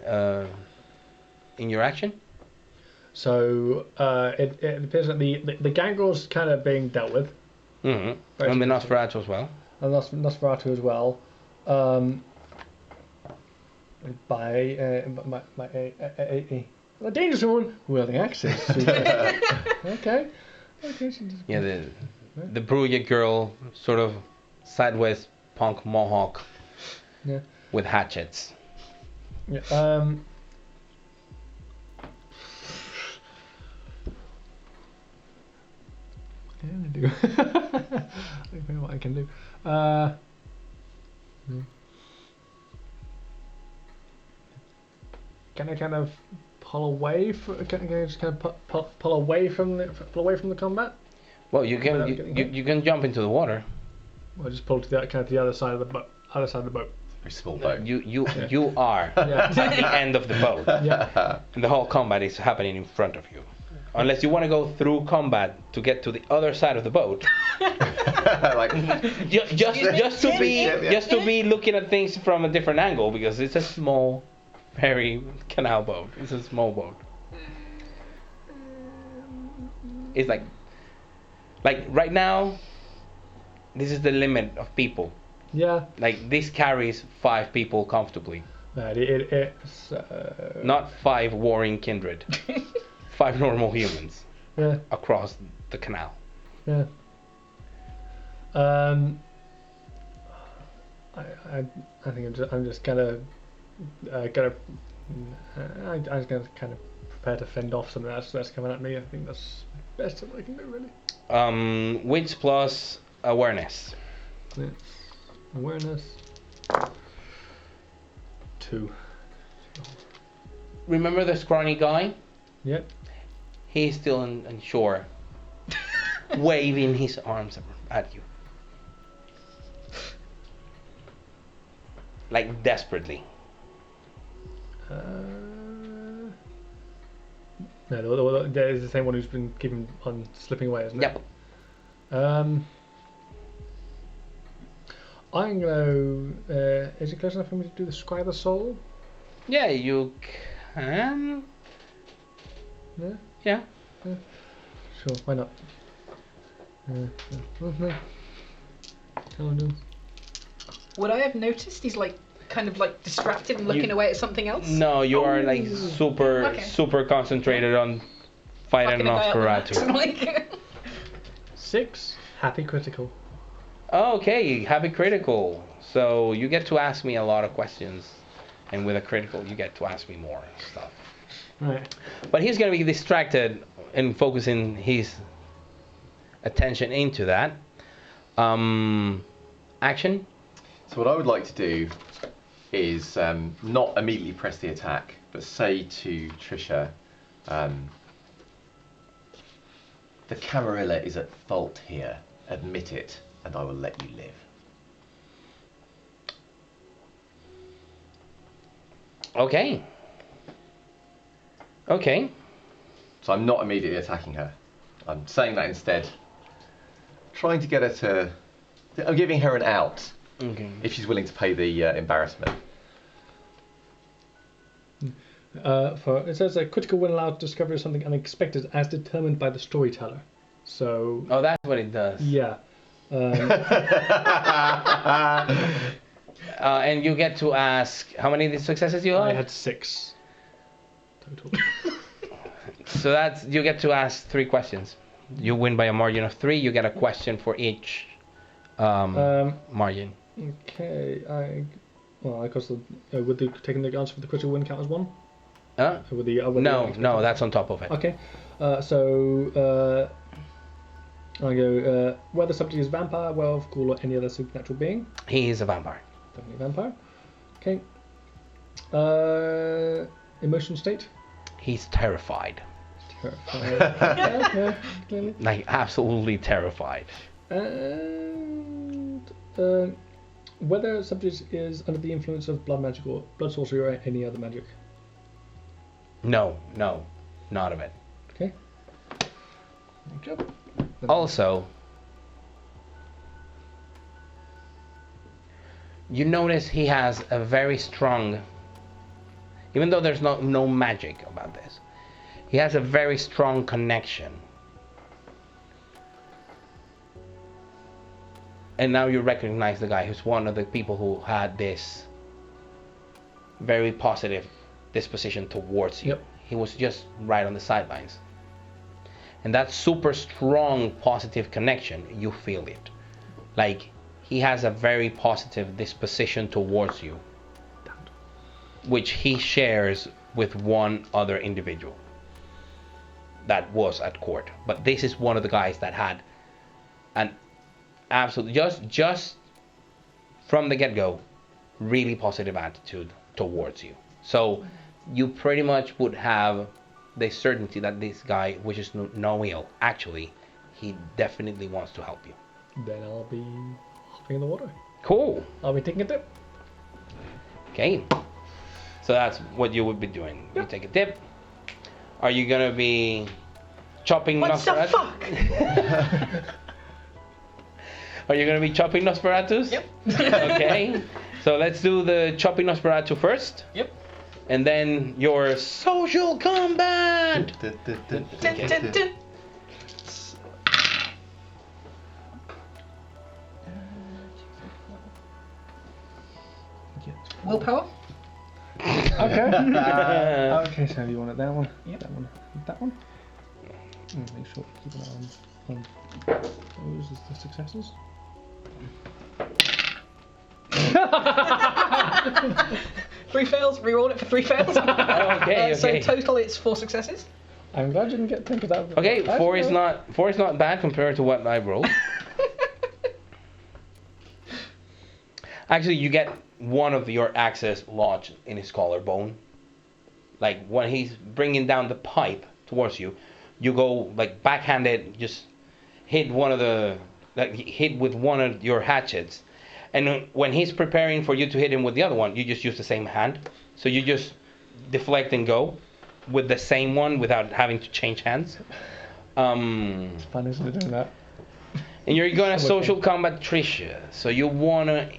your action? So it appears that the gangle's kind of being dealt with. Mm-hmm. Very And the significant. Nosferatu as well. And Nosferatu as well. By a dangerous woman wielding axes. Okay. Yeah, the brilliant girl, sort of sideways punk mohawk Yeah. with hatchets. Yeah. What can I do? I don't know what I can do. Can I kind of pull away? Can I just kind of pull away from the combat? Well, you Without can getting you can jump into the water. Or just pull to the kind of the other side of the boat. Other side of the boat. Very small boat. You are Yeah. at the end of the boat. Yeah. And the whole combat is happening in front of you. Unless you want to go through combat to get to the other side of the boat. Like, just to be looking at things from a different angle, because it's a small ferry canal boat. It's a small boat. It's like right now, this is the limit of people. Yeah. Like this carries 5 people comfortably. Right, it's Not 5 warring kindred. 5 normal humans yeah. across the canal. Yeah. I think I'm just gonna I'm just gonna kind of prepare to fend off something that's coming at me. I think that's the best I can do, really. Wits plus awareness. Yeah. Awareness. 2. Remember the scrawny guy? Yep. He's still on shore, waving his arms at you. Like desperately. No, there is the same one who's been keeping on slipping away, isn't it? Yep. I'm gonna. Is it close enough for me to do the Scry the Soul? Yeah, you can. Yeah. Yeah. Sure. Why not? Tell him. Would I have noticed he's like kind of like distracted and looking away at something else? No, you are like super concentrated on fighting Fucking a guy up the Nosferatu. back, like 6. Happy critical. Okay, happy critical. So you get to ask me a lot of questions, and with a critical, you get to ask me more stuff. Right. But he's going to be distracted and focusing his attention into that. Action. so what I would like to do is not immediately press the attack, but say to Trisha, the Camarilla is at fault here. Admit it, and I will let you live. Okay. Okay. So I'm not immediately attacking her. I'm saying that instead. Trying to get her to... I'm giving her an out, Okay. if she's willing to pay the embarrassment. It says a critical when allowed to discover something unexpected as determined by the storyteller. So Oh, that's what it does. yeah. And you get to ask how many successes you have. I had 6 total. So that's you get to ask 3 questions. You win by a margin of 3. You get a question for each margin. Okay, I guess would taking the answer for the critical win count as 1? Huh? Would the No, that's on top of it. Okay, so I go whether subject is vampire, werewolf, ghoul, or any other supernatural being. He is a vampire. Definitely vampire. Okay. Emotion state. He's terrified. Terrified. Yeah, clearly. Like absolutely terrified. And whether a subject is under the influence of blood magic or blood sorcery or any other magic. No, not of it. Okay. Good job. Also, you notice he has a very strong, even though there's no magic about this, he has a very strong connection. And now you recognize the guy who's one of the people who had this very positive disposition towards you. Yep. He was just right on the sidelines. And that super strong positive connection, you feel it. Like, he has a very positive disposition towards you, which he shares with one other individual that was at court. But this is one of the guys that had an absolute, just from the get-go, really positive attitude towards you. So you pretty much would have the certainty that this guy wishes no ill. Actually, he definitely wants to help you. Then I'll be hopping in the water. Cool. I'll be taking a dip. Okay. So that's what you would be doing. You take a dip. Are you gonna be chopping What the Nosferatu? fuck? Are you gonna be chopping Nosferatus? Yep. Okay. So let's do the chopping Nosferatu first. Yep. And then your social combat. Dun, dun, dun. Willpower? Okay. Okay, so you wanted that one? Yep. That one? That one? Make sure to keep an eye on those as the successes. 3 fails, reroll it for 3 fails. Okay, So okay. total it's 4 successes. I'm glad you didn't get 10 because that. Okay, four is not bad compared to what I rolled. Actually, you get one of your axes lodged in his collarbone. Like when he's bringing down the pipe towards you, you go like backhanded, just hit hit with one of your hatchets. And when he's preparing for you to hit him with the other one, you just use the same hand. So you just deflect and go with the same one without having to change hands. It's fun, isn't it, doing that? And you're going to social combat Tricia. So you want to,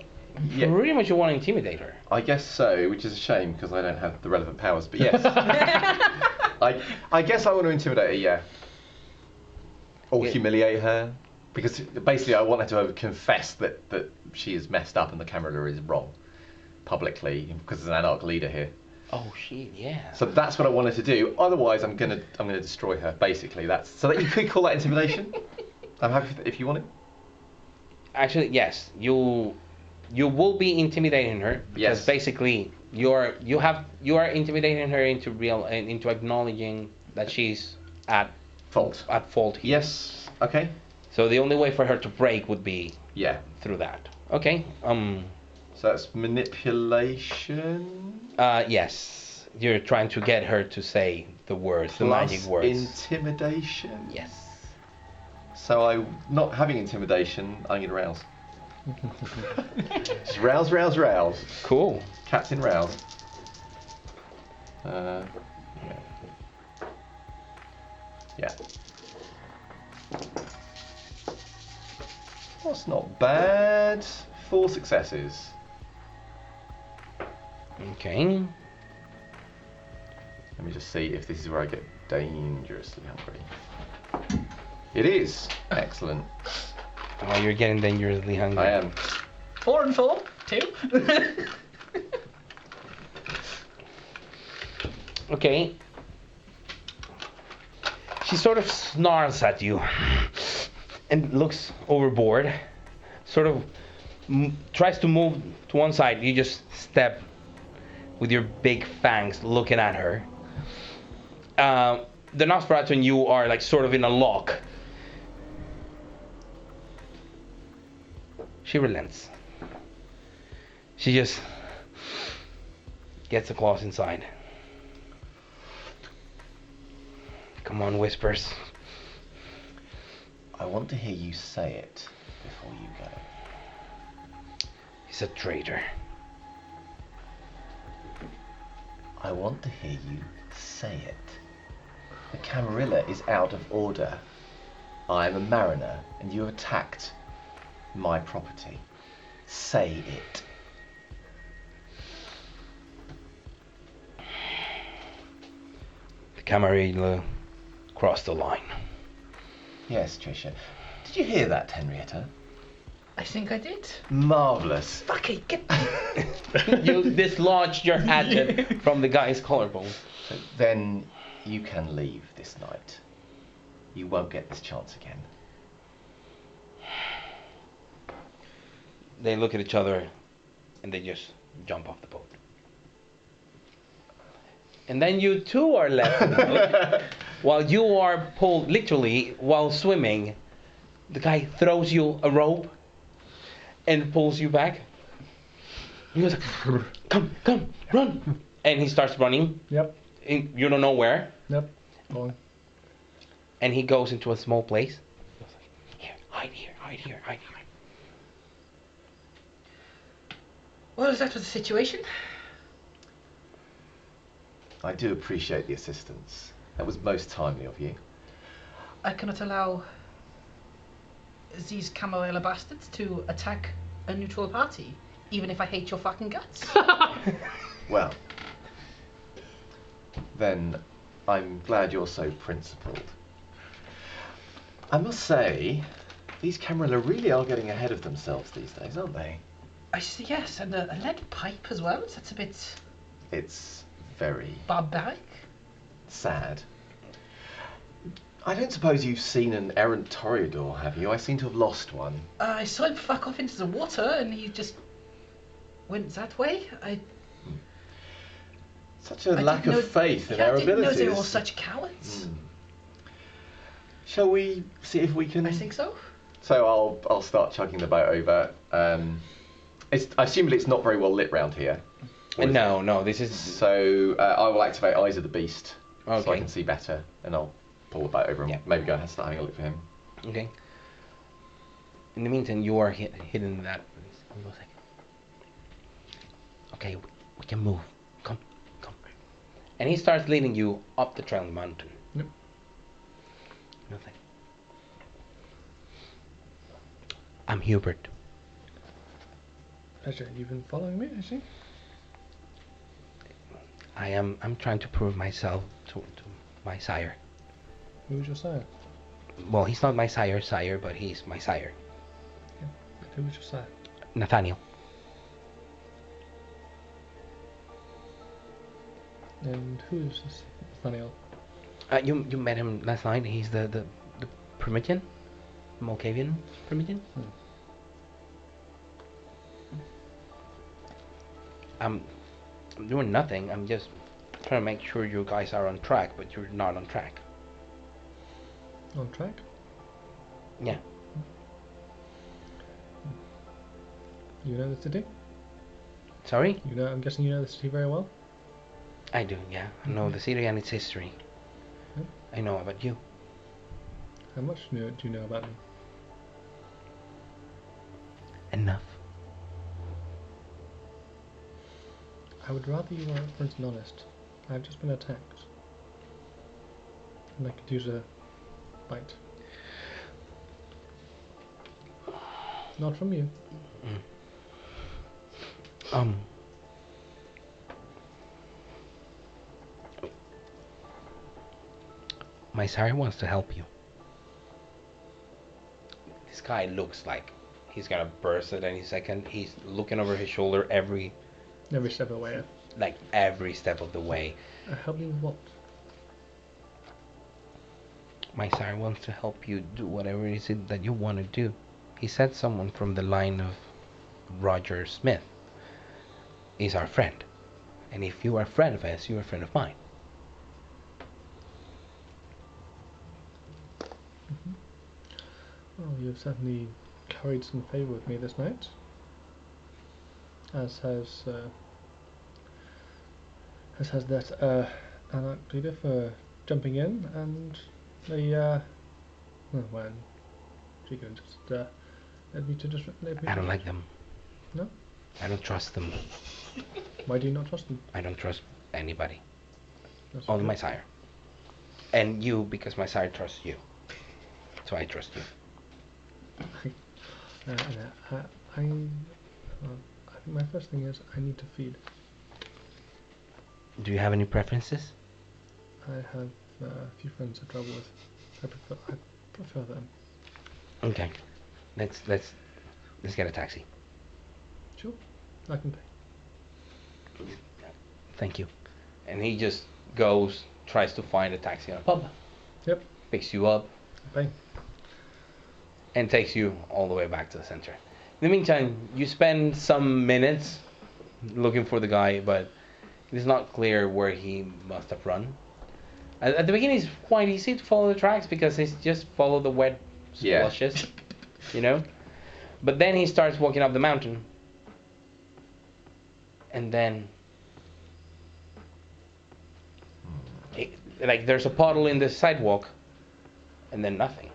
pretty much you want to intimidate her. I guess so, which is a shame because I don't have the relevant powers. But yes, I guess I want to intimidate her, yeah, or Yeah. humiliate her, because basically I want her to confess that she is messed up and the Camarilla is wrong publicly because there's an Anarch leader here. Oh shit, yeah. So that's what I wanted to do. Otherwise, I'm gonna destroy her. Basically, that's so that you could call that intimidation. I'm happy if you want it. Actually, yes, you will be intimidating her because Yes. basically you are intimidating her into acknowledging that she's at Fault. fault here. Yes. Okay. So the only way for her to break would be Yeah. through that. Okay. So that's manipulation. Yes. You're trying to get her to say the words, the Plus magic words. intimidation. Yes. So I, not having intimidation, I'm gonna rouse. Just rouse, rouse, rouse. Cool. Captain rouse. Yeah. Yeah. That's not bad. 4 successes. Okay. Let me just see if this is where I get dangerously hungry. It is. Excellent. Oh, you're getting dangerously hungry. I am. 4 and 4, 2. Okay. She sort of snarls at you and looks overboard. Sort of tries to move to one side. You just step with your big fangs looking at her. The Nosferatu and you are like sort of in a lock. She relents. She just gets the claws inside. Come on, Whispers. I want to hear you say it. before you go. He's a traitor. I want to hear you say it. The Camarilla is out of order. I am a mariner, and you have attacked my property. Say it. The Camarilla crossed the line. Yes, Tricia. Did you hear that, Henrietta? I think I did. Marvellous. Fuck it, get You dislodged your hatchet from the guy's collarbone. So then you can leave this night. You won't get this chance again. They look at each other and they just jump off the boat. And then you two are left in the boat. While you are pulled, literally, while swimming, the guy throws you a rope and pulls you back. He goes, come, run. And he starts running. Yep. You don't know where. Yep. Going. And he goes into a small place. Here, hide here. Well, is that was the situation? I do appreciate the assistance. That was most timely of you. I cannot allow these Camarilla bastards to attack a neutral party, even if I hate your fucking guts. Well, then I'm glad you're so principled. I must say, these Camarilla really are getting ahead of themselves these days, aren't they? I see, yes, and a lead pipe as well. That's a bit It's very barbaric. sad. I don't suppose you've seen an errant toreador, have you? I seem to have lost one. I saw him fuck off into the water, and he just went that way. Such a I lack didn't of know- faith in yeah, our I didn't know abilities. they were all such cowards. Shall we see if we can? I think so. So I'll start chugging the boat over. I assume it's not very well lit round here. Or is it? No, this is... So I will activate Eyes of the Beast, so I Okay. can see better, and I'll pull the boat over and Yeah. maybe go and start having a look for him. Okay. In the meantime, you are hidden in that place. Hold on a second. Okay, we can move. Come. And he starts leading you up the trail mountain. Yep. Nothing. I'm Hubert. Pleasure. You've been following me, I see. I'm trying to prove myself to my sire. Who's your sire? Well, he's not my sire, but he's my sire. Yeah. Who's your sire? Nathaniel. And who's this Nathaniel? You met him last night. He's the Primidian, Malkavian Primidian. I'm doing nothing. I'm just trying to make sure you guys are on track, but you're not on track. On track? Yeah. You know the city? Sorry? You know, I'm guessing you know the city very well? I do, yeah. I know the city and its history. Yep. I know about you. How much do you know about me? Enough. I would rather you were upfront and honest. I've just been attacked. And I could use a bite. Not from you. My sire wants to help you. This guy looks like he's gonna burst at any second. He's looking over his shoulder every step of the way. every step of the way. Help me with what? My sire wants to help you do whatever it is that you want to do. He said someone from the line of Roger Smith is our friend. And if you are a friend of his, you are a friend of mine. Well, you've certainly carried some favour with me this night. As has that Anarch leader for jumping in, and the when she can just Let me to just. Let me I don't like them. No? I don't trust them. Why do you not trust them? I don't trust anybody. That's Only okay. my sire. And you, because my sire trusts you. So I trust you. I think my first thing is I need to feed. Do you have any preferences? I have a few friends I travel with. I prefer them. Okay. Let's get a taxi. Sure, I can pay. Thank you. And he just goes, tries to find a taxi on a pub. Yep. Picks you up Pay. and takes you all the way back to the center. In the meantime, you spend some minutes looking for the guy, but it is not clear where he must have run. At the beginning, it's quite easy to follow the tracks because it's just follow the wet Yeah. splashes, you know? But then he starts walking up the mountain. And then like there's a puddle in the sidewalk and then nothing.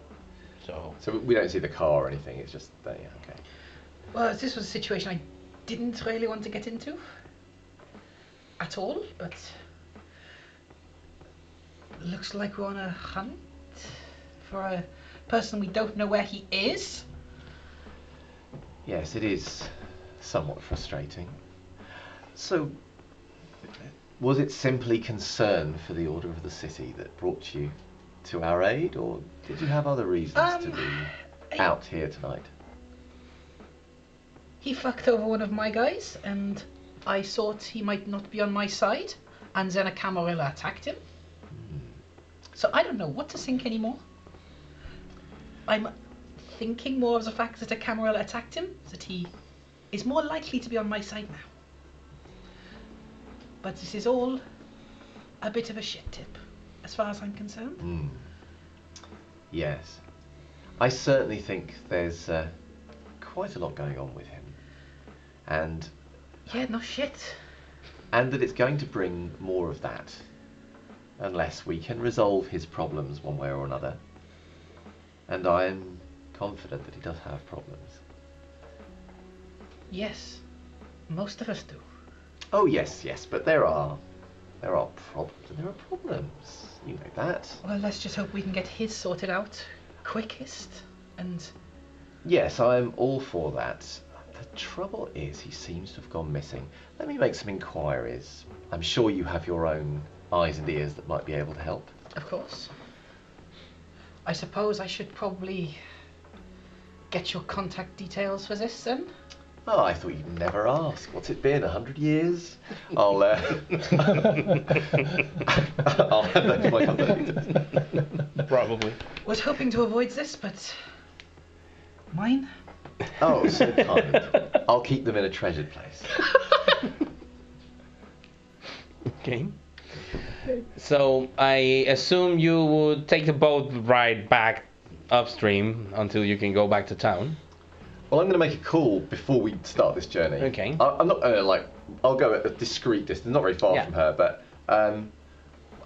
So we don't see the car or anything. It's just there. Yeah, okay. Well, this was a situation I didn't really want to get into at all, but looks like we're on a hunt for a person we don't know where he is. Yes, it is somewhat frustrating. So, was it simply concern for the order of the city that brought you to our aid, or did you have other reasons to be out here tonight? He fucked over one of my guys, and I thought he might not be on my side, and then a Camarilla attacked him. So I don't know what to think anymore. I'm thinking more of the fact that a Camarilla attacked him, that he is more likely to be on my side now. But this is all a bit of a shit tip, as far as I'm concerned. Yes. I certainly think there's quite a lot going on with him. And Yeah, no shit. and that it's going to bring more of that unless we can resolve his problems one way or another. And I am confident that he does have problems. Yes, most of us do. Oh yes, but there are problems and there are problems. You know that. Well, let's just hope we can get his sorted out quickest. And Yes, I'm all for that. The trouble is he seems to have gone missing. Let me make some inquiries. I'm sure you have your own eyes and ears that might be able to help. of course, I suppose I should probably get your contact details for this then. Oh, I thought you'd never ask. What's it been, 100 years? I'll I'll hand over my contact details. Probably. Was hoping to avoid this, but mine? Oh, so kind. I'll keep them in a treasured place. Okay. So I assume you would take the boat ride back upstream until you can go back to town. Well, I'm going to make a call before we start this journey. Okay. I'm not I'll go at a discreet distance, not very far Yeah. from her, but I'm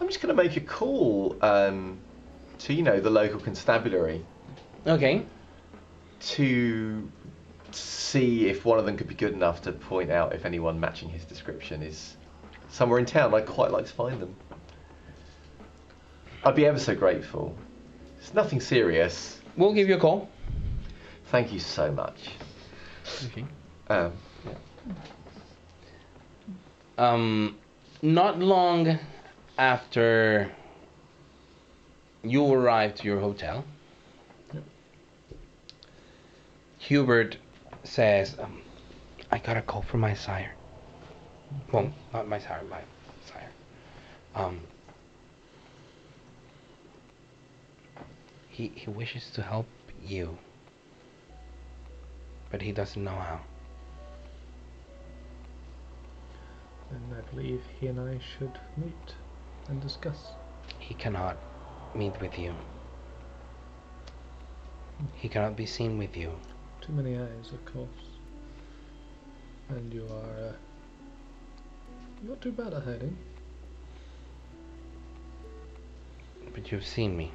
just going to make a call to, the local constabulary Okay. to see if one of them could be good enough to point out if anyone matching his description is somewhere in town. I'd quite like to find them. I'd be ever so grateful. It's nothing serious. We'll give you a call. Thank you so much. Okay. Yeah. Not long after you arrive to your hotel, Hubert says, I got a call from my sire. Well, not my sire, my sire. He wishes to help you, but he doesn't know how. And I believe he and I should meet and discuss. He cannot meet with you. He cannot be seen with you. Too many eyes, of course. And you are not too bad at hiding. But you've seen me.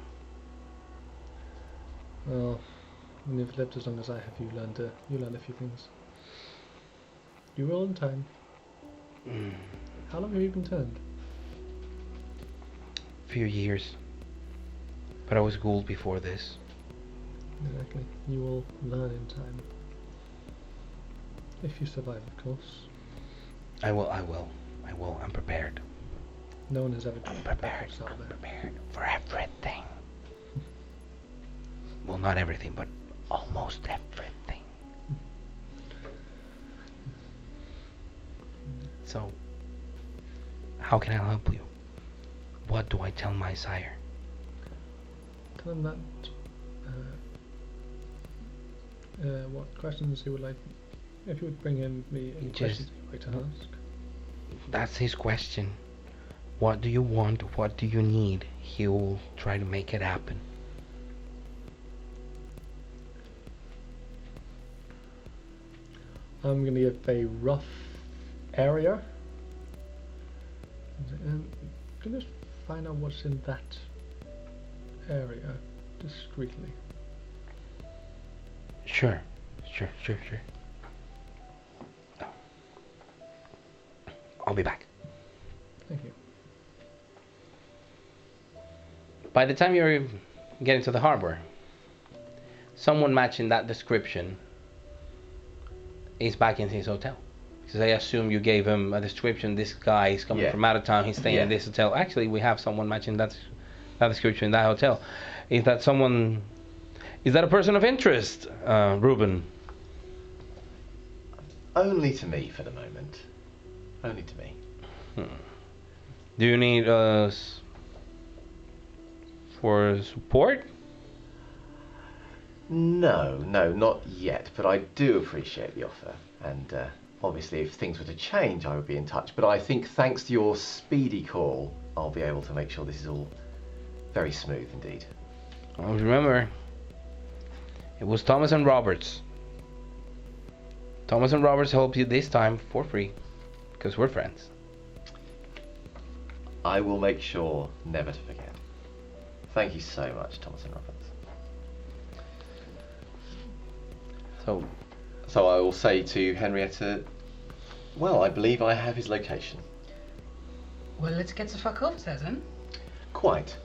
Well, When you've lived as long as I have, you learned a few things. You will in time. How long have you been turned? Few years. But I was Ghoul before this. Exactly. You will learn in time. If you survive, of course. I will. I'm prepared. No one has ever I'm done prepared. that. I'm prepared for everything. Well, not everything, but almost everything. So, how can I help you? What do I tell my sire? Tell him that. What questions he would like. If you would bring in me any questions you'd like to ask. That's his question. What do you want? What do you need? He will try to make it happen. I'm going to give a rough area. Can you just find out what's in that area discreetly? Sure. I'll be back. Thank you. By the time you're getting to the harbor, someone matching that description is back in his hotel. Because I assume you gave him a description. This guy is coming from out of town. He's staying in this hotel. Actually, we have someone matching that description in that hotel. Is that someone? Is that a person of interest, Ruben? Only to me for the moment. Only to me. Do you need us for support? No, not yet. But I do appreciate the offer. And obviously, if things were to change, I would be in touch. But I think thanks to your speedy call, I'll be able to make sure this is all very smooth indeed. Well, remember, it was Thomas and Roberts. Thomas and Roberts helped you this time for free, because we're friends. I will make sure never to forget. Thank you so much, Thomas and Roberts. So I will say to Henrietta, well, I believe I have his location. Well, let's get the fuck over there then. Quite.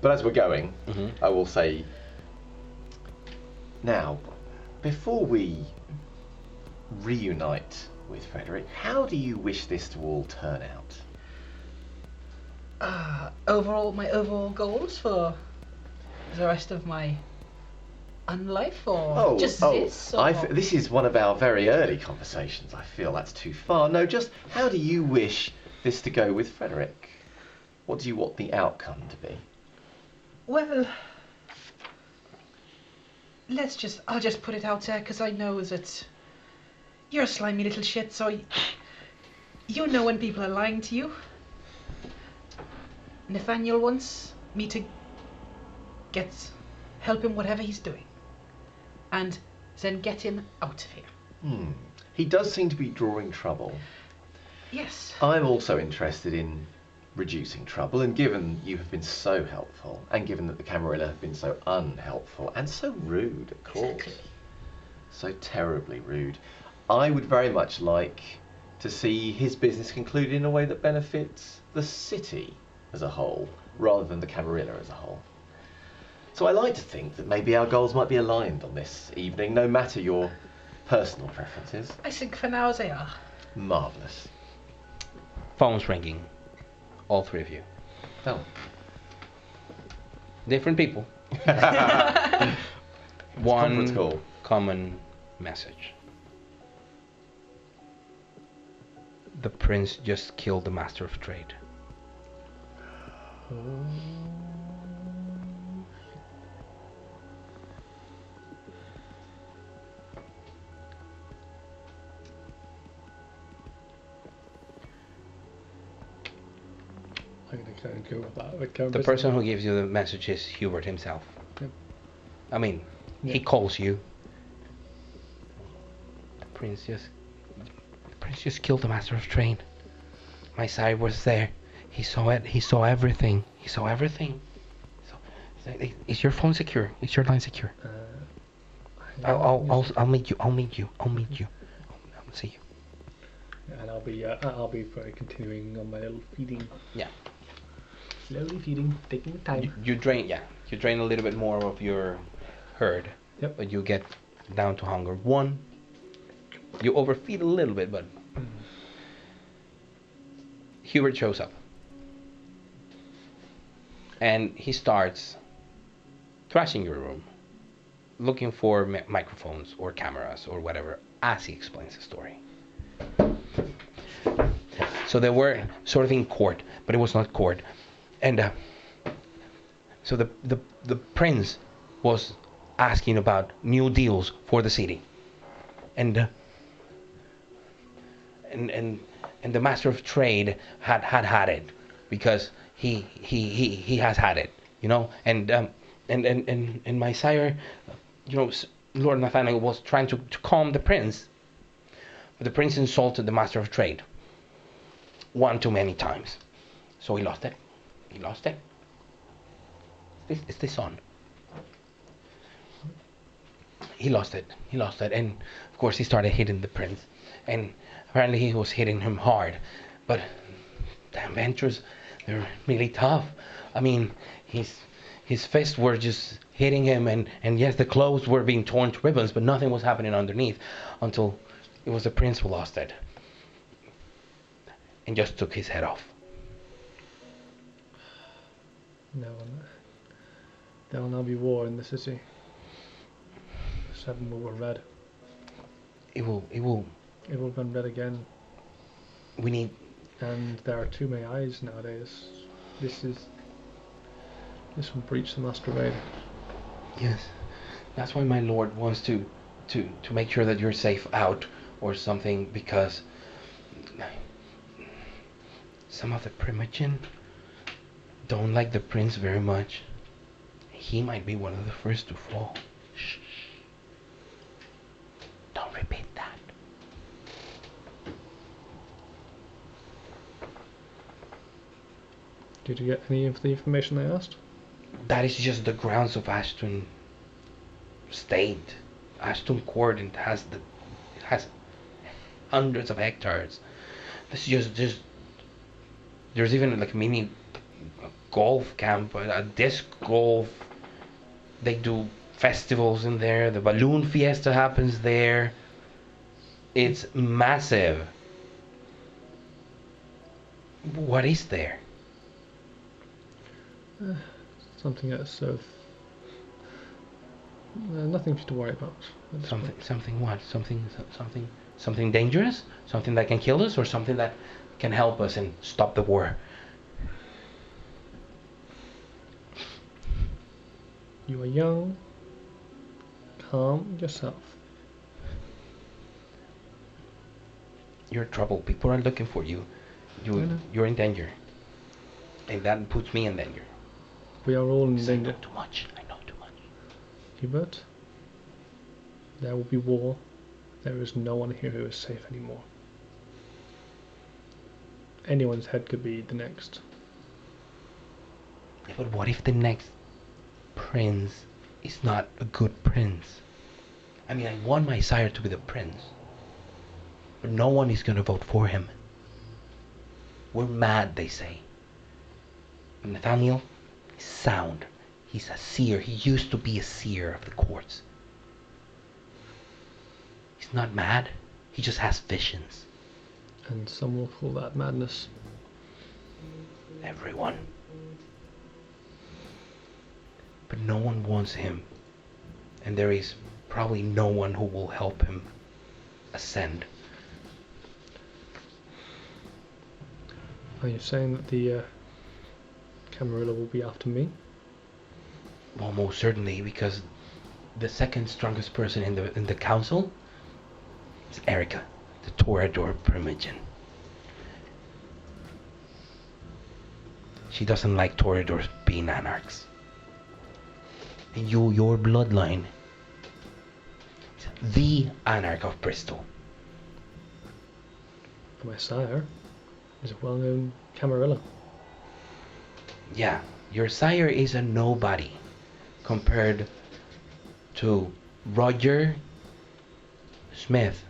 But as we're going, I will say, now, before we reunite with Frederick, how do you wish this to all turn out? My overall goals for the rest of my unlife, or this? Or... This is one of our very early conversations. I feel that's too far. No, just how do you wish this to go with Frederick? What do you want the outcome to be? Well, I'll just put it out there, because I know that you're a slimy little shit, so you know when people are lying to you. Nathaniel wants me to help him whatever he's doing, and then get him out of here. He does seem to be drawing trouble. Yes. I'm also interested in reducing trouble, and given you have been so helpful, and given that the Camarilla have been so unhelpful, and so rude, of course. Exactly. So terribly rude, I would very much like to see his business concluded in a way that benefits the city as a whole, rather than the Camarilla as a whole. So I like to think that maybe our goals might be aligned on this evening, no matter your personal preferences. I think for now they are. Marvellous. Phone's ringing. All three of you. Oh. Different people. Conference One call. common message. The prince just killed the master of trade. I'm going to go with that. The person who gives you the message is Hubert himself. Yep. I mean, Yeah. he calls you. The prince just killed the master of trade. My sire was there. He saw it. He saw everything. Is your phone secure? Is your line secure? I'll meet you. I'll meet you. I'll see you. And I'll be probably continuing on my little feeding. Yeah. Slowly feeding, taking the time. You drain a little bit more of your herd. Yep. But you get down to hunger 1. You overfeed a little bit, but Hubert shows up. And he starts trashing your room, looking for microphones or cameras or whatever, as he explains the story. So they were sort of in court, but it was not court. And so the prince was asking about new deals for the city. And the master of trade had it, because he has had it, you know. And my sire, you know, Lord Nathaniel was trying to calm the prince, but the prince insulted the master of trade one too many times, so he lost it. Is this on? He lost it, and of course he started hitting the prince, and apparently he was hitting him hard, but the adventurers, they're really tough. I mean, his fists were just hitting him, and yes, the clothes were being torn to ribbons, but nothing was happening underneath until it was the prince who lost it and just took his head off. There will now be war in the city. Severn will run red. It will. It will run red again. We need. And there are too many eyes nowadays. This will breach the masquerade. Yes, that's why my lord wants to make sure that you're safe out or something, because some of the Primogen don't like the prince very much. He might be one of the first to fall. Shh. Don't repeat that. Did you get any of the information they asked? That is just the grounds of Ashton State. Ashton Court, and it has hundreds of hectares. This is just there's even like a mini golf camp, a disc golf. They do festivals in there. The balloon fiesta happens there. It's massive. What is there? Something that's sort of nothing for you to worry about. Something what? Something dangerous? Something that can kill us, or something that can help us and stop the war? You are young. Calm yourself. You're in trouble. People are looking for you. You're in danger. And that puts me in danger. We are all in danger. I know too much. Hubert, there will be war. There is no one here who is safe anymore. Anyone's head could be the next. Yeah, but what if the next prince is not a good prince? I mean, I want my sire to be the prince, but no one is going to vote for him. We're mad, they say. Nathaniel is sound. He's a seer. He used to be a seer of the courts. He's not mad. He just has visions. And some will call that madness. Everyone. But no one wants him. And there is probably no one who will help him ascend. Are you saying that the Camarilla will be after me? Well, most certainly, because the second strongest person in the council is Erica, the Toreador Primogen. She doesn't like Toreadors being anarchs. And your bloodline is the Anarch of Bristol. My sire is a well-known Camarilla. Yeah, your sire is a nobody. compared to Roger Smith,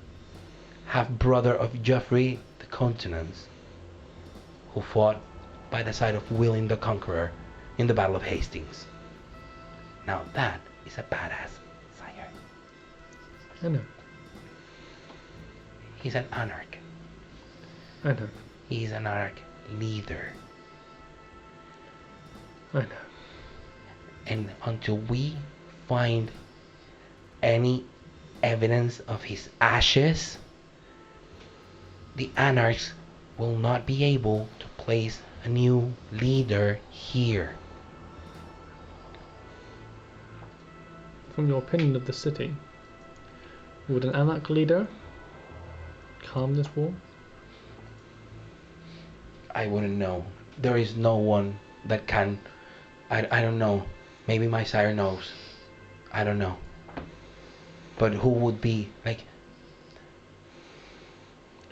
half-brother of Geoffrey the Countenance, who fought by the side of William the Conqueror in the Battle of Hastings. Now that is a badass, sire. I know. He's an anarch. I know. He's an anarch leader. I know. And until we find any evidence of his ashes, the Anarchs will not be able to place a new leader here. From your opinion of the city, would an Anarch leader calm this war? I wouldn't know. There is no one that can. I don't know. Maybe my sire knows. I don't know. But who would be like?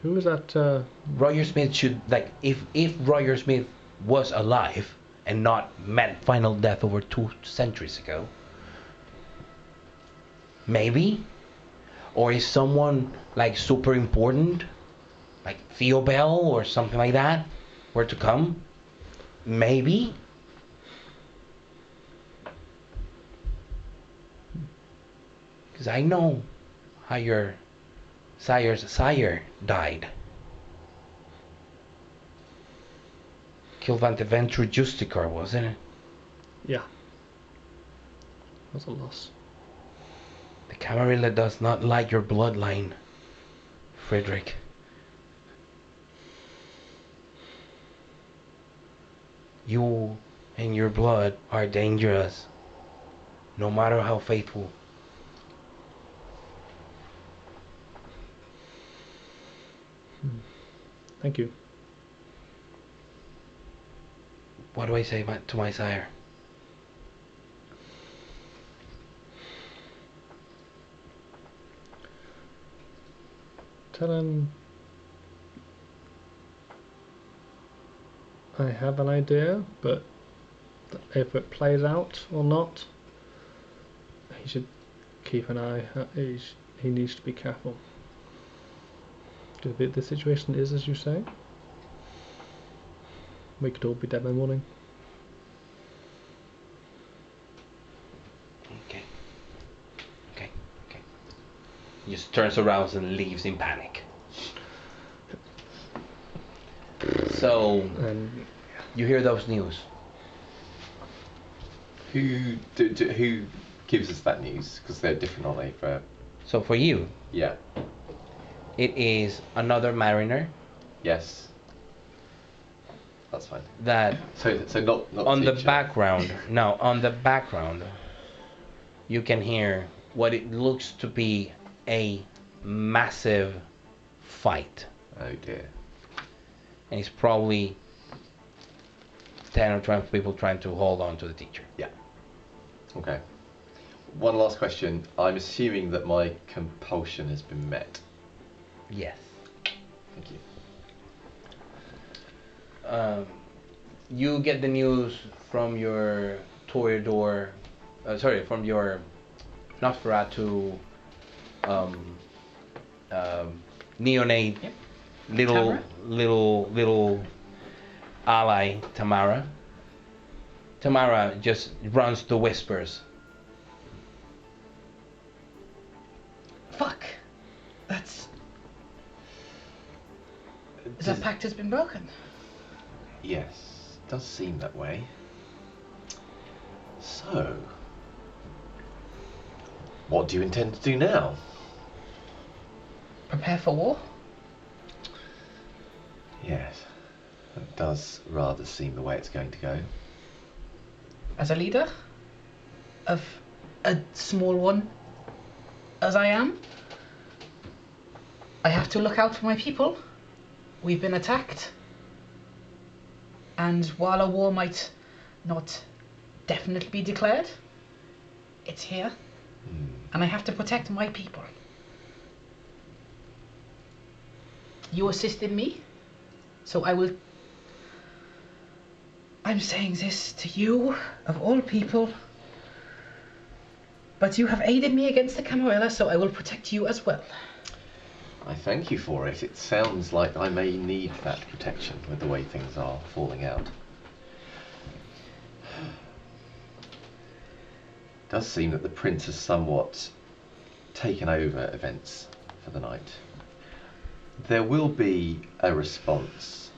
Who was that? Roger Smith should like if Roger Smith was alive and not met final death over 2 centuries ago. Maybe, or is someone like super important, like Theobel or something like that, were to come? Maybe. Because I know how your sire's sire died. Kilvante Ventru Justicar, wasn't it? Yeah. That's a loss. The Camarilla does not like your bloodline, Frederick. You and your blood are dangerous, no matter how faithful. Thank you. What do I say to my sire? Tell him I have an idea, but if it plays out or not, he should keep an eye. He needs to be careful. If the situation is as you say, we could all be dead by morning. Okay. He just turns around and leaves in panic. So, you hear those news. Who gives us that news? Because they're different, aren't they? So for you, Yeah. it is another mariner Yes. That's fine. that So not on the teacher. background. No, on the background, you can hear what it looks to be a massive fight. Oh dear. And it's probably 10 or 12 people trying to hold on to the teacher. Yeah. Okay. One last question. I'm assuming that my compulsion has been met. Yes. Thank you. You get the news from your Toreador, from your Nosferatu neonate Yep. little ally, Tamara. Tamara just runs to whispers. Fuck. That pact has been broken. Yes, it does seem that way. So, what do you intend to do now? Prepare for war? Yes, that does rather seem the way it's going to go. As a leader of a small one as I am, I have to look out for my people. We've been attacked. And while a war might not definitely be declared, it's here. And I have to protect my people. You assisted me, so I'm saying this to you, of all people. But you have aided me against the Camarilla, so I will protect you as well. I thank you for it. It sounds like I may need that protection with the way things are falling out. It does seem that the Prince has somewhat taken over events for the night. There will be a response.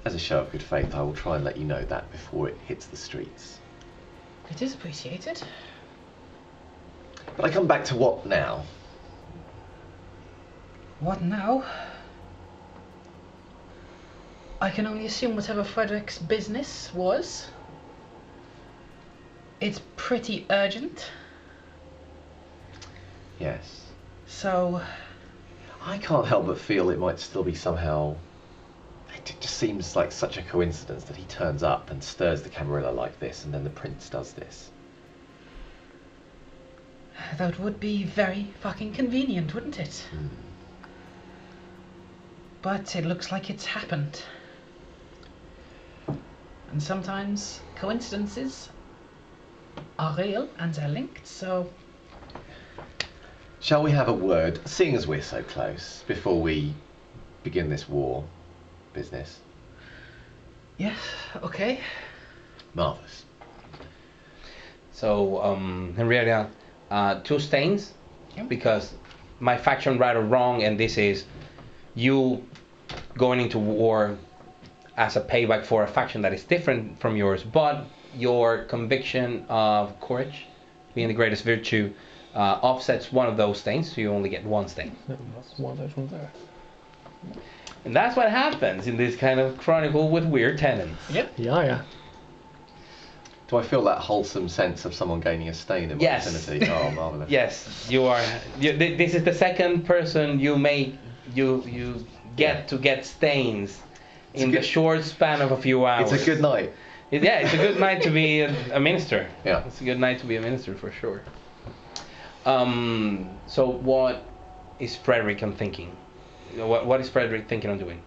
As a show of good faith, I will try and let you know that before it hits the streets. It is appreciated. But I come back to what now? What now? I can only assume whatever Frederick's business was. It's pretty urgent. Yes. So... I can't help but feel it might still be somehow... It just seems like such a coincidence that he turns up and stirs the Camarilla like this, and then the Prince does this. that would be very fucking convenient, wouldn't it? Mm. But it looks like it's happened. And sometimes coincidences are real and they're linked, so... Shall we have a word, seeing as we're so close, before we begin this war business? Yes, okay. Marvellous. So, Henrietta, 2 stains, Yep. because my faction, right or wrong, and this is you going into war as a payback for a faction that is different from yours, but your conviction of courage being the greatest virtue offsets one of those stains, so you only get 1 stain. That's one of those ones there. And that's what happens in this kind of chronicle with weird tenants. Yep. Yeah. Do I feel that wholesome sense of someone gaining a stain in my Yes. vicinity? Oh, marvellous. Yes, you are. This is the second person you get to get stains in the short span of a few hours. It's a good night. Yeah, it's a good night to be a minister. Yeah. It's a good night to be a minister for sure. So what is Frederick thinking? What is Frederick thinking of doing?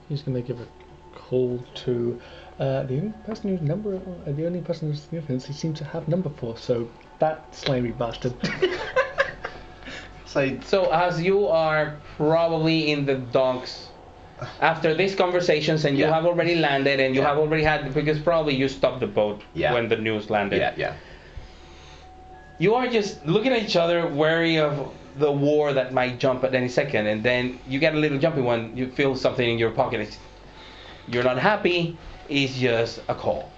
He's going to give a call to the only person whose number, the only person whose significance he seems to have number for. So that slimy bastard. So as you are probably in the docks after these conversations, and you Yeah. have already landed, and you Yeah. have already had, because probably you stopped the boat Yeah. when the news landed. yeah. You are just looking at each other, wary of the war that might jump at any second, and then you get a little jumpy when you feel something in your pocket. You're not happy. It's just a call.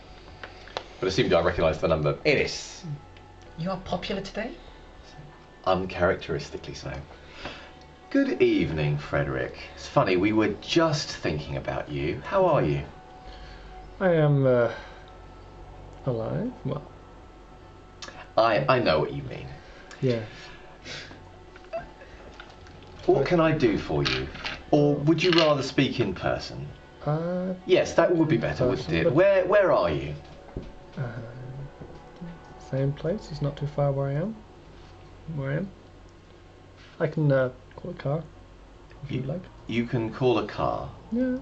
But assumed I recognise the number. It is. You are popular today? Uncharacteristically so. Good evening, Frederick. It's funny, we were just thinking about you. How are you? I am alive. Well, I know what you mean. yeah. What can I do for you? Or would you rather speak in person? Yeah. Yes, that would be better, wouldn't it? But- Where are you? Same place. It's not too far where I am. I can call a car if you like. You can call a car Yeah.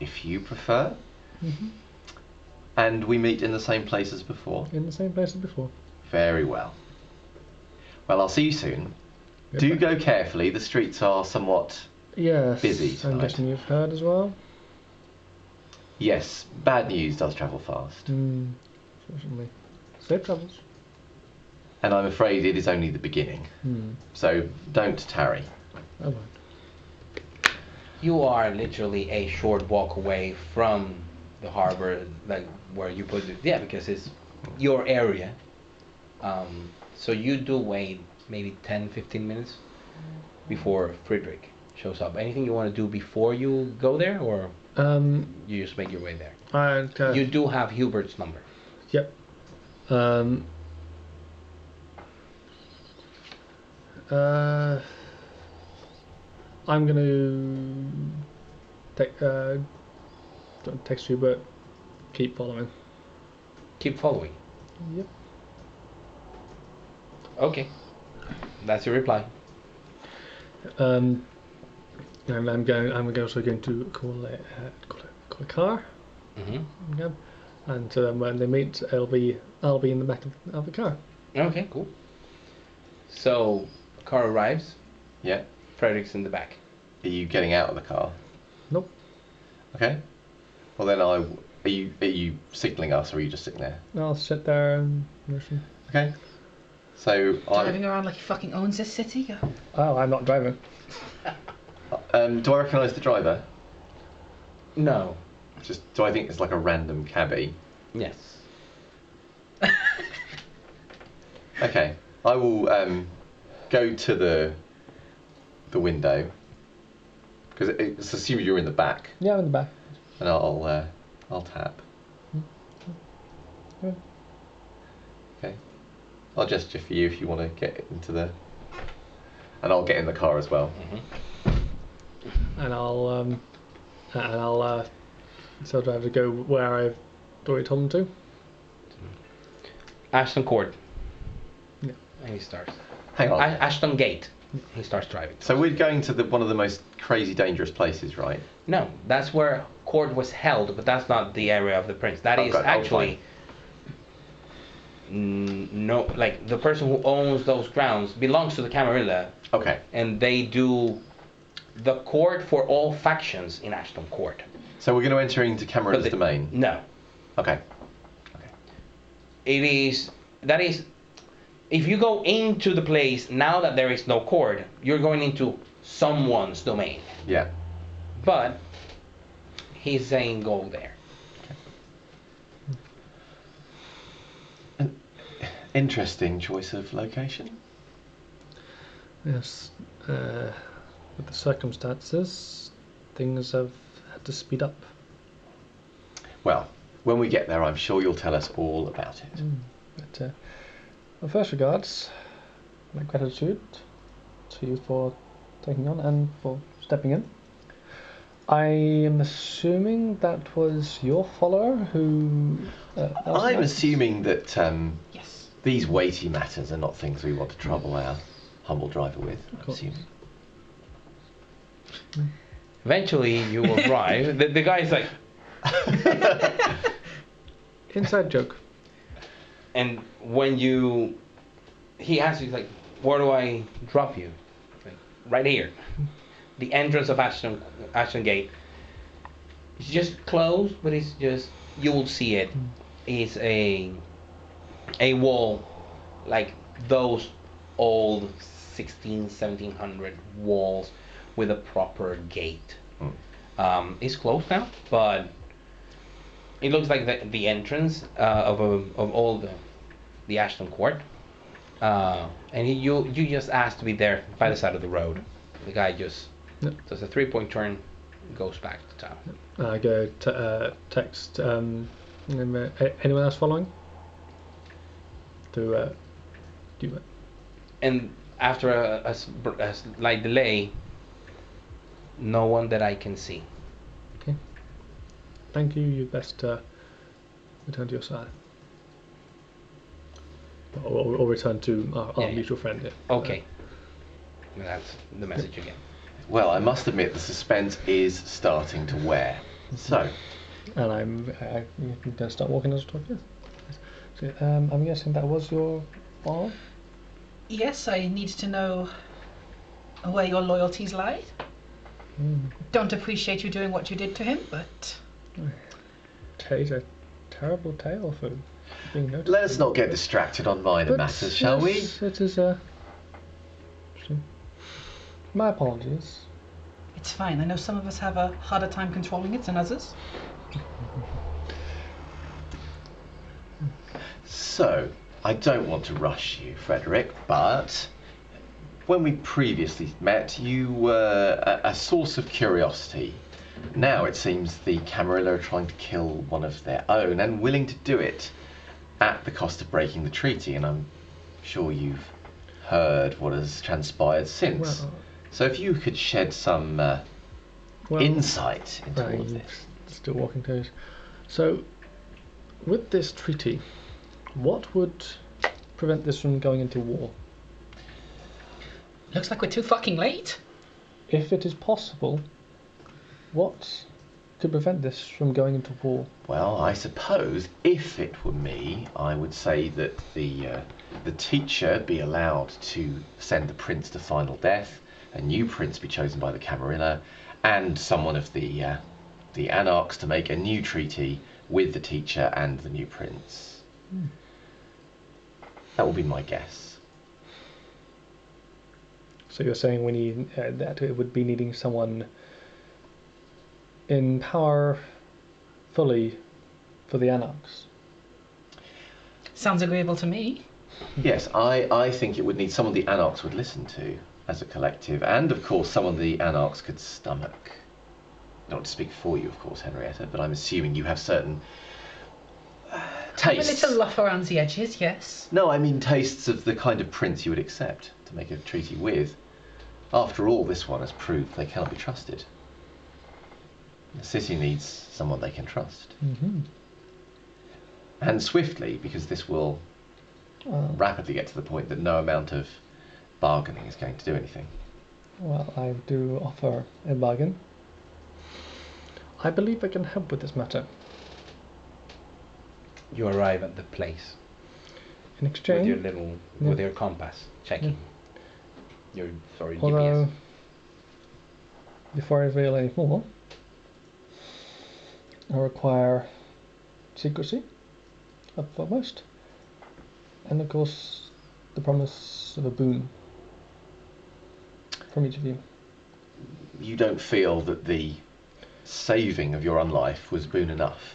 if you prefer. Hmm. And we meet in the same place as before. In the same place as before. Very well. Well, I'll see you soon. Yep. Do go carefully. The streets are somewhat... Yes. Busy I'm tonight. guessing you've heard as well. Yes, bad news does travel fast. Fortunately. Safe travels. And I'm afraid it is only the beginning. So don't tarry. I won't. You are literally a short walk away from the harbor, like where you put it. Yeah, because it's your area. So you do wait maybe 10-15 minutes before Friedrich shows up. Anything you want to do before you go there, or you just make your way there? You do have Hubert's number. Yep. I'm gonna don't text you, but keep following. Keep following. Yep. Okay. That's your reply. And I'm also going to call a car. Mm-hmm. Yeah. And then when they meet, I'll be in the back of the car. Okay, cool. So, car arrives. Yeah. Frederick's in the back. Are you getting out of the car? Nope. Okay. Well then, are you signalling us, or are you just sitting there? I'll sit there and listen. Okay. So Driving around like he fucking owns this city. Oh, I'm not driving. do I recognise the driver? No. Do I think it's like a random cabbie? Yes. Okay. I will go to the window because it's assumed you're in the back, Yeah, I'm in the back. and I'll tap. Yeah. Okay. I'll gesture for you if you want to get into and I'll get in the car as well. Mm-hmm. And I'll tell the driver to go where I've already told him to. Ashton Court. Yeah. And he starts. Hang on. Ashton Gate. He starts driving. So we're going to one of the most crazy, dangerous places, right? No, that's where court was held, but that's not the area of the prince. That is Okay, actually no, like the person who owns those grounds belongs to the Camarilla, Okay. and they do the court for all factions in Ashton Court. So we're going to enter into Camarilla's domain. No, Okay. that is. If you go into the place now that there is no court, you're going into someone's domain. Yeah. But he's saying go there. An interesting choice of location. Yes. With the circumstances, things have had to speed up. Well, when we get there, I'm sure you'll tell us all about it. But well, first regards, my gratitude to you for taking on and for stepping in. I am assuming that was your follower who... I'm assuming that Yes. these weighty matters are not things we want to trouble our humble driver with. I'm course. assuming. Eventually, you will drive. The guy's like, Inside joke. and when he asks you like, where do I drop you? Like, right here. The entrance of Ashton Gate. It's just closed, but it's just, you will see it. It's a wall, like those old 1700 walls with a proper gate. It's closed now, but it looks like the entrance of all the Ashton Court. And you just asked to be there by the side of the road. The guy just does a 3-point turn, goes back to town. I go to text. Anyone else following? To do it. And after a slight delay, no one that I can see. Okay. Thank you. You best return to your side. Or return to our mutual friend here. Okay. That's the message again. Well, I must admit the suspense is starting to wear. So, And I'm going to start walking as I talk. Yes. So, I'm guessing that was your follower? Yes, I need to know where your loyalties lie. Don't appreciate you doing what you did to him, but... It's a terrible tale for being noticed. let us not get distracted on minor matters, shall we? It is my apologies. It's fine. I know some of us have a harder time controlling it than others. So, I don't want to rush you, Frederick, but when we previously met, you were a source of curiosity. Now it seems the Camarilla are trying to kill one of their own and willing to do it at the cost of breaking the treaty, and I'm sure you've heard what has transpired since. Well, so if you could shed some insight into all of this. Still walking toes. So, with this treaty, what would prevent this from going into war? Looks like we're too fucking late. if it is possible, what could prevent this from going into war? Well, I suppose if it were me, I would say that the teacher be allowed to send the prince to final death, a new prince be chosen by the Camarilla, and someone of the Anarchs to make a new treaty with the teacher and the new prince. That would be my guess. So you're saying we need that it would be needing someone in power fully for the Anarchs. Sounds agreeable to me. Yes, I think it would need someone the Anarchs would listen to as a collective, and of course someone the Anarchs could stomach. I don't want to speak for you, of course, Henrietta, but I'm assuming you have certain tastes. I'm a little rough around the edges, yes. No, I mean tastes of the kind of prince you would accept to make a treaty with. After all, this one has proved they cannot be trusted. The city needs someone they can trust. Mm-hmm. And swiftly, because this will rapidly get to the point that no amount of bargaining is going to do anything. Well, I do offer a bargain. I believe I can help with this matter. You arrive at the place In exchange, with your compass checking. Your although, GPS. before I reveal any more, I require secrecy, up foremost, and of course the promise of a boon from each of you. You don't feel that the saving of your own life was boon enough?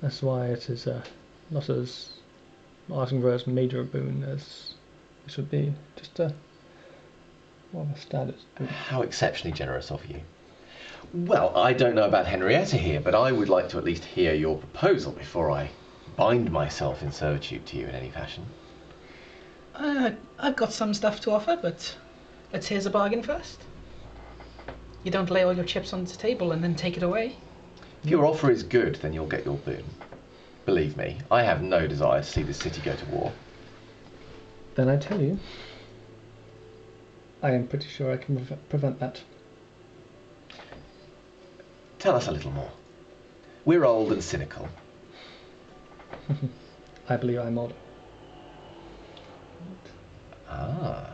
That's why it is not as asking for as major a boon as this would be. Just a standard boon. How exceptionally generous of you. Well, I don't know about Henrietta here, but I would like to at least hear your proposal before I bind myself in servitude to you in any fashion. I've got some stuff to offer, but let's hear the bargain first. You don't lay all your chips on the table and then take it away. If your offer is good, then you'll get your boon. Believe me, I have no desire to see this city go to war. Then I tell you, I am pretty sure I can prevent that. Tell us a little more. We're old and cynical. I believe I'm old. Ah.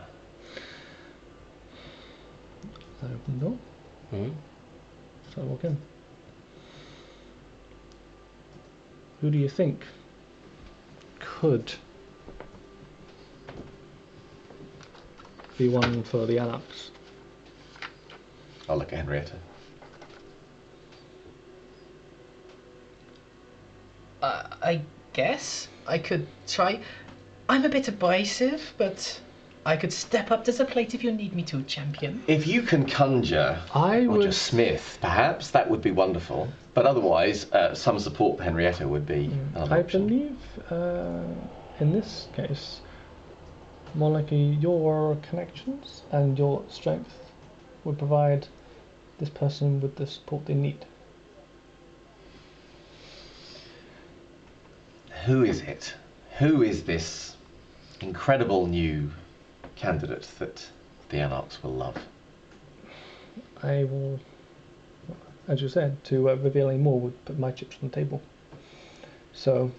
I open the door. So I walk in. Who do you think could be one for the Anarchs? I'll look at Henrietta. I guess I could try. I'm a bit abrasive, but I could step up to the plate if you need me to, champion. If you can conjure Roger Smith, perhaps, that would be wonderful. But otherwise, some support for Henrietta would be another I option. believe, in this case, more likely your connections and your strength would provide this person with the support they need. Who is it? Who is this incredible new candidate that the Anarchs will love? I will, as you said, to reveal any more would put my chips on the table. So,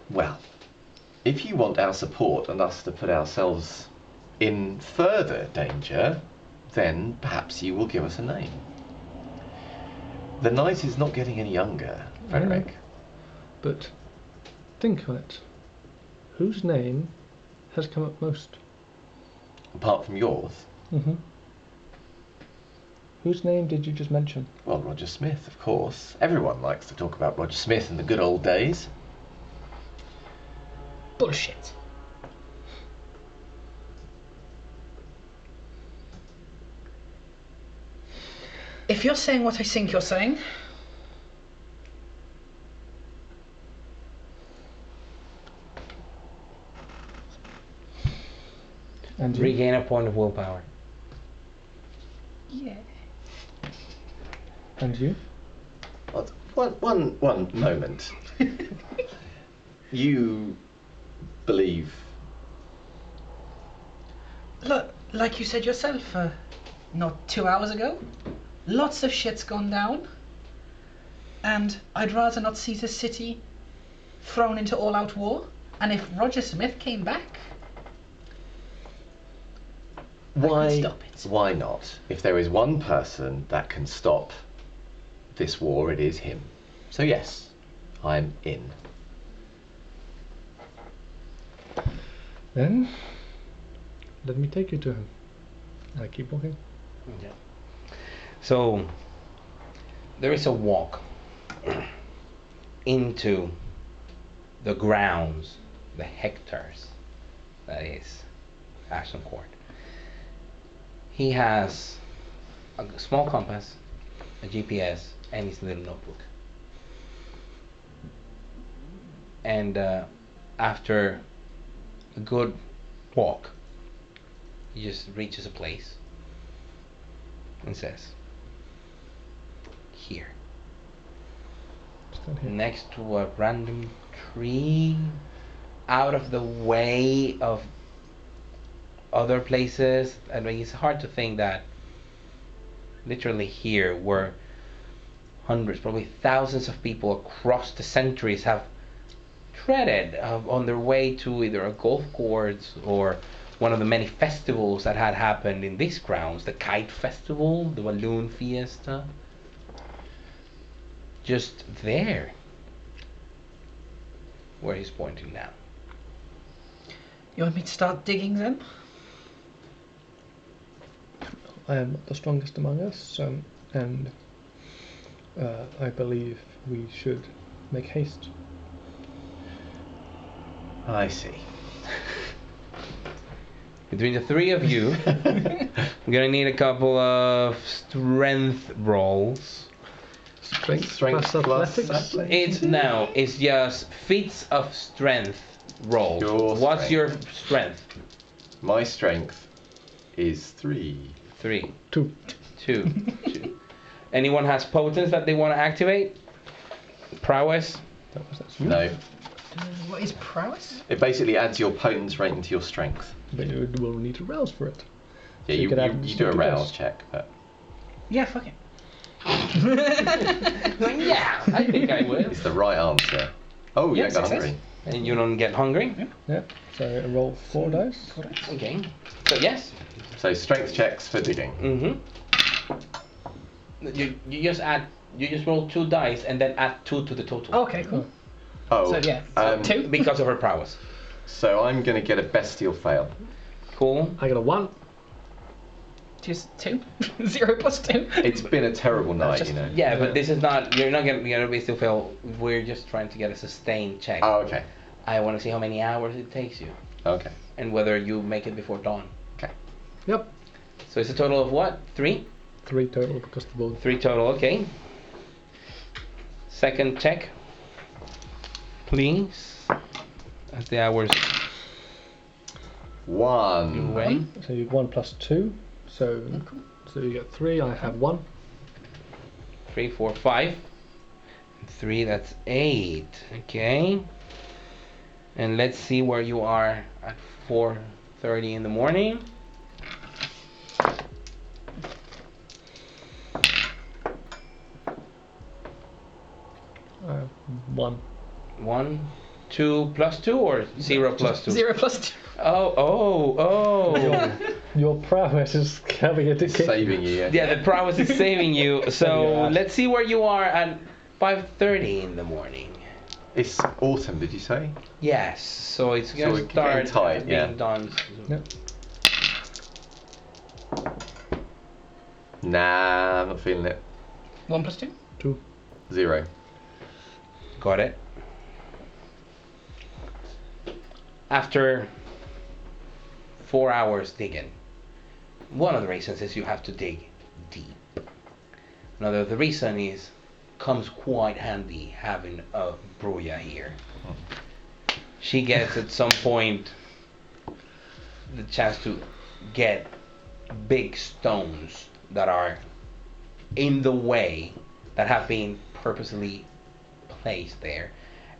Well, if you want our support and us to put ourselves in further danger, then perhaps you will give us a name. The night is not getting any younger, Frederick. but think on it. Whose name has come up most? Apart from yours. Whose name did you just mention? Well, Roger Smith, of course. Everyone likes to talk about Roger Smith in the good old days. Bullshit. If you're saying what I think you're saying, And you? Regain a point of willpower. yeah. And you? One moment. You believe Look, like you said yourself, not 2 hours ago, lots of shit's gone down, and I'd rather not see the city thrown into all-out war. And if Roger Smith came back, I could stop it. Why not? If there is one person that can stop this war, it is him. So yes, I'm in. Then, let me take you to him. I keep walking. Okay. So there is a walk into the grounds, the hectares, that is Ashton Court. He has a small compass, a GPS, and his little notebook. And after a good walk, he just reaches a place and says, here. Stand here. Next to a random tree, out of the way of other places. I mean, it's hard to think that literally here, where hundreds, probably thousands of people across the centuries have treaded on their way to either a golf course or one of the many festivals that had happened in these grounds, the kite festival, the balloon fiesta. Just there, where he's pointing now. You want me to start digging then? I am not the strongest among us, and I believe we should make haste. I see. Between the three of you, I'm gonna need a couple of strength rolls. Strength plus plus athletics? It's just feats of strength rolls. What's Strength. your strength? My strength is 3. 3. 2. 2. 2. Anyone has potence that they want to activate? Prowess? That's No. What is prowess? It basically adds your potence rating to your strength. But you will need to rouse for it. Yeah, So you could add do a something rouse else. check, but Yeah, fuck it. Yeah, I think I will. it's the right answer. Oh, you Yeah, don't get success. hungry. And you don't get hungry? Yeah. So I roll 4 dice. Okay. So yes. So strength checks for digging. You just roll 2 dice and then add 2 to the total. Okay, cool. Oh, So yeah, so 2. Because of her prowess. So I'm going to get a bestial fail. Cool. I got a 1. Just 2. 0 plus 2. It's been a terrible night, just- you know. Yeah, but this is not. You're not gonna be still fail. We're just trying to get a sustained check. Oh, okay. I want to see how many hours it takes you, Okay. and whether you make it before dawn. Okay. Yep. So it's a total of what? 3? 3 total because the both. 3 total. Okay. Second check, please. As the hours 1. away. So you 1 plus 2. So you get 3. I have 1. 3, 4, 5. 3. That's 8. Okay. And let's see where you are at 4:30 in the morning. I have 1. 1, 2 plus 2 or 0 plus 2? 0 plus 2. Oh. Your prowess is having a decay. Saving you, yeah. Yeah, the prowess is saving you. So Yeah. let's see where you are at 5:30 in the morning. It's autumn, did you say? Yes. So it's So gonna we're start getting tight, being yeah. done. Yep. Nah, I'm not feeling it. 1 plus 2. 2. 0. Got it. After 4 hours digging, one of the reasons is you have to dig deep. Another the reason is comes quite handy having a Bruya here. She gets at some point the chance to get big stones that are in the way, that have been purposely placed there,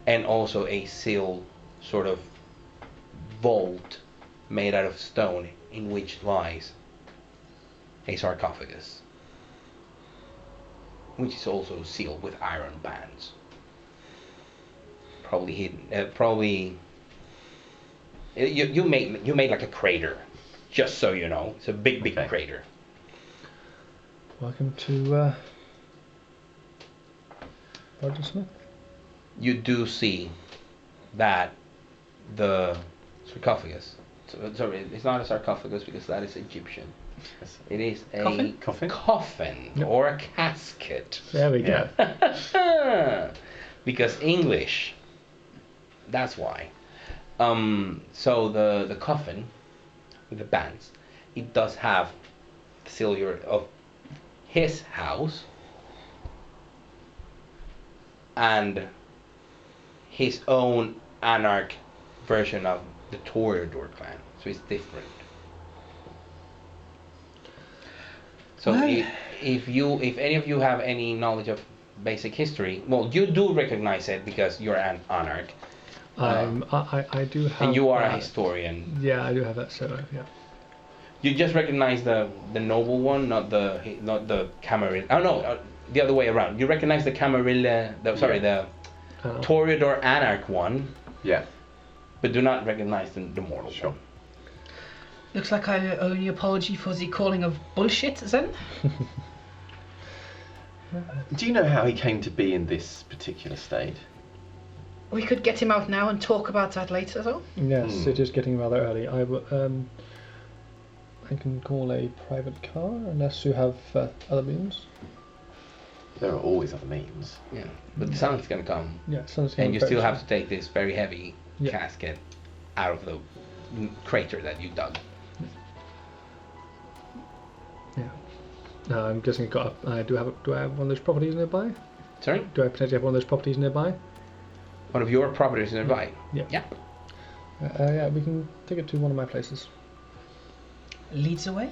and also a sealed sort of vault made out of stone in which lies a sarcophagus, which is also sealed with iron bands. Probably hidden. You made like a crater, just so you know. It's a big Okay. crater. Welcome to Smith. You do see that the sarcophagus. Sorry, it's not a sarcophagus because that is Egyptian. It is a Coffin? Yep. or a casket. There we go. Yeah. Because English. That's why. So the coffin with the bands, it does have the silhouette of his house and his own Anarch version of the Toreador clan. So it's different. So Well- if any of you have any knowledge of basic history, well, you do recognize it because you're an Anarch. I do have. And you are a that. historian. Yeah, I do have that set up. Yeah. You just recognize the noble one, not the Camarilla. Oh no, the other way around. You recognize the Camarilla. The Toreador Anarch one, Yeah. but do not recognize the mortal Sure. one. Looks like I owe you apology for the calling of bullshit, then. Do you know how he came to be in this particular state? We could get him out now and talk about that later, though. Yes, it is getting rather early. I can call a private car unless you have other means. There are always other means. Yeah, but the sun's gonna come, Yeah, and you still have to take this very heavy Yeah. casket out of the crater that you dug. Yeah. No, I'm guessing do I have one of those properties nearby? Sorry, Do I potentially have one of those properties nearby? one of your properties nearby. Yeah. Yeah. Yeah, we can take it to one of my places. Leads the way.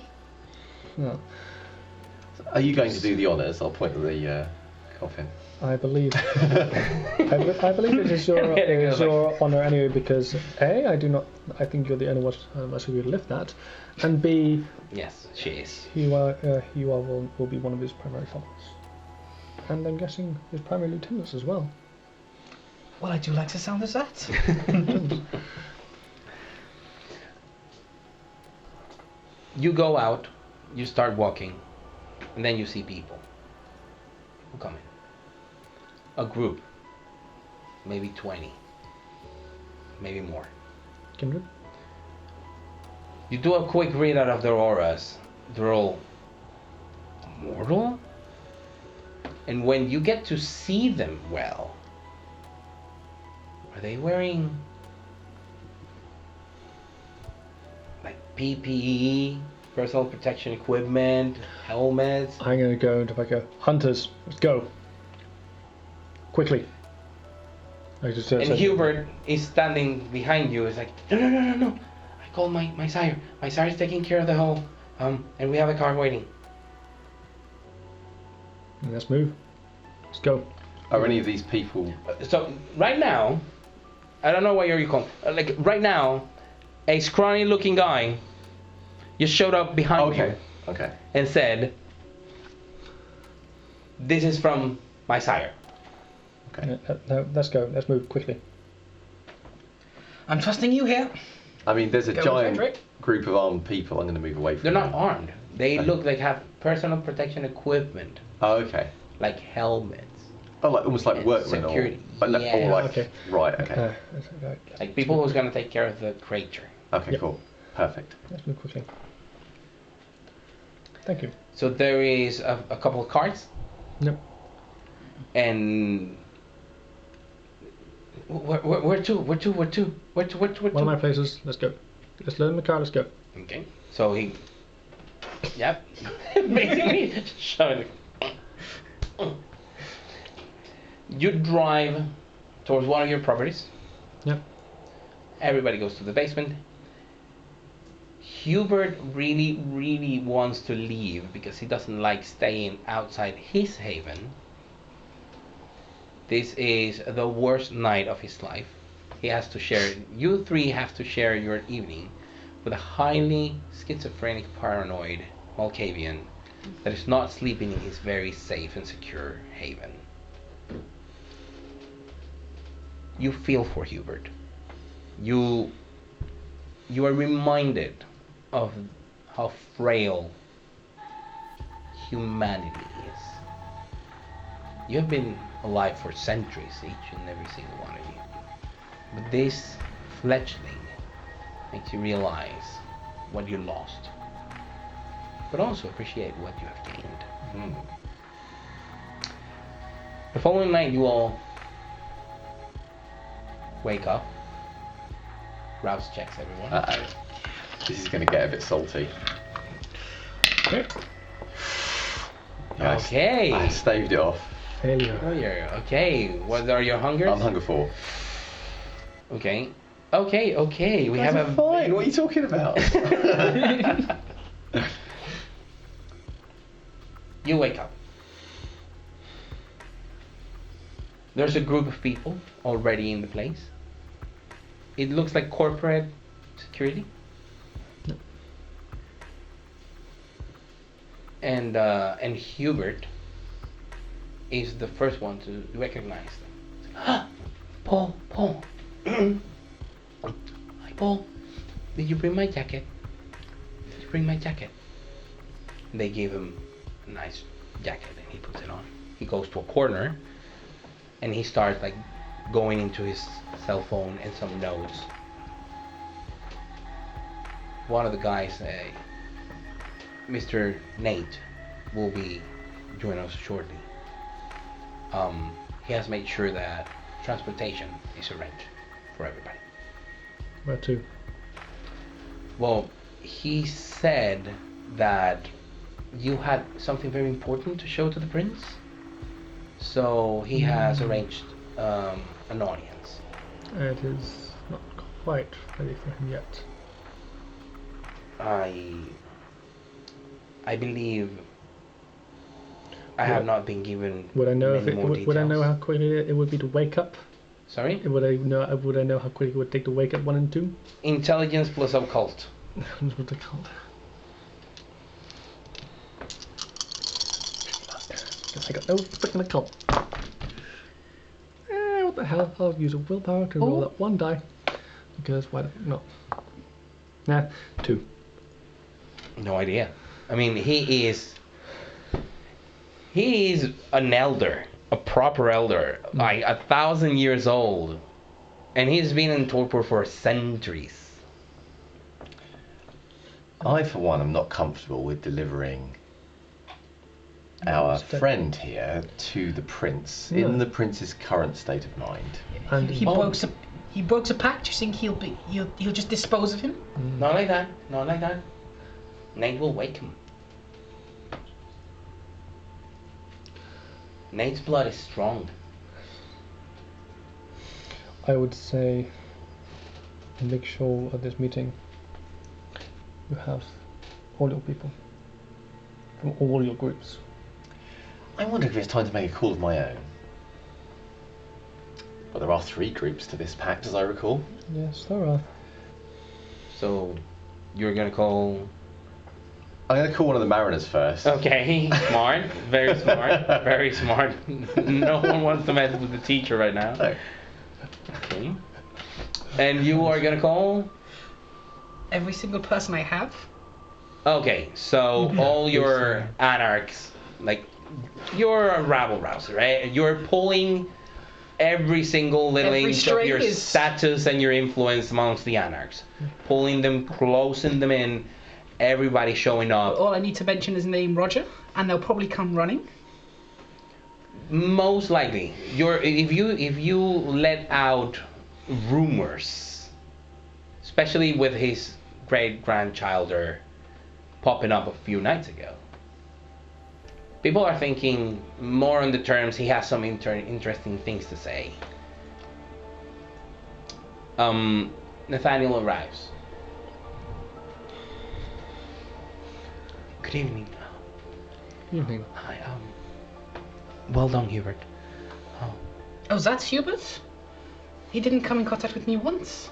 No, Are you going to do the honours? I'll point to the coffin. I believe. I believe it is your honour anyway because A, I think you're the only one of us who would lift that, and B, Yes, she is. you will be one of his primary followers, and I'm guessing his primary lieutenants as well. Well, I do like the sound of that. You go out, you start walking, and then you see people. People coming. A group. Maybe 20. Maybe more. Kindred? You do a quick read out of their auras. They're all mortal? And when you get to see them well, are they wearing like PPE, personal protection equipment, helmets? I'm going to go into like a hunters. Let's go. Quickly. I just And Hubert is standing behind you. Is like, no. I called my sire. My sire is taking care of the whole, and we have a car waiting. Let's move. Let's go. Are any of these people? So right now, I don't know what you're calling. Like right now, a scrawny-looking guy just showed up behind you Okay. and said, "This is from my sire." Okay. No, let's go. Let's move quickly. I'm trusting you here. I mean, there's a Go, giant Frederick. group of armed people. I'm going to move away from. They're not them. armed. They look like have personal protection equipment, Oh, okay. like helmets. Oh, like almost like And workmen security. or Yeah. like Okay. right. Okay. Like people who's gonna take care of the crater. Okay. Yeah. Cool. Perfect. Let's move quickly. Thank you. So there is a couple of carts, Yep. and where to? One of my places. Let's go. Let's load in the car. Let's go. Okay. So he, yep, basically showing. You drive towards one of your properties. Yep. Everybody goes to the basement. Hubert really wants to leave because he doesn't like staying outside his haven. This is the worst night of his life. He has to share. You three have to share your evening with a highly schizophrenic, paranoid Malkavian that is not sleeping in his very safe and secure haven. You feel for Hubert. You are reminded of how frail humanity is. You have been alive for centuries, each and every single one of you. But this fledgling makes you realize what you lost, but also appreciate what you have gained. The following night, you all wake up. Rouse checks, everyone. Uh-oh. This is going to get a bit salty. Okay. Yeah, Okay. I staved it off. Failure. Oh, yeah. Okay. What are your hungers? I'm hunger 4. Okay. Okay. We have a fine. What are you talking about? You wake up. There's a group of people already in the place. It looks like corporate security. No. And Hubert is the first one to recognize them. Paul. Hi, Paul. Did you bring my jacket? They give him a nice jacket and he puts it on. He goes to a corner and he starts like going into his cell phone and some notes. One of the guys, Mr. Nate, will be joining us shortly. He has made sure that transportation is arranged for everybody. Where to? Well, he said that you had something very important to show to the prince, so he has arranged an audience. It is not quite ready for him yet. I believe I have not been given Would I know if many it more would I know details. how quickly it would be to wake up? Sorry? Would I know how quickly it would take to wake up 1 and 2? Intelligence plus occult. That's what they called. Guess I got no freaking occult. What the hell? I'll use a willpower to roll that 1 die. Because why not? Nah, 2. No idea. I mean, he is an elder, a proper elder, like 1,000 years old, and he's been in torpor for centuries. I, for one, am not comfortable with delivering our friend here to the prince in the prince's current state of mind. And He broke a pact. You think he'll just dispose of him? Not like that. Nate will wake him. Nate's blood is strong. I would say make sure at this meeting you have all your people from all your groups. I wonder if it's time to make a call of my own. Well, there are 3 groups to this pact, as I recall. Yes, there are. So, you're gonna call... I'm going to call one of the mariners first. Okay, smart. Very smart. No one wants to mess with the teacher right now. No. Okay. And you are gonna call? Every single person I have. Okay, so all your anarchs, like, you're a rabble rouser, right? You're pulling every single little Every inch of your string is- status and your influence amongst the anarchs. Pulling them, closing them in, everybody showing up. All I need to mention is name Roger, and they'll probably come running. Most likely, if you let out rumors, especially with his great-grandchilder popping up a few nights ago, people are thinking more on the terms he has some interesting things to say. Nathaniel arrives. Good evening. Evening. Hi, well done, Hubert. Oh, that's Hubert? He didn't come in contact with me once.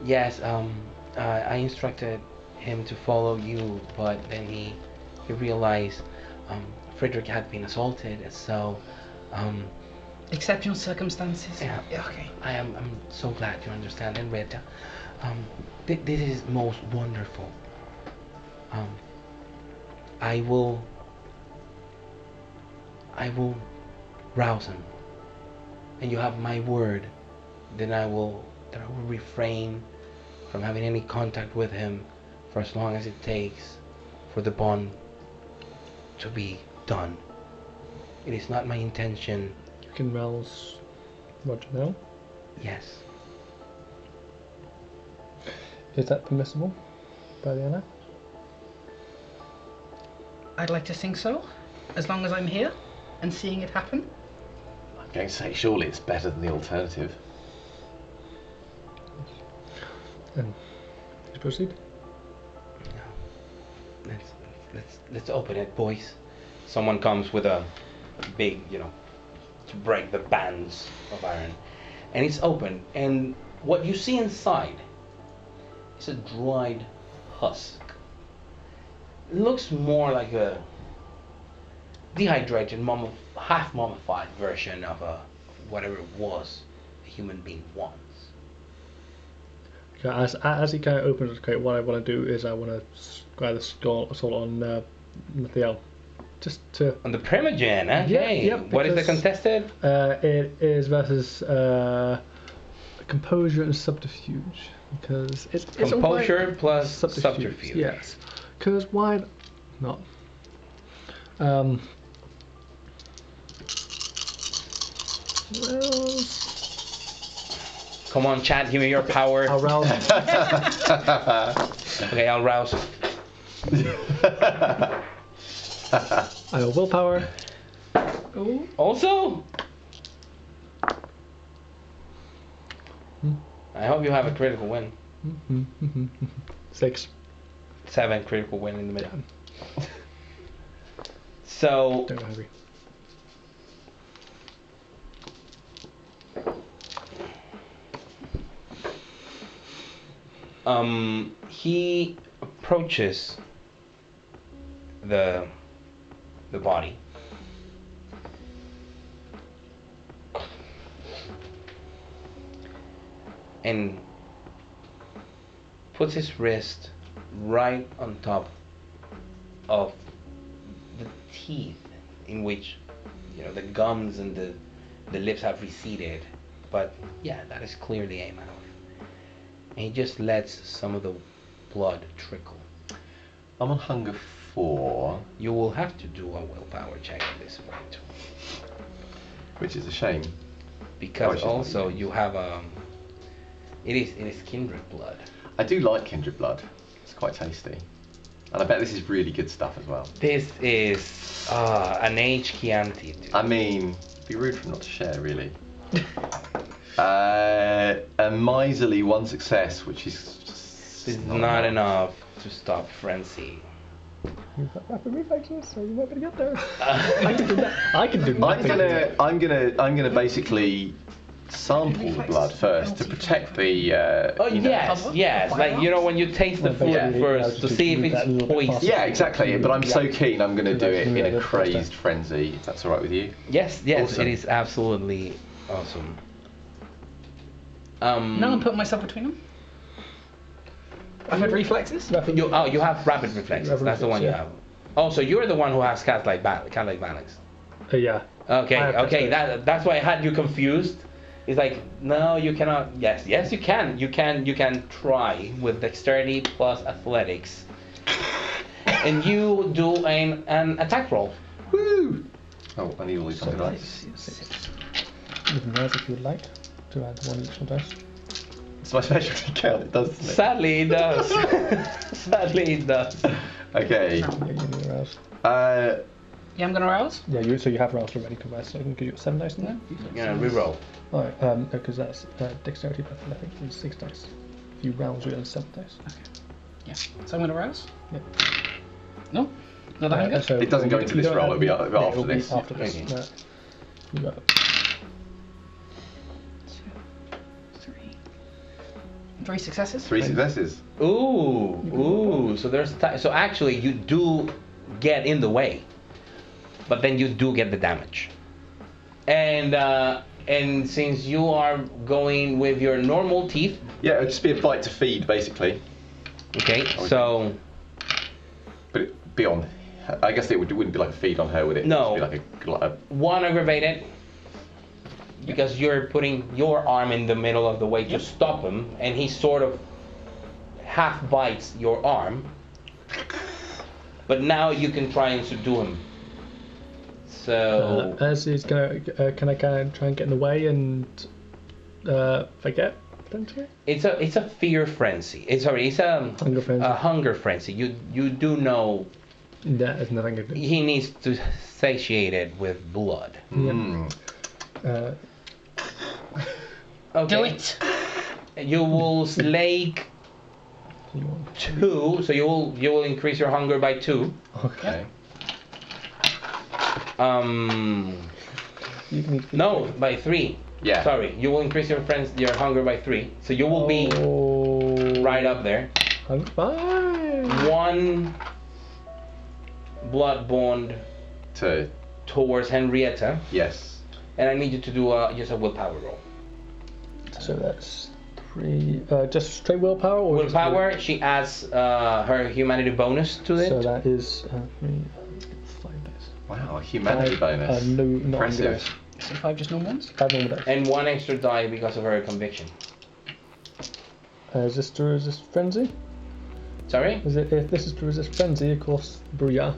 Yes, I instructed him to follow you, but then he realized Frederick had been assaulted, so Exceptional circumstances. Yeah. Okay. I'm so glad you understand, Henrietta. This is most wonderful. I will rouse him, and you have my word that I will refrain from having any contact with him for as long as it takes for the bond to be done. It is not my intention. You can rouse Roger now. Yes. Is that permissible by the Anna? I'd like to think so, as long as I'm here and seeing it happen. I'm going to say surely it's better than the alternative. And please proceed. Let's open it, boys. Someone comes with a big, to break the bands of iron, and it's open. And what you see inside is a dried husk. It looks more like a dehydrated, half mummified version of whatever it was a human being once. Okay, as he kind of opens, okay, what I want to do is I want to grab the assault on Mathiel. Just to... On the Primogen, okay. Yeah, what is the contested? It is versus composure and subterfuge. Because it's Composure plus subterfuge. Yes. Because why not? Well... Come on, chat, give me your power. I'll rouse. Okay, I'll rouse. I have willpower. Ooh. Also? I hope you have a critical win. 6. 7 critical win in the middle. So... Don't go hungry. He approaches the body. And puts his wrist right on top of the teeth in which, the gums and the lips have receded. But yeah, that is clearly a mouth. And he just lets some of the blood trickle. I'm on hunger 4. You will have to do a willpower check at this point. Which is a shame. Because Oh, also you have it is kindred blood. I do like kindred blood. It's quite tasty. And I bet this is really good stuff as well. This is an age Chianti, dude. I mean, it'd be rude for him not to share, really. A miserly 1 success, which is just This is not enough to stop frenzy. You've got rapid reflexes, so you're not gonna get there. I can do that. I can do nothing. I'm gonna basically sample the blood first to protect the. Yes. Like when you taste the food first to see if it's poison. Yeah, exactly. But I'm so keen, I'm gonna do it in a crazed frenzy. If that's all right with you. Yes, Awesome. It is absolutely awesome. Now I'm putting myself between them. I've had reflexes. You have rapid reflexes. That's the one you have. Oh, so you're the one who has cat-like balance. Yeah. Okay. That's why I had you confused. It's like, no, you cannot. Yes, you can. You can try with dexterity plus athletics, and you do an attack roll. Woo! Oh, I need all these other dice. You can rise if you would like to add 1 additional dice. It's my specialty count. It does. Doesn't it? Sadly, it does. Sadly, it does. Okay. Yeah, you need to rouse. Yeah, I'm gonna rouse. Yeah, so you have roused already, converse, so I can give you 7 dice in there. Yeah, reroll. Alright, because that's dexterity plus athletics is 6 dice. If you rouse, you add 7 dice. Okay. Yeah. So I'm gonna rouse. Yeah. No. Another hunger. So It doesn't go into this roll, it'll be after it'll be this. After this. Okay. You got it. 2, 3. 3 successes. 3 successes. Ooh. So there's so actually you do get in the way, but then you do get the damage. And since you are going with your normal teeth, Yeah, it'd just be a bite to feed, basically. okay, so But it'd be on. I guess it wouldn't be like a feed on her, would it? No. It'd be like a 1 aggravated because you're putting your arm in the middle of the way to stop him, and he sort of half bites your arm. But now you can try and subdue him. So As he's gonna, can I kind of try and get in the way and forget potentially? it's a fear frenzy. It's a Hunger frenzy. hunger frenzy. You do know Yeah, there's nothing to do. he needs to satiate it with blood. Okay. Do it. You will slake 2, so you will increase your hunger by 2. Okay. You can No, by 3. Yeah. Sorry, you will increase your hunger by 3. So you will be right up there. I'm fine. 1 blood bond towards Henrietta, Yes. and I need you to do just a willpower roll. So that's 3. Just straight willpower, or just Willpower, she adds her humanity bonus to it. So that is 3, 5 dice. Wow, a humanity bonus. No, not Impressive. dice. So 5 just normal ones. 5 normal dice. And 1 extra die because of her conviction. Is this to resist frenzy? Sorry? Is it? If this is to resist frenzy, of course, Brouillard.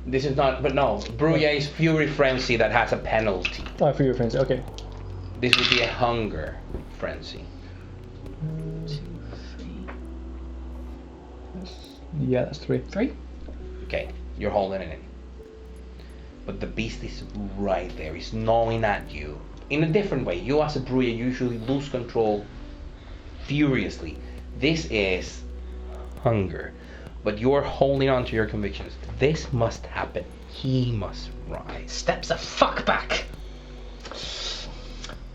This is not, but no. Bruya is Fury Frenzy that has a penalty. Oh, for your frenzy. Okay. This would be a Hunger Frenzy. 2, 3. Yeah, that's 3. 3. Okay, you're holding it in. But the beast is right there. He's gnawing at you. In a different way. You as a Bruya usually lose control furiously. This is hunger. But you're holding on to your convictions. This must happen. He must rise. Steps the fuck back.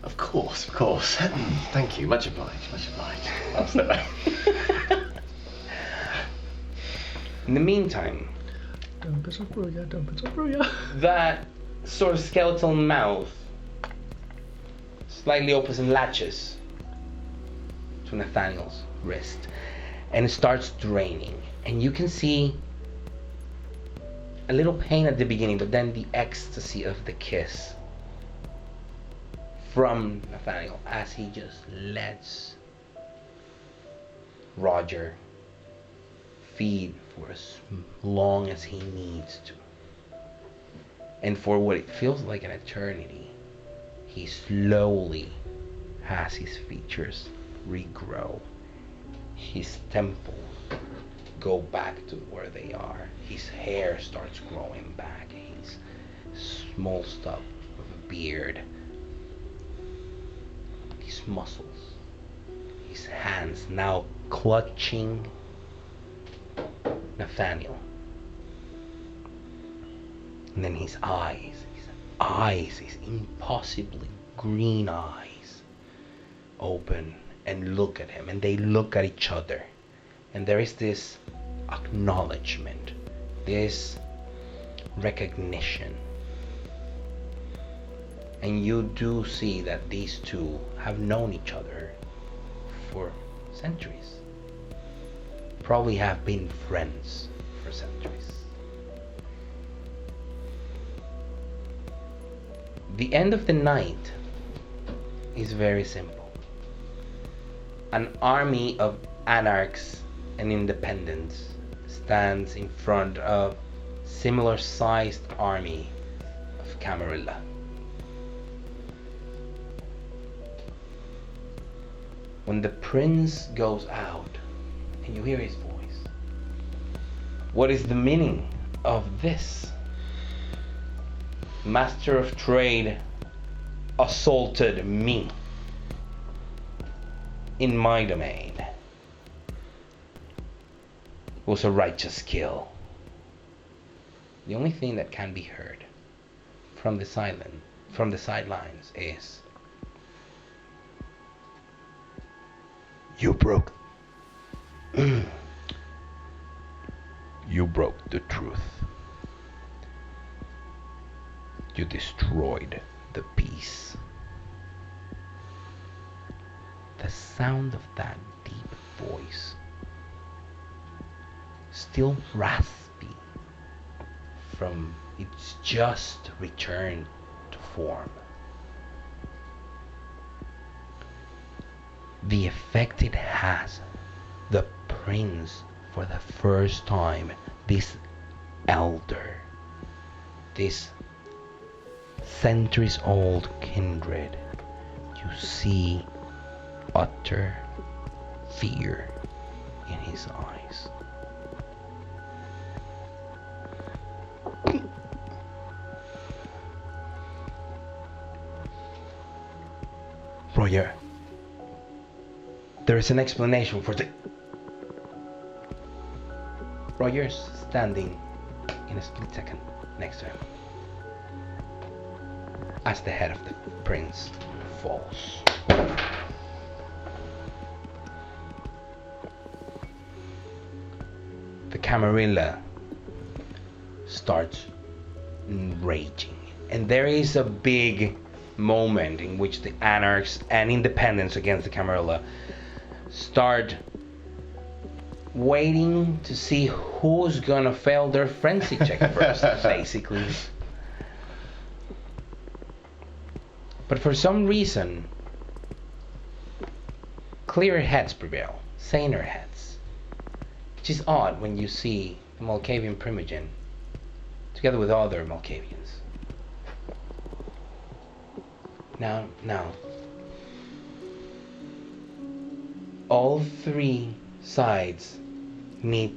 Of course. Thank you. Much obliged. I'll step back. In the meantime, Don't piss off Brouillard. that sort of skeletal mouth slightly opens and latches to Nathaniel's wrist, and it starts draining. And you can see a little pain at the beginning, but then the ecstasy of the kiss from Nathaniel as he just lets Roger feed for as long as he needs to. And for what it feels like an eternity, he slowly has his features regrow. His temples go back to where they are. His hair starts growing back. He's small stuff of a beard. His muscles. His hands now clutching Nathaniel. And then his eyes, his impossibly green eyes, open and look at him, and they look at each other. And there is this acknowledgement, this recognition. And you do see that these two have known each other for centuries. Probably have been friends for centuries. The end of the night is very simple. An army of Anarchs and Independents stands in front of similar sized army of Camarilla. When the prince goes out and you hear his voice, what is the meaning of this? Master of Trade assaulted me in my domain. It was a righteous kill. The only thing that can be heard from the sidelines is You broke. You broke the truth. You destroyed the peace. The sound of that deep voice, still raspy from its just return to form. The effect it has, the prince, for the first time, this elder, this centuries-old kindred, you see utter fear in his eyes. Roger, there is an explanation for the... Roger's standing in a split second next to him as the head of the prince falls. The Camarilla starts raging, and there is a big moment in which the Anarchs and Independents against the Camarilla start waiting to see who's gonna fail their frenzy check first, basically. But for some reason, clearer heads prevail, saner heads, which is odd when you see the Malkavian Primogen together with other Malkavians. Now, all three sides need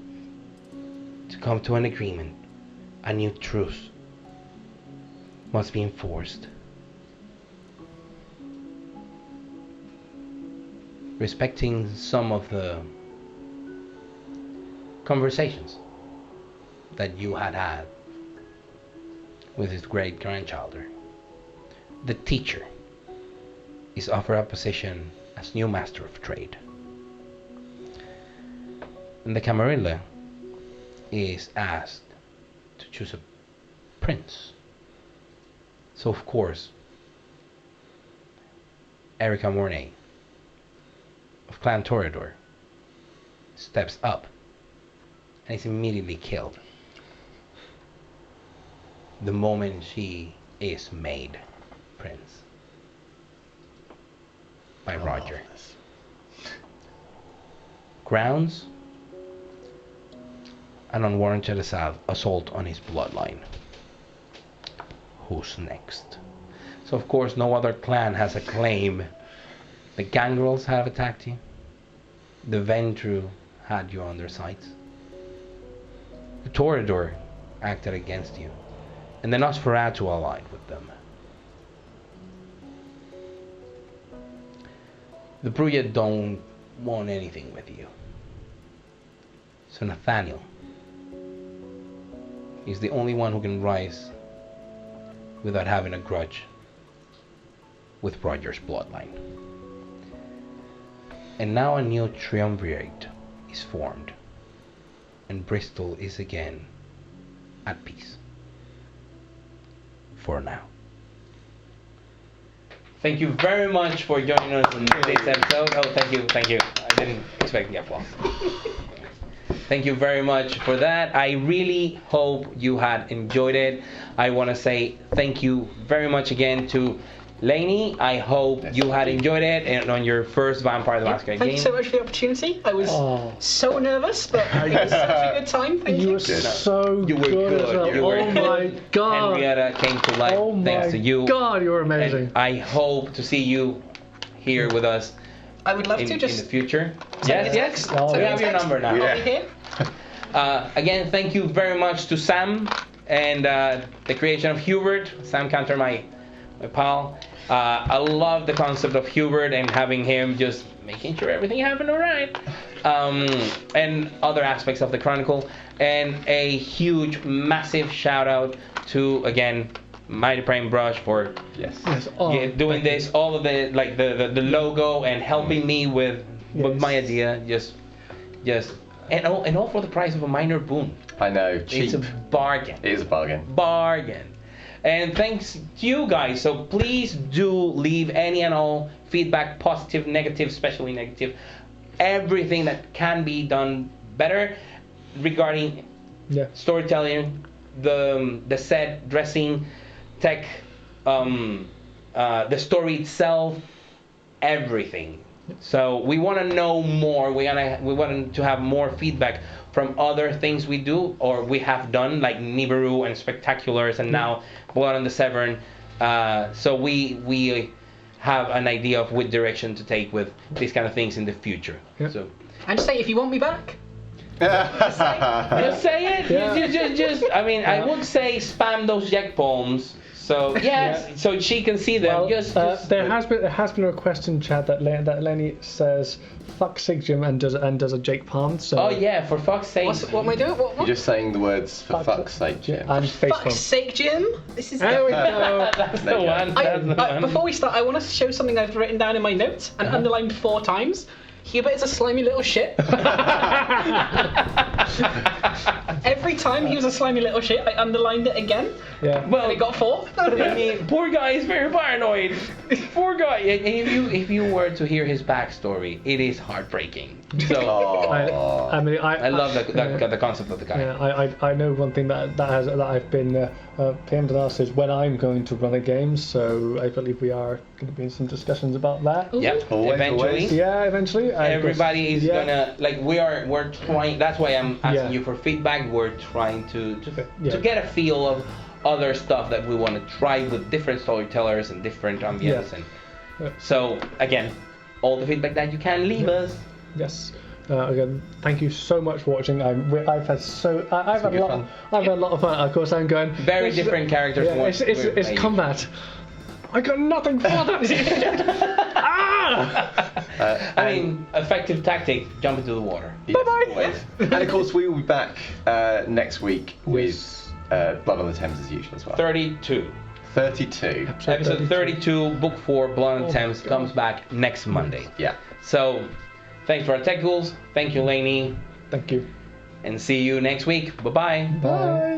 to come to an agreement. A new truce must be enforced. Respecting some of the conversations that you had with his great grandchilder. The teacher is offered a position as new master of trade. And the Camarilla is asked to choose a prince. So of course, Erica Mornay of Clan Toreador steps up and is immediately killed the moment she is made prince by Roger. Grounds an unwarranted assault on his bloodline. Who's next? So of course no other clan has a claim. The Gangrels have attacked you. The Ventru had you on their sights. The Toreador acted against you. And the Nosferatu allied with them. The Bruja don't want anything with you. So Nathaniel is the only one who can rise without having a grudge with Roger's bloodline. And now a new triumvirate is formed, and Bristol is again at peace. For now. Thank you very much for joining us in this episode. Oh, thank you. I didn't expect the applause. Thank you very much for that. I really hope you had enjoyed it. I want to say thank you very much again to Lainey. I hope you had enjoyed it and on your first Vampire the Masquerade game. Thank you so much for the opportunity. I was so nervous, but it was such a good time. Thank you. You were so You were good. As well. You were Oh my god. Henrietta came to life thanks to you. Oh my god, you were amazing. And I hope to see you here with us I would love to in just the future. send me a Yes. text. Oh, Send We me a have your text. number now. I'll be here. Again, thank you very much to Sam and the creation of Hubert. Sam Cantor, my pal. I love the concept of Hubert and having him just making sure everything happened all right. And other aspects of the Chronicle. And a huge, massive shout out to, again, Mighty Prime Brush for Yes. Oh, doing this, all of the the logo and helping me with But my idea, just and all for the price of a minor boon. I know, cheap. It's a bargain. It is a bargain. Bargain. And thanks to you guys. So please do leave any and all feedback, positive, negative, especially negative, everything that can be done better regarding storytelling, the set, dressing, tech, the story itself, everything. So we want to know more. We want to have more feedback from other things we do or we have done, like Nibiru and Spectaculars, and now Blood on the Severn. So we have an idea of what direction to take with these kind of things in the future. Yeah. So. And just say if you want me back. Just say it. Yeah. Just. I mean, I would say spam those Jack palms. So so she can see them. Well, there has been a request in chat that Lenny says fuck Sigjim and does a Jake Palm. So oh yeah, for fuck's sake. What am I doing? What? You're just saying the words for fuck's sake, Jim. And face Fuck's palm. sake, Jim. This is. There we go. That's the one. That's the one. Before we start, I want to show something I've written down in my notes and underlined 4 times. Hubert is a slimy little shit. Every time he was a slimy little shit, I underlined it again. Yeah. Well, And it got 4. I mean, poor guy is very paranoid. Poor guy. And if you were to hear his backstory, it is heartbreaking. So I love the concept of the guy. Yeah, I know one thing that I've been PM'd and asked is when I'm going to run a game. So I believe we are going to be in some discussions about that. Yep. Always, Eventually. always. Yeah, eventually. Everybody is gonna we're trying. That's why I'm asking you for feedback. We're trying to get a feel of other stuff that we want to try with different storytellers and different ambience. And so again, all the feedback that you can leave us. Yes. Again, thank you so much for watching. I've had a lot of fun. Of course, I'm going Very different characters. Yeah, it's combat. I got nothing for that. I mean, effective tactic: jump into the water. Yes, always. And of course, we will be back next week with Blood on the Thames as usual as well. 32. 32. Episode 32, Book 4, Blood on the Thames, comes back next Monday. Yeah. So, thanks for our tech tools. Thank you, Lainey. Thank you. And see you next week. Bye-bye. Bye.